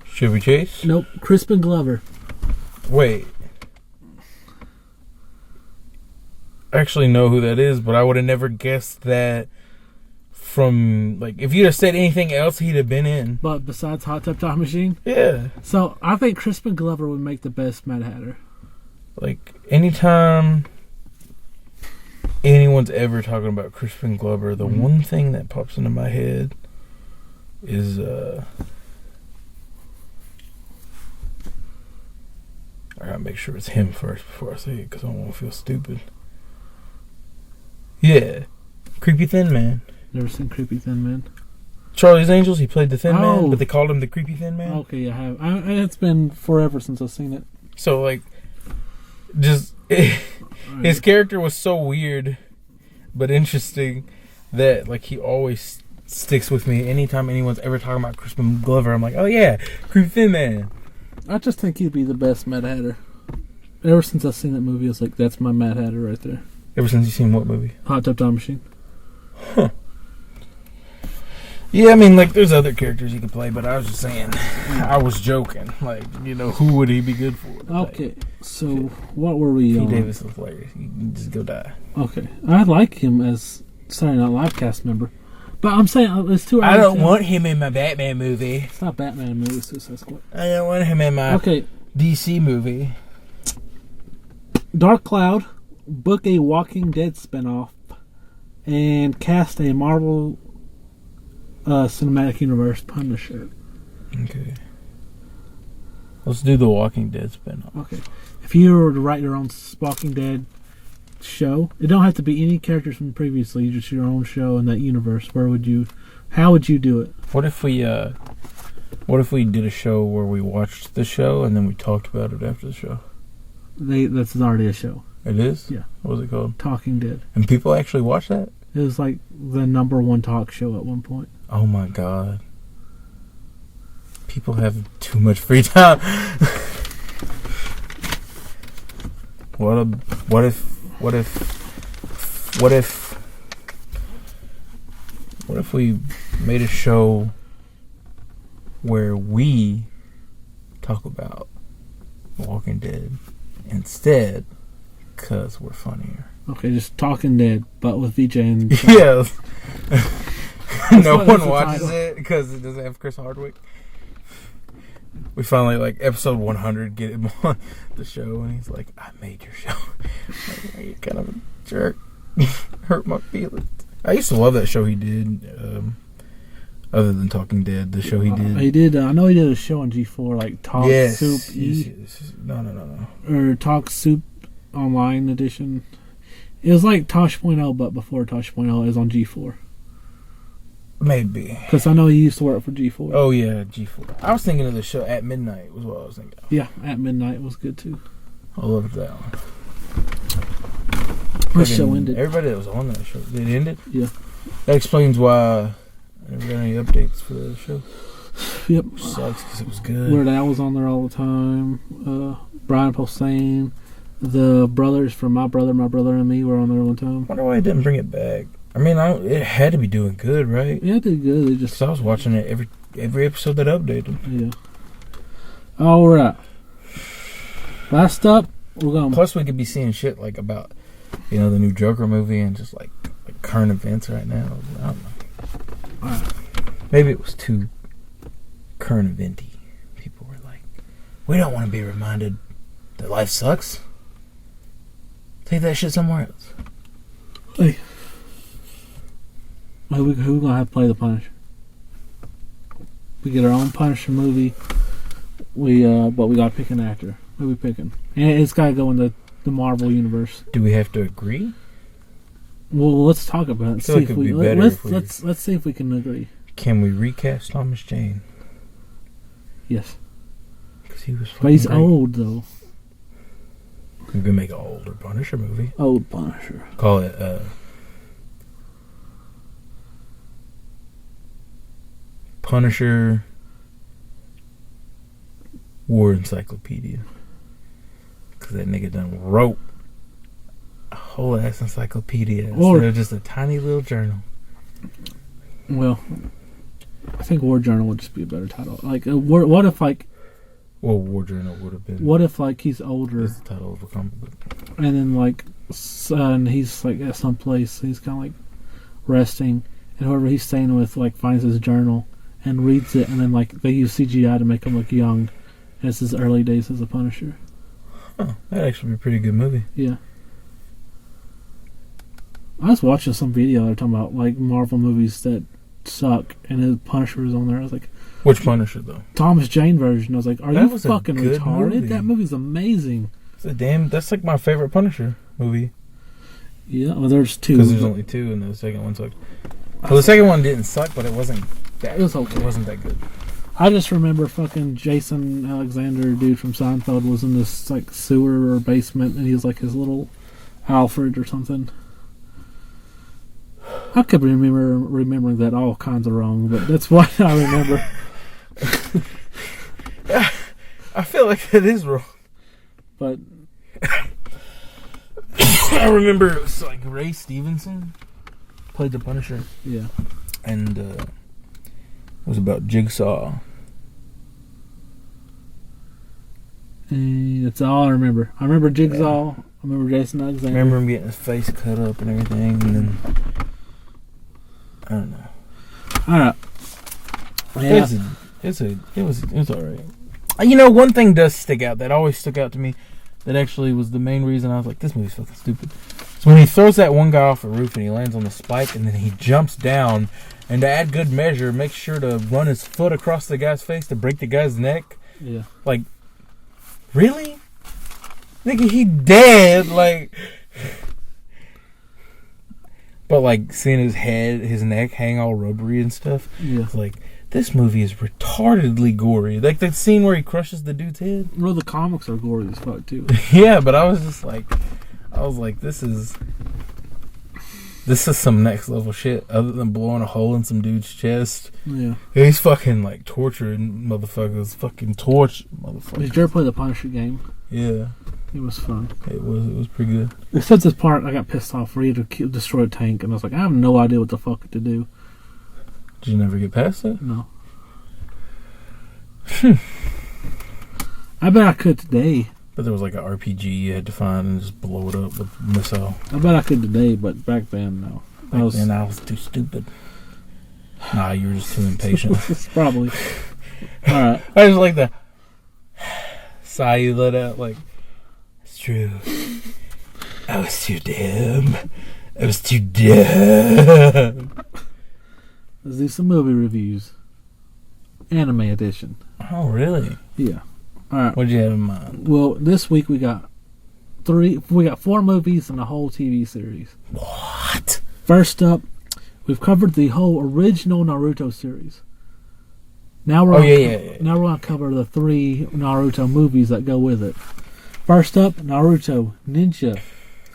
Chevy Chase? Nope, Crispin Glover. Wait. I actually know who that is, but I would have never guessed that from, like, if you'd have said anything else he'd have been in. But besides Hot Tub Time Machine? Yeah. So, I think Crispin Glover would make the best Mad Hatter. Like, anytime anyone's ever talking about Crispin Glover, the one thing that pops into my head is, I gotta make sure it's him first before I say it, because I don't want to feel stupid. Yeah. Creepy Thin Man. Never seen Creepy Thin Man. Charlie's Angels, he played the Thin Man, but they called him the Creepy Thin Man. Okay, I have. It's been forever since I've seen it. So, like, just... his character was so weird, but interesting, that, like, he always sticks with me. Anytime anyone's ever talking about Crispin Glover, I'm like, oh yeah, Creepy Thin Man. I just think he'd be the best Mad Hatter. Ever since I've seen that movie, it's like, that's my Mad Hatter right there. Ever since you've seen what movie? Hot Tub Time Machine. Huh. Yeah, I mean, like, there's other characters he could play, but I was just saying, I was joking. Like, you know, who would he be good for? Okay, so what were we on? Pete Davis is hilarious. You can just go die. Okay, I like him as Saturday Night Live cast member. But I'm saying, it's too early. I don't want him in my Batman movie. It's not Batman movie, it's Suicide Squad. I don't want him in my DC movie. Dark Cloud, book a Walking Dead spinoff, and cast a Marvel Cinematic Universe Punisher. Okay. Let's do the Walking Dead spinoff. Okay. If you were to write your own Walking Dead show, it don't have to be any characters from previously, just your own show in that universe. How would you do it? What if we did a show where we watched the show and then we talked about it after the show? That's already a show. It is? Yeah. What was it called? Talking Dead. And people actually watch that? It was like the #1 talk show at one point. Oh my god. People have too much free time. What if we made a show where we talk about Walking Dead instead, because we're funnier? Okay, just Talking Dead, but with VJ and... Yeah. No one watches it because it doesn't have Chris Hardwick. We finally, like, episode 100, get him on the show, and he's like, I made your show. Like, you're kind of a jerk. Hurt my feelings. I used to love that show he did, other than Talking Dead, the show he did. He did, I know he did a show on G4, like Talk Soup Yes. No. Or Talk Soup Online Edition. It was like Tosh.0, but before Tosh.0, it was on G4. Maybe. Because I know he used to work for G4. Oh, yeah, G4. I was thinking of the show At Midnight, was what I was thinking of. Yeah, At Midnight was good, too. I loved that one. What show ended? Everybody that was on that show. It ended? Yeah. That explains why I never got any updates for the show. Yep. Which sucks because it was good. Weird Al was on there all the time. Brian Posehn. The brothers from My Brother and Me were on there one time. I wonder why I didn't bring it back. I mean, it had to be doing good, right? Yeah, it did good. They just... Because I was watching it every episode that updated. Yeah. All right. Last up, we're going... Plus, we could be seeing shit like about, the new Joker movie and just like current events right now. I don't know. All right. Maybe it was too current eventy. People were like, we don't want to be reminded that life sucks. Take that shit somewhere else. Hey. Who gonna have to play the Punisher? We get our own Punisher movie. But we gotta pick an actor. Who we picking? And it's gotta go in the Marvel universe. Do we have to agree? Well, let's talk about it. I feel like it would be better Let's see if we can agree. Can we recast Thomas Jane? Yes. Because he was. But he's great. old though. We can make an older Punisher movie. Old Punisher. Call it Punisher War Encyclopedia. Because that nigga done wrote a whole ass encyclopedia instead of just a tiny little journal. Well, I think War Journal would just be a better title. Like, what if like? Well, War Journal would have been. What if like he's older? That's the title of a comic book. And then like, and he's like at some place. He's kind of like resting, and whoever he's staying with like finds his journal and reads it, and then like they use CGI to make him look young. And it's his early days as a Punisher. Oh, that'd actually be a pretty good movie. Yeah. I was watching some video they're talking about like Marvel movies that suck, and his Punisher was on there. I was like, which Punisher though? Thomas Jane version. I was like, are you fucking retarded? Movie. That movie's amazing. That's like my favorite Punisher movie. Yeah, well, there's two. Because there's only two, and the second one sucked. Well, the second one didn't suck, but it wasn't that. It was okay. It wasn't that good. I just remember fucking Jason Alexander, dude from Seinfeld, was in this like sewer or basement, and he was like his little Alfred or something. I could remembering that all kinds of wrong, but that's what I remember. I feel like that is wrong. But I remember it was like Ray Stevenson played the Punisher. Yeah. And it was about Jigsaw. And that's all I remember. I remember Jigsaw. Yeah. I remember Jason Alexander. I remember him getting his face cut up and everything, and then I don't know. Alright. Yeah. It was alright. You know, one thing does stick out that always stuck out to me that actually was the main reason I was like, this movie's fucking stupid. So when he throws that one guy off a roof and he lands on the spike and then he jumps down, and to add good measure makes sure to run his foot across the guy's face to break the guy's neck. Yeah. Like, really? Nigga, he dead. Like, but like seeing his head, his neck hang all rubbery and stuff. Yeah. Like, this movie is retardedly gory. Like that scene where he crushes the dude's head. Well, the comics are gory as fuck too. Yeah, but I was like, this is some next level shit. Other than blowing a hole in some dude's chest. Yeah. He's fucking like torturing motherfuckers. Fucking torch motherfuckers. Did you ever play the Punisher game? Yeah. It was fun. It was pretty good. Except this part, I got pissed off where you had to destroy a tank, and I was like, I have no idea what the fuck to do. Did you never get past it? No. I bet I could today. But there was like an RPG you had to find and just blow it up with a missile. I bet I could today, but back then, no. Back then I was too stupid. Nah, you were just too impatient. Probably. Alright. I just like the sigh you let out, like, it's true. I was too dumb. I was too dumb. Let's do some movie reviews. Anime edition. Oh, really? Yeah. Alright. What'd you have in mind? Well, this week we got 4 movies and a whole TV series. What? First up, we've covered the whole original Naruto series. Now we're Now we're gonna cover the 3 Naruto movies that go with it. First up, Naruto Ninja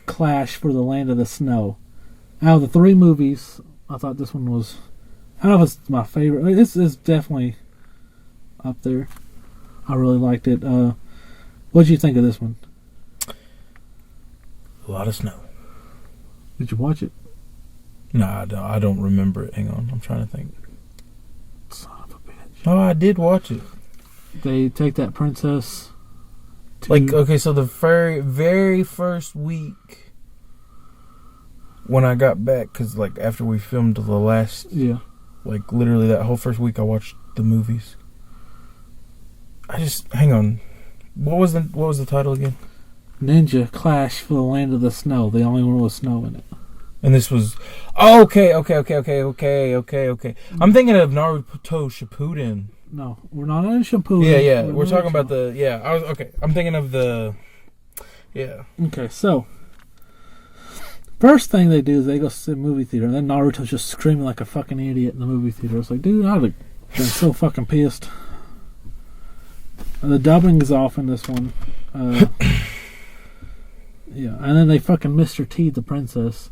Clash for the Land of the Snow. Out of the 3 movies, I thought this one was, I don't know if it's my favorite. This is definitely up there. I really liked it. What did you think of this one? A lot of snow. Did you watch it? No, I don't remember it. Hang on, I'm trying to think. Son of a bitch. Oh, I did watch it. They take that princess to... Like, okay, so the very first week when I got back, because, like, after we filmed the last... Yeah. Like, literally that whole first week I watched the movies. Hang on. What was the title again? Ninja Clash for the Land of the Snow. The only one with snow in it. And this was... Oh, okay. I'm thinking of Naruto Shippuden. No, we're not in Shippuden. Yeah. We're talking about the... Yeah, I'm thinking of the... Yeah. Okay, so... First thing they do is they go to the movie theater, and then Naruto's just screaming like a fucking idiot in the movie theater. It's like, dude, I'd have been so fucking pissed. And the dubbing is off in this one. Yeah, and then they fucking Mr. T the princess.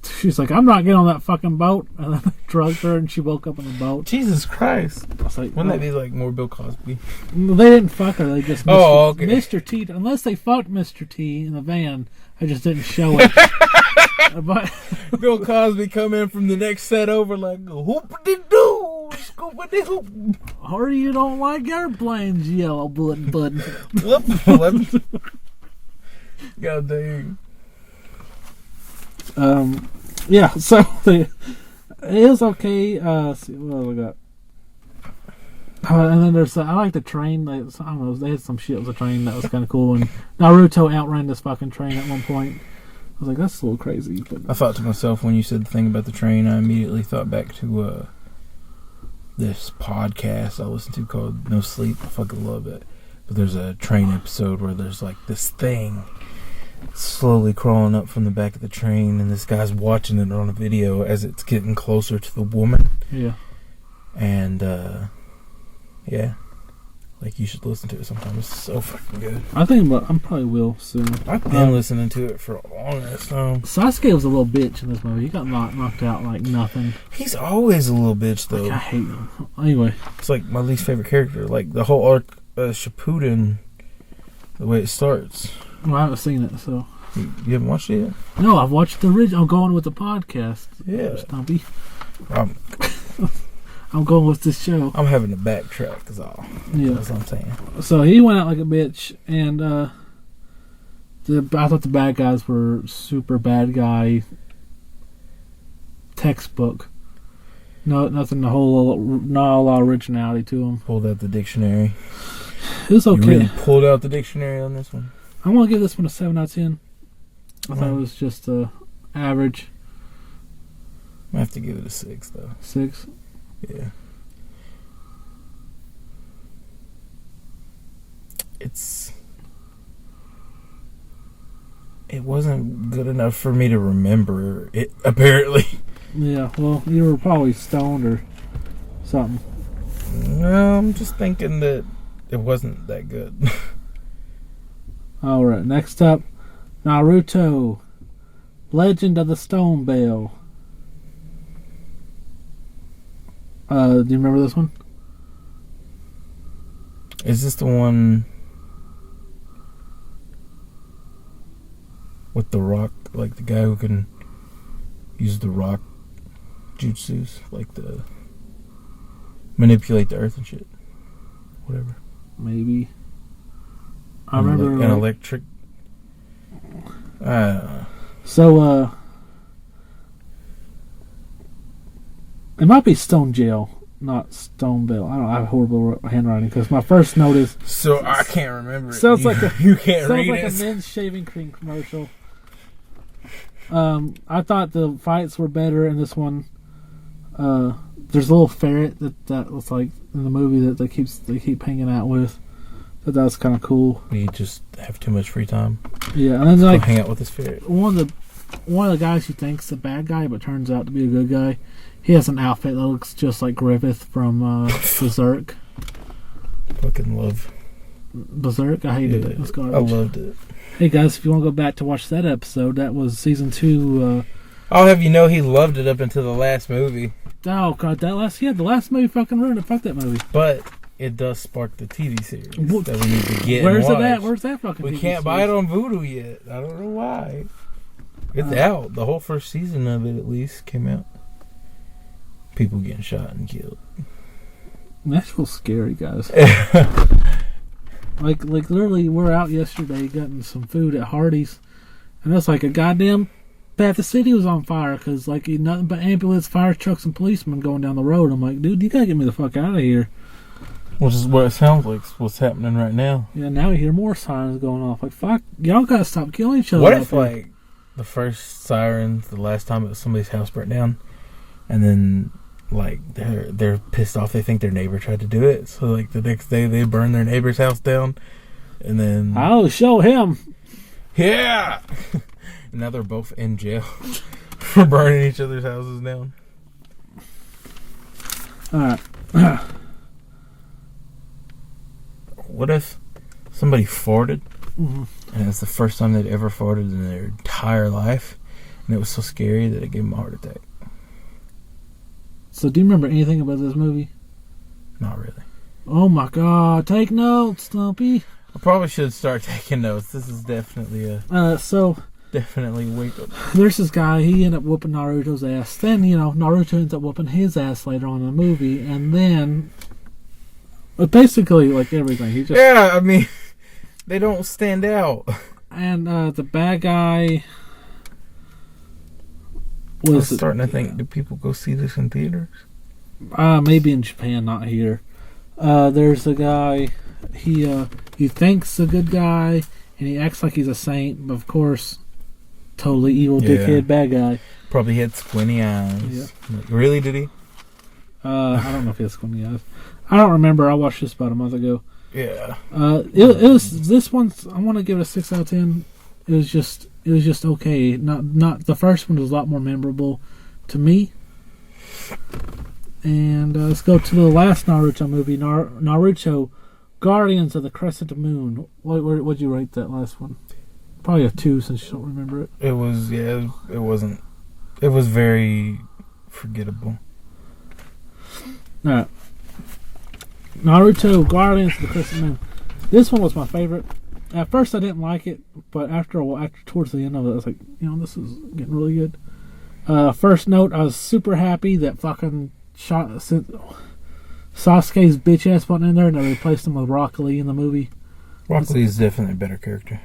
She's like, I'm not getting on that fucking boat. And then they drugged her and she woke up in the boat. Jesus Christ. I was like, wouldn't that be like more Bill Cosby? They didn't fuck her. They just okay. Mr. T. Unless they fucked Mr. T in the van, I just didn't show it. But Bill Cosby come in from the next set over like, whoop-de-doo, scoop-a-de-hoop. Or you don't like airplanes, yellow bud. God dang. Yeah, so it is okay. See, what have I got? And then there's I like the train. I don't know, they had some shit with the train that was kind of cool. And Naruto outran this fucking train at one point. I was like, that's a little crazy. But I thought to myself when you said the thing about the train, I immediately thought back to this podcast I listened to called No Sleep. I fucking love it. But there's a train episode where there's like this thing slowly crawling up from the back of the train, and this guy's watching it on a video as it's getting closer to the woman. Yeah. And yeah, like you should listen to it sometime. It's so fucking good. I probably will soon. I've been listening to it for a long ass time. Sasuke was a little bitch in this movie. He got knocked out like nothing. He's always a little bitch though. Like, I hate him. Anyway, it's like my least favorite character. Like the whole arc Shippuden, the way it starts. Well, I haven't seen it, so. You haven't watched it yet? No, I've watched the original. I'm going with the podcast. Yeah. Stumpy. I'm going with this show. I'm having to backtrack, is all. Yeah. That's what I'm saying. So he went out like a bitch, and I thought the bad guys were super bad guy textbook. No, nothing. Not a lot of originality to them. Pulled out the dictionary. It was okay. You really pulled out the dictionary on this one. I'm gonna give this one a 7 out of 10. I thought it was just average. I have to give it a 6 though. 6. Yeah. it wasn't good enough for me to remember it, apparently. Yeah, well, you were probably stoned or something. No, I'm just thinking that it wasn't that good. Alright, next up, Naruto, Legend of the Stone Bell. Do you remember this one? Is this the one with the rock, like the guy who can use the rock jutsus, like the manipulate the earth and shit, whatever? Maybe. I remember an electric. So it might be Stone Jail, not Stone Bell. I don't know. I have horrible handwriting because my first note is. So I can't remember. Sounds like you can't sounds read like it. a men's shaving cream commercial. I thought the fights were better in this one. There's a little ferret that looks like in the movie that they keep hanging out with. But that was kind of cool. You just have too much free time. Yeah, and then like go hang out with this ferret. One of the guys who thinks the bad guy but turns out to be a good guy. He has an outfit that looks just like Griffith from Berserk. Fucking love Berserk. I hated it. It was garbage. I loved it. Hey guys, if you want to go back to watch that episode, that was season 2. I'll have you know he loved it up until the last movie. Oh god, the last movie fucking ruined it. Fuck that movie. But it does spark the TV series that we need to get. Where's and it watch. at? Where's that fucking? We TV can't series? buy it on Vudu yet. I don't know why. It's out. The whole first season of it, at least, came out. People getting shot and killed. Nashville's scary, guys. like literally, we're out yesterday getting some food at Hardee's, and that's like a goddamn half the city was on fire because like nothing but ambulance, fire trucks, and policemen going down the road. I'm like, dude, you gotta get me the fuck out of here. Which is what it sounds like. What's happening right now? Yeah, now we hear more sirens going off. Like, fuck, y'all gotta stop killing each other. What if like the first sirens, the last time it was somebody's house burnt down, and then like they're pissed off. They think their neighbor tried to do it, so like the next day they burn their neighbor's house down, and then I'll show him. Yeah. And now they're both in jail for burning each other's houses down. Alright. What if somebody farted, Mm-hmm. and it's the first time they'd ever farted in their entire life, and it was so scary that it gave them a heart attack? So do you remember anything about this movie? Not really. Oh my god, take notes, Stumpy. I probably should start taking notes. This is definitely definitely wake up. There's this guy, he ended up whooping Naruto's ass. Then, Naruto ends up whooping his ass later on in the movie, and then but basically like everything. He just Yeah, I mean they don't stand out. And the bad guy was I'm starting to think, do people go see this in theaters? Maybe in Japan, not here. There's a guy, he thinks a good guy, and he acts like he's a saint, but of course, totally evil, dickhead, bad guy. Probably had squinty eyes. Yeah. Really, did he? I don't know if he has squinty eyes. I don't remember. I watched this about a month ago. Yeah. It was this one. I want to give it a 6 out of 10. It was just okay. Not the first one was a lot more memorable to me. And let's go to the last Naruto movie, Naruto, Guardians of the Crescent Moon. What'd you rate that last one? Probably a 2 since you don't remember it. It was, yeah, it wasn't. It was very forgettable. Alright. Naruto, Guardians of the Crescent Moon. This one was my favorite. At first I didn't like it, but after towards the end of it, I was like, this is getting really good. First note, I was super happy that fucking Sasuke's bitch ass wasn't in there, and they replaced him with Rock Lee in the movie. Rock Lee is definitely a better character.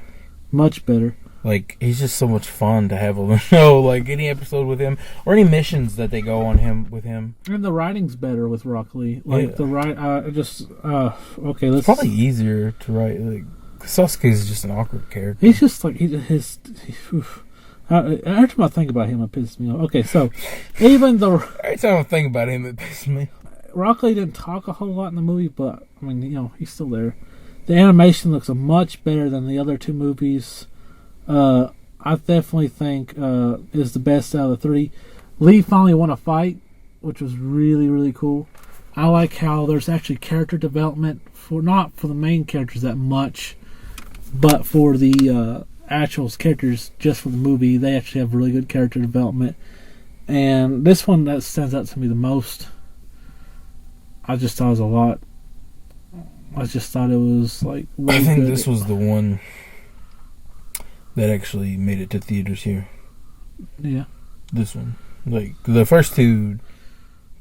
Much better. Like, he's just so much fun to have on the show. Like, any episode with him, or any missions that they go on him with him. And the writing's better with Rock Lee. Like, yeah. the okay, let's... It's probably easier to write. Like, Sasuke is just an awkward character. He's just like, every time I think about him, it pisses me off. Okay, so, even though... Every time I think about him, it pisses me off. Rock Lee didn't talk a whole lot in the movie, but, I mean, he's still there. The animation looks much better than the other two movies. I definitely think is the best out of the three. Lee finally won a fight, which was really, really cool. I like how there's actually character development for not for the main characters that much, but for the actual characters just for the movie. They actually have really good character development. And this one that stands out to me the most, I just thought it was a lot. I just thought it was like. I think this was the one that actually made it to theaters here. Yeah. This one. Like, the first two,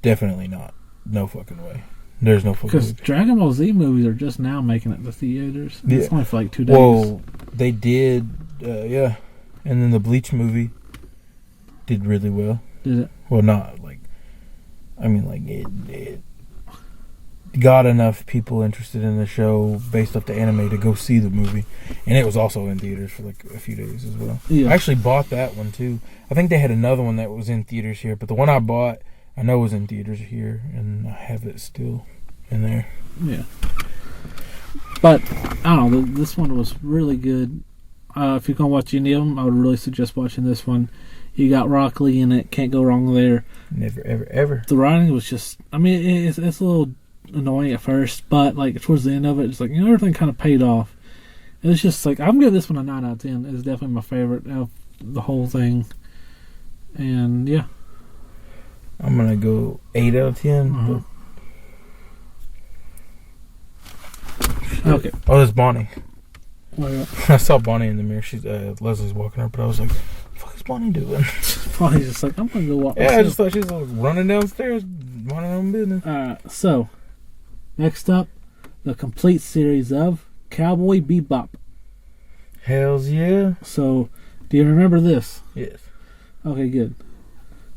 definitely not. No fucking way. There's no fucking way. Because Dragon Ball Z movies are just now making it to theaters. Yeah. It's only for like 2 days. Well, they did, yeah. And then the Bleach movie did really well. Did it? Well, not like, I mean, like, it got enough people interested in the show based off the anime to go see the movie. And it was also in theaters for like a few days as well. Yeah. I actually bought that one too. I think they had another one that was in theaters here, but the one I bought, I know was in theaters here, and I have it still in there. Yeah. But, I don't know, this one was really good. If you're going to watch any of them, I would really suggest watching this one. You got Rock Lee in it, can't go wrong there. Never, ever, ever. The writing was just, I mean, it's a little annoying at first, but like towards the end of it, it's like, everything kind of paid off. And it's just like, I'm giving this one a 9 out of 10. It's definitely my favorite of the whole thing. And yeah. I'm going to go 8 out of 10. Uh-huh. Okay. Oh, there's Bonnie. Well, I saw Bonnie in the mirror. She's Leslie's walking her, but I was like, "What the fuck is Bonnie doing?" Bonnie's just like, I'm gonna go walk. Yeah, myself. I just thought she was like running downstairs, minding her own business. So next up, the complete series of Cowboy Bebop. Hells yeah. So, do you remember this? Yes. Okay, good.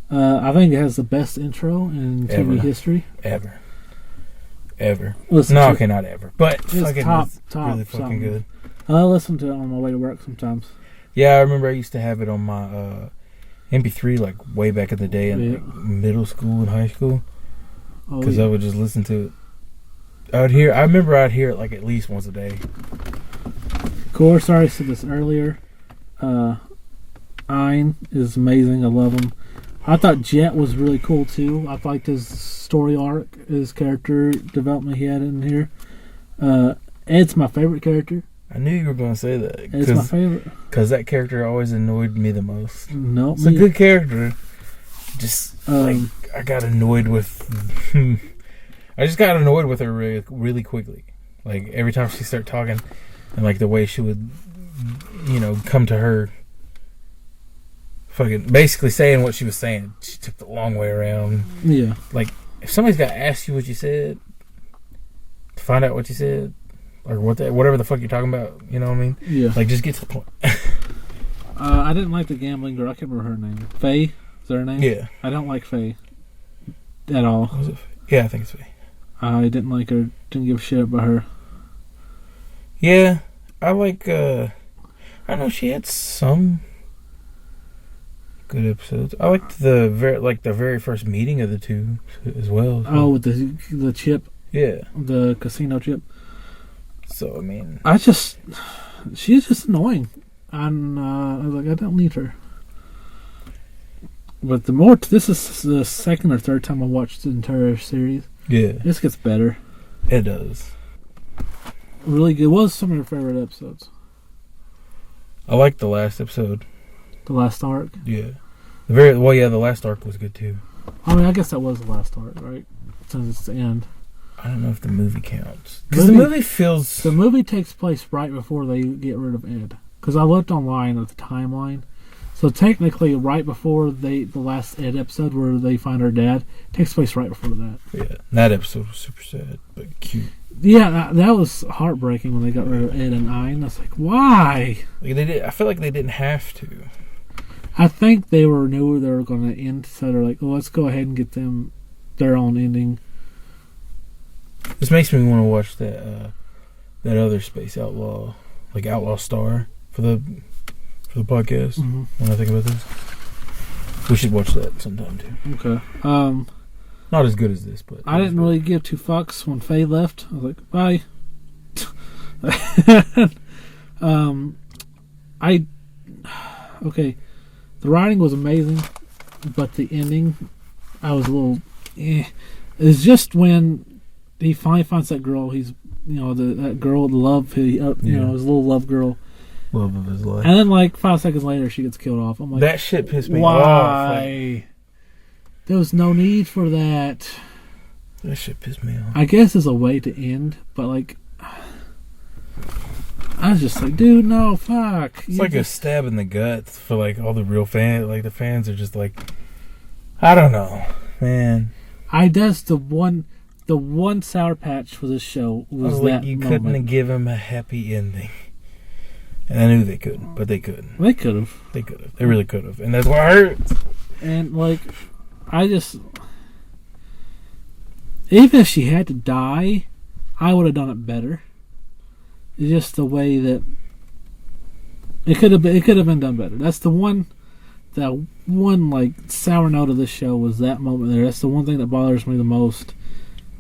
I think it has the best intro in TV history. Ever. Listen no, okay, not ever. But it's fucking top really fucking something. good. I listen to it on my way to work sometimes. Yeah, I remember I used to have it on my MP3 like way back in the day in like, middle school and high school. Because I would just listen to it. I remember I'd hear it like at least once a day. Of course, I already said this earlier. Ein is amazing. I love him. I thought Jet was really cool too. I liked his story arc, his character development he had in here. Ed's my favorite character. I knew you were going to say that. Ed's my favorite. Because that character always annoyed me the most. No, it's a good character. Just like I got annoyed with. I just got annoyed with her really, really quickly. Like every time she started talking, and like the way she would, come to her. Fucking basically saying what she was saying. She took the long way around. Yeah. Like, if somebody's got to ask you what you said, to find out what you said, or whatever the fuck you're talking about, you know what I mean? Yeah. Like, just get to the point. I didn't like the gambling girl. I can't remember her name. Faye? Is that her name? Yeah. I don't like Faye. At all. Was it Faye? Yeah, I think it's Faye. I didn't like her. Didn't give a shit about her. Yeah. I like, I know she had some good episodes. I liked the very first meeting of the two as well. So. Oh, with the chip. Yeah, the casino chip. So I mean, she's just annoying, and I was like, I don't need her. But this is the second or third time I watched the entire series. Yeah, this gets better. It does. Really good. What was some of your favorite episodes? I liked the last episode. The last arc? Yeah. The last arc was good too. I mean, I guess that was the last arc, right? Since it's the end. I don't know if the movie counts. Because the movie feels... The movie takes place right before they get rid of Ed. Because I looked online at the timeline. So technically, right before the last Ed episode where they find her dad, takes place right before that. Yeah, that episode was super sad, but cute. Yeah, that was heartbreaking when they got rid of Ed and Ein. I was like, why? I feel like they didn't have to. I think they knew they were going to end, so they're like, well, let's go ahead and get them their own ending. This makes me want to watch that other Space Outlaw, like Outlaw Star, for the podcast. Mm-hmm. When I think about this, we should watch that sometime too. Okay. Not as good as this, but I didn't really give two fucks when Faye left. I was like, bye. Okay, the writing was amazing, but the ending, I was a little. It's just when he finally finds that girl. He's that girl, the love. His little love girl. Love of his life. And then, like 5 seconds later, she gets killed off. I'm like, that shit pissed me off. Why? Like, there was no need for that. That shit pissed me off. I guess it's a way to end, but like, I was just like, dude, no, fuck. It's like a stab in the gut for like all the real fans. Like the fans are just like, I don't know, man. The one sour patch for this show was like, that you moment. couldn't give him a happy ending. And I knew they couldn't, but they couldn't. They could have. They could have. They really could have. And that's what hurts. And, like, even if she had to die, I would have done it better. It's just the way that it could have been done better. That's the one like sour note of this show was that moment there. That's the one thing that bothers me the most.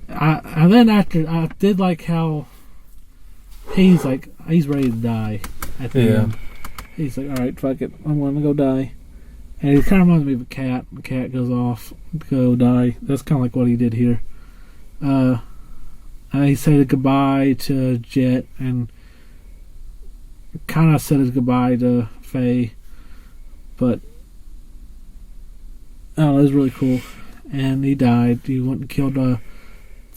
And then after, I did like how he's ready to die at the end. He's like, all right, fuck it, I'm gonna go die. And it kind of reminds me of a cat. The cat goes off to go die. That's kind of like what he did here. He said goodbye to Jet and kind of said his goodbye to Faye. But it was really cool. And he died. He went and killed the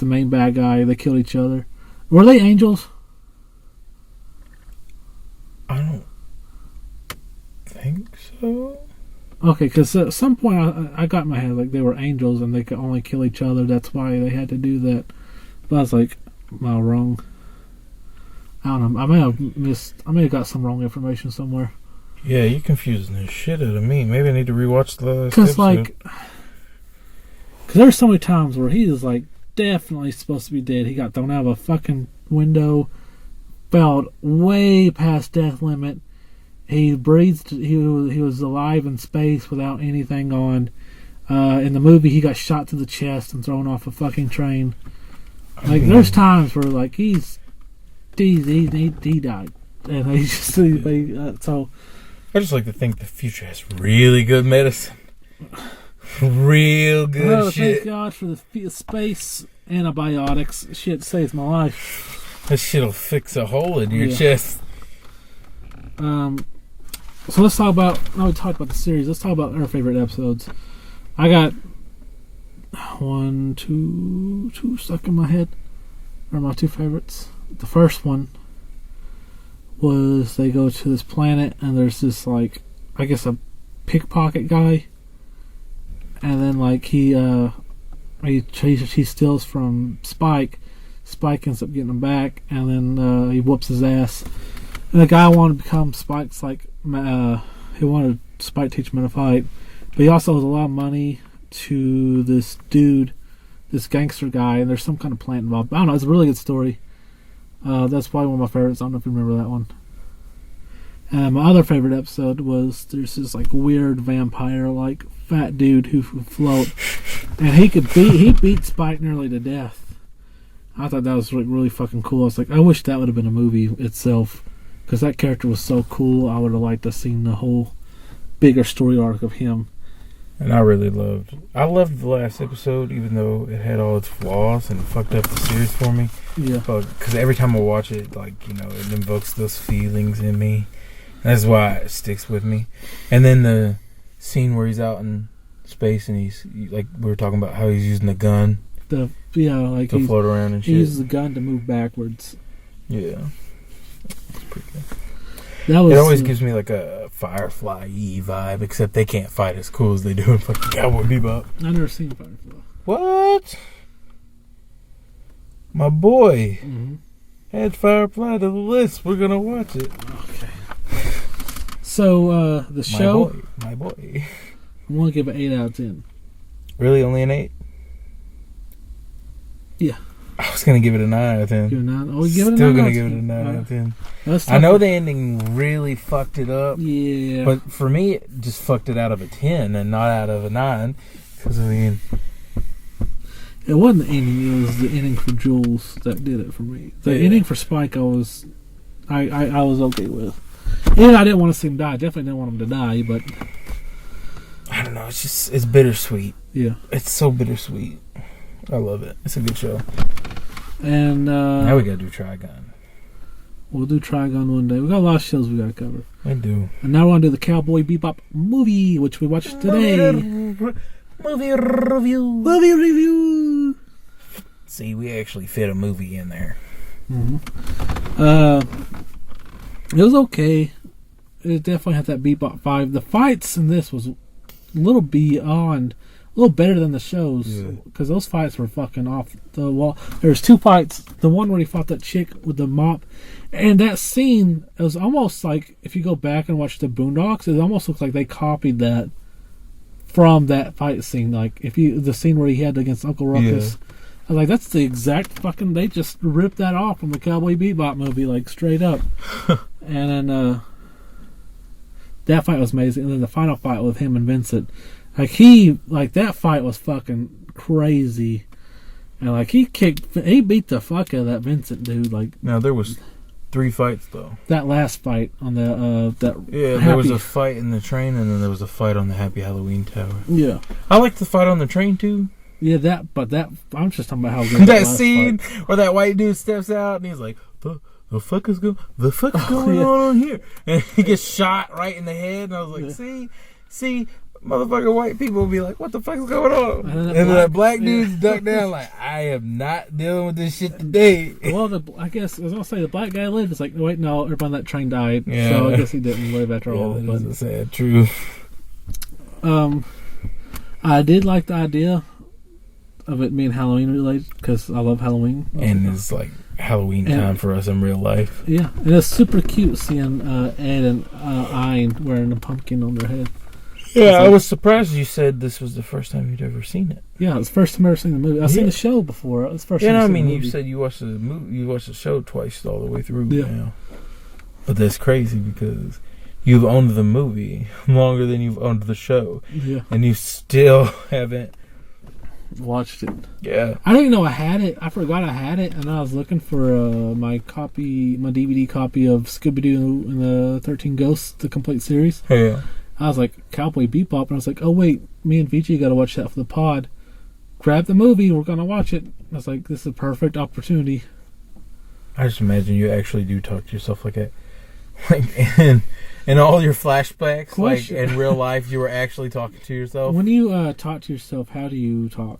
main bad guy. They killed each other. Were they angels? I don't think so. Okay, because at some point I got in my head like they were angels and they could only kill each other. That's why they had to do that. But I was like, am I wrong? I don't know. I may have got some wrong information somewhere. Yeah, you're confusing the shit out of me. Maybe I need to rewatch the last episode. Because there's so many times where he is like definitely supposed to be dead. He got thrown out of a fucking window, fell way past death limit. He breathed. He was alive in space without anything on. In the movie, he got shot to the chest and thrown off a fucking train. Like there's times where like he died, and he just so. I just like to think the future has really good medicine, real good shit. Thank God for the space antibiotics. Shit saves my life. This shit'll fix a hole in your chest. So let's talk about. Now we talked about the series. Let's talk about our favorite episodes. I got 1, 2 stuck in my head. Are my two favorites. The first one was they go to this planet and there's this like I guess a pickpocket guy, and then like he steals from Spike. Spike ends up getting him back, and then he whoops his ass. And the guy wanted to become Spike's like he wanted Spike to teach him how to fight, but he also owes a lot of money to this dude, this gangster guy, and there's some kind of plant involved. I don't know. It's a really good story. That's probably one of my favorites. I don't know if you remember that one. And my other favorite episode was there's this like weird vampire like fat dude who float, and he beat Spike nearly to death. I thought that was like really fucking cool. I was like, I wish that would have been a movie itself, because that character was so cool. I would have liked to have seen the whole bigger story arc of him. And I loved the last episode, even though it had all its flaws and fucked up the series for me. Yeah. Because every time I watch it, like, it invokes those feelings in me. That's why it sticks with me. And then the scene where he's out in space and he's, like, we were talking about how he's using the gun to float around and shit. He uses the gun to move backwards. Yeah. That's pretty good. It always gives me like a Firefly-y vibe, except they can't fight as cool as they do in fucking Cowboy Bebop. I've never seen Firefly. What? My boy Mm-hmm. add Firefly to the list. We're gonna watch it. Okay. So the show, my boy. I'm gonna give it 8 out of 10. Really, only an 8? Yeah. I was gonna give it a 9 out of 10. Give it a 9. Oh, give it a 9. Still gonna give it a 9 out of 10. I know the ending really fucked it up. Yeah. But for me, it just fucked it out of a 10 and not out of a 9. Because it It wasn't the ending; it was the ending for Jules that did it for me. The ending for Spike, I was okay with. And I didn't want to see him die. I definitely didn't want him to die, but I don't know. It's bittersweet. Yeah, it's so bittersweet. I love it. It's a good show. And now we gotta do Trigun. We'll do Trigun one day. We got a lot of shows we gotta cover. I do. And now we're gonna do the Cowboy Bebop movie, which we watched today. Movie review. Movie review. See, we actually fit a movie in there. It was okay. It definitely had that Bebop vibe. The fights in this was a little beyond, a little better than the shows, because those fights were fucking off the wall. There was 2 fights. The one where he fought that chick with the mop, and that scene, it was almost like, if you go back and watch the Boondocks, it almost looks like they copied that from that fight scene. Like the scene where he had against Uncle Ruckus. I was like, that's the exact fucking. They just ripped that off from the Cowboy Bebop movie, like straight up. And then that fight was amazing. And then the final fight with him and Vincent, that fight was fucking crazy. And like he beat the fuck out of that Vincent dude. Like, now there was 3 fights though. That last fight on the there was a fight in the train, and then there was a fight on the Happy Halloween Tower. Yeah, I like the fight on the train too. Yeah, I'm just talking about how good that scene fight. Where that white dude steps out and he's like, the fuck is going on here? And he gets shot right in the head, and I was like, see, motherfucking white people will be like, what the fuck is going on? And then that black dude's ducked down like, I am not dealing with this shit today. Well, I guess I was gonna say the black guy lived. It's like, wait, no, everybody on that train died, so I guess he didn't live after all. That is a sad truth. I did like the idea of it being Halloween related, because I love Halloween, and it's like Halloween time for us in real life. Yeah, and it's super cute seeing Ed and Ein wearing a pumpkin on their head. Yeah, I was surprised you said this was the first time you'd ever seen it. Yeah, it's the first time I've ever seen the movie. I've seen the show before. It's the first time I've seen the movie. You said you watched the movie. You watched the show twice all the way through. Yeah. Now. But that's crazy because you've owned the movie longer than you've owned the show. Yeah. And you still haven't watched it. Yeah. I didn't even know I had it. I forgot I had it, and I was looking for my DVD copy of Scooby-Doo and the 13 Ghosts, the complete series. Yeah. I was like, Cowboy Bebop, and I was like, oh wait, me and Vici got to watch that for the pod. Grab the movie, we're gonna watch it. I was like, this is a perfect opportunity. I just imagine you actually do talk to yourself like that, like in all your flashbacks, like in real life, you were actually talking to yourself. When you talk to yourself, how do you talk?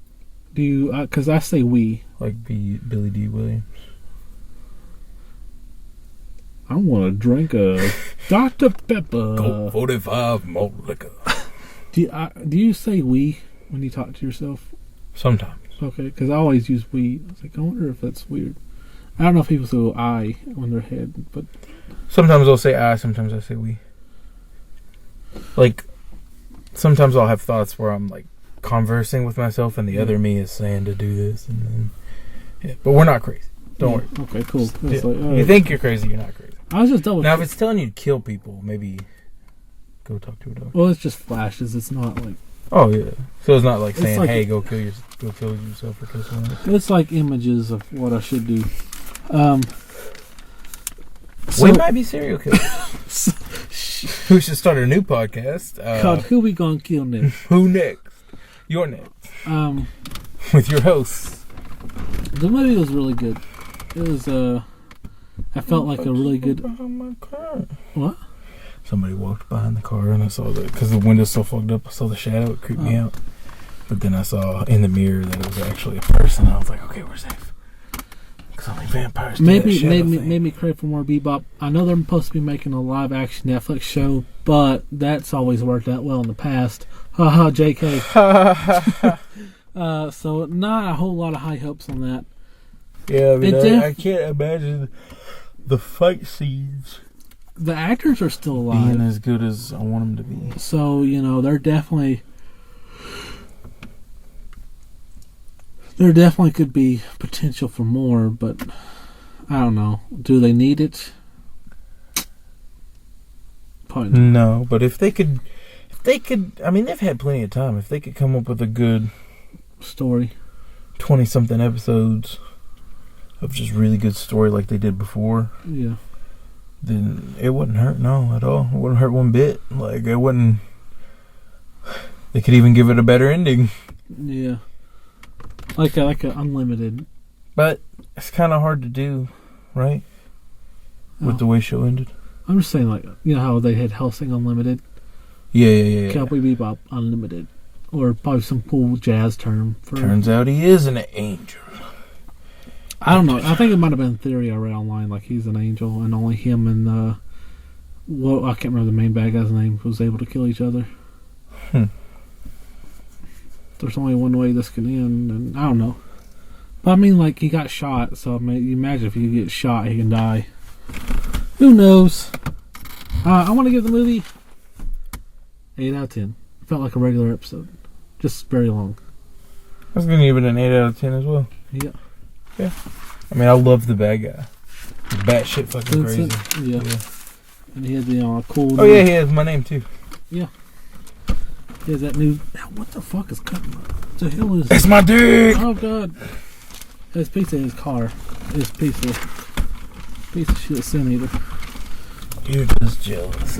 Do you? Because I say we. Like Billy D. Williams. I want to drink a Dr. Pepper. Go 45 malt liquor. Do you say we when you talk to yourself? Sometimes. Okay, because I always use we. I was like, I wonder if that's weird. I don't know if people say I on their head, but sometimes I'll say I, sometimes I say we. Like, sometimes I'll have thoughts where I'm like conversing with myself, and the other me is saying to do this, and then but we're not crazy. Don't worry. Okay, cool. Yeah. Like, you think you're crazy, you're not crazy. I was just double. Now, if it's telling you to kill people, maybe go talk to a dog. Well, it's just flashes. It's not like. Oh yeah. So it's not like saying, like "Hey, go kill yourself," or kill someone. It's like images of what I should do. We might be serial killers. We should start a new podcast called "Who We Gonna Kill Next." Who next? You're next. With your hosts. The movie was really good. It was I felt like a really good. Behind my car. What? Somebody walked behind the car, and I saw because the window's so fogged up. I saw the shadow. It creeped me out. But then I saw in the mirror that it was actually a person. I was like, okay, we're safe. Because only vampires do that shadow thing. Made me crave for more Bebop. I know they're supposed to be making a live action Netflix show, but that's always worked out well in the past. Haha, JK. So not a whole lot of high hopes on that. Yeah, I mean, I can't imagine the fight scenes. The actors are still alive. Being as good as I want them to be. So, they're definitely... There definitely could be potential for more, but I don't know. Do they need it? Probably not. No, but if they could, I mean, they've had plenty of time. If they could come up with a good story, 20-something episodes of just really good story like they did before, Yeah. then it wouldn't hurt, no, at all. It wouldn't hurt one bit. Like, it wouldn't... They could even give it a better ending. Yeah. Like a unlimited. But it's kind of hard to do, right? With the way show ended. I'm just saying, like, you know how they had Hellsing Unlimited? Yeah. Cowboy Bebop Unlimited. Or probably some cool jazz term. Turns out he is an angel. I don't know. I think it might have been a theory I read online, like he's an angel, and only him and I can't remember the main bad guy's name, was able to kill each other. There's only one way this can end, and I don't know. But I mean, like, he got shot, so I mean, you imagine if he gets shot, he can die. Who knows? I want to give the movie 8 out of 10. It felt like a regular episode, just very long. I was gonna give it an 8 out of 10 as well. Yeah. I mean, I love the bad guy. He's batshit fucking crazy. Yeah. And he had the cool... Oh, yeah, he has my name, too. Yeah. He has that new... What the fuck is cutting? What the hell is... It's my dick! Oh, God. There's pizza in his car. There's piece of shit sin eater. You're just jealous.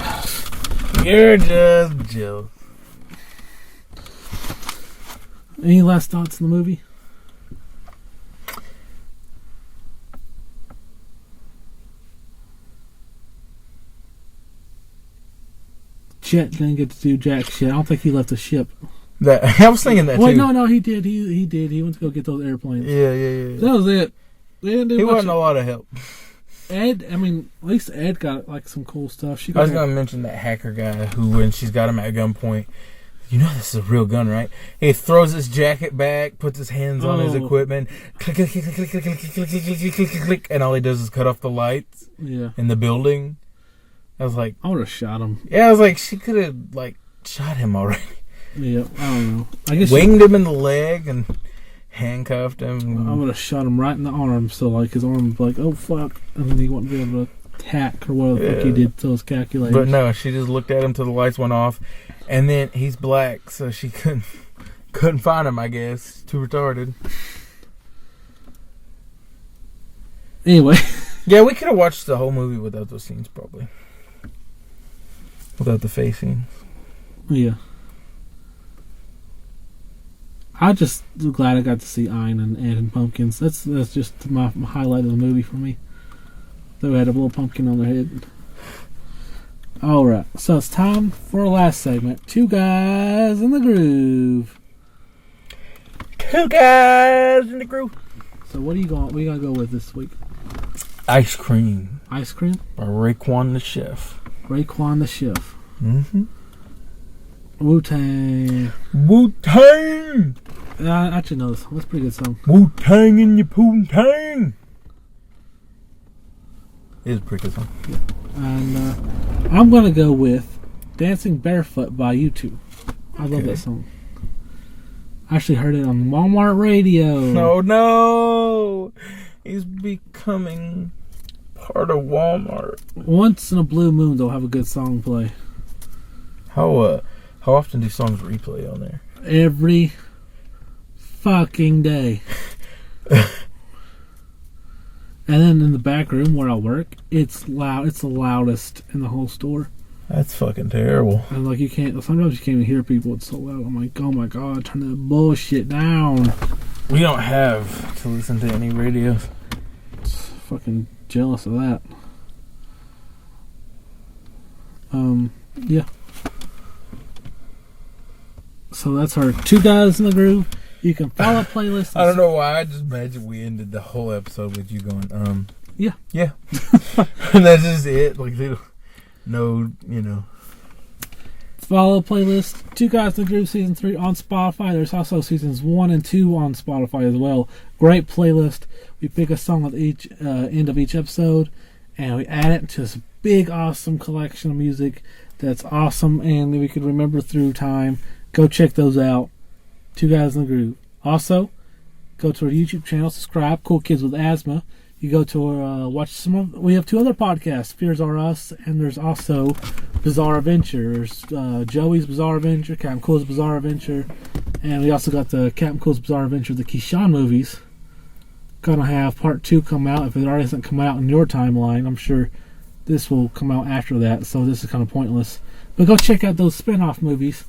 You're just jealous. Any last thoughts on the movie? Jet didn't get to do jack shit. I don't think he left the ship. I was thinking that too. No, he did. He did. He went to go get those airplanes. Yeah. That was it. They didn't do He much. wasn't a lot of help. Ed, I mean, at least Ed got like some cool stuff. I was gonna mention that hacker guy who, when she's got him at gunpoint, you know this is a real gun, right? He throws his jacket back, puts his hands on his equipment, click, click, click, click, click, click, click, click, click, click, click, click, click, and all he does is cut off the lights in the building. I was like, I would have shot him. Yeah, I was like, she could have like shot him already. Yeah, I don't know. I guess winged him in the leg and handcuffed him. I would have shot him right in the arm, so like his arm was like, oh fuck, and then he wouldn't be able to attack or whatever the fuck he did to those calculators. But no, she just looked at him till the lights went off, and then he's black, so she couldn't find him. I guess too retarded. Anyway, yeah, we could have watched the whole movie without those scenes, probably. Without the face scenes. Yeah. I just glad I got to see Iron and Ed and Pumpkins. That's just my highlight of the movie for me. They had a little pumpkin on their head. Alright, so it's time for our last segment. Two Guys in the Groove. Two Guys in the Groove. So what are you gonna go with this week? Ice Cream. Ice Cream? By Raekwon the Chef. Raekwon the Chef. Mm-hmm. Wu-Tang. Wu-Tang! I actually know this. That's a pretty good song. Wu-Tang in your Poontang! It is a pretty good song. Yeah. And I'm going to go with Dancing Barefoot by U2. I love that song. I actually heard it on Walmart radio. Oh no! He's becoming part of Walmart. Once in a blue moon, they'll have a good song play. How often do songs replay on there? Every fucking day. And then in the back room where I work, it's loud. It's the loudest in the whole store. That's fucking terrible. And like sometimes you can't even hear people. It's so loud. I'm like, oh my god, turn that bullshit down. We don't have to listen to any radios. Fucking jealous of that. Yeah. So that's our Two Guys in the Groove. You can follow playlist. I don't know why. I just imagine we ended the whole episode with you going, yeah. And that's just it. Like, no, you know. Follow playlist. Two Guys in the Groove Season 3 on Spotify. There's also Seasons 1 and 2 on Spotify as well. Great playlist. We pick a song at each end of each episode, and we add it to this big, awesome collection of music that's awesome, and we could remember through time. Go check those out. Two Guys in the Groove. Also, go to our YouTube channel, subscribe. Cool Kids with Asthma. You go to our watch some of. We have 2 other podcasts. Fears Are Us, and there's also Bizarre Adventures. Joey's Bizarre Adventure, Captain Cool's Bizarre Adventure. And we also got the Captain Cool's Bizarre Adventure, the Keyshawn movies. Gonna have part 2 come out. If it already hasn't come out in your timeline, I'm sure this will come out after that, so this is kind of pointless. But go check out those spin-off movies.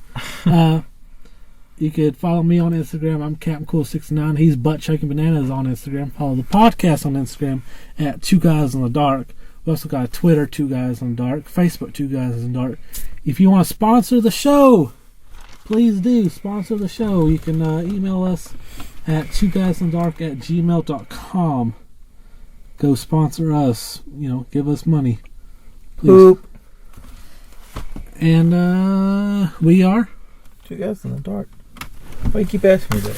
You could follow me on Instagram. I'm Captain Cool69. He's Butt Chucking Bananas on Instagram. Follow the podcast on Instagram at 2 Guys in the Dark. We also got a Twitter, 2 Guys in the Dark. Facebook, 2 Guys in the Dark. If you want to sponsor the show, please do sponsor the show. You can email us at 2guysinthedark@gmail.com. Go sponsor us. Give us money. Please. Boop. And we are 2 Guys in the Dark. Why you keep asking me that?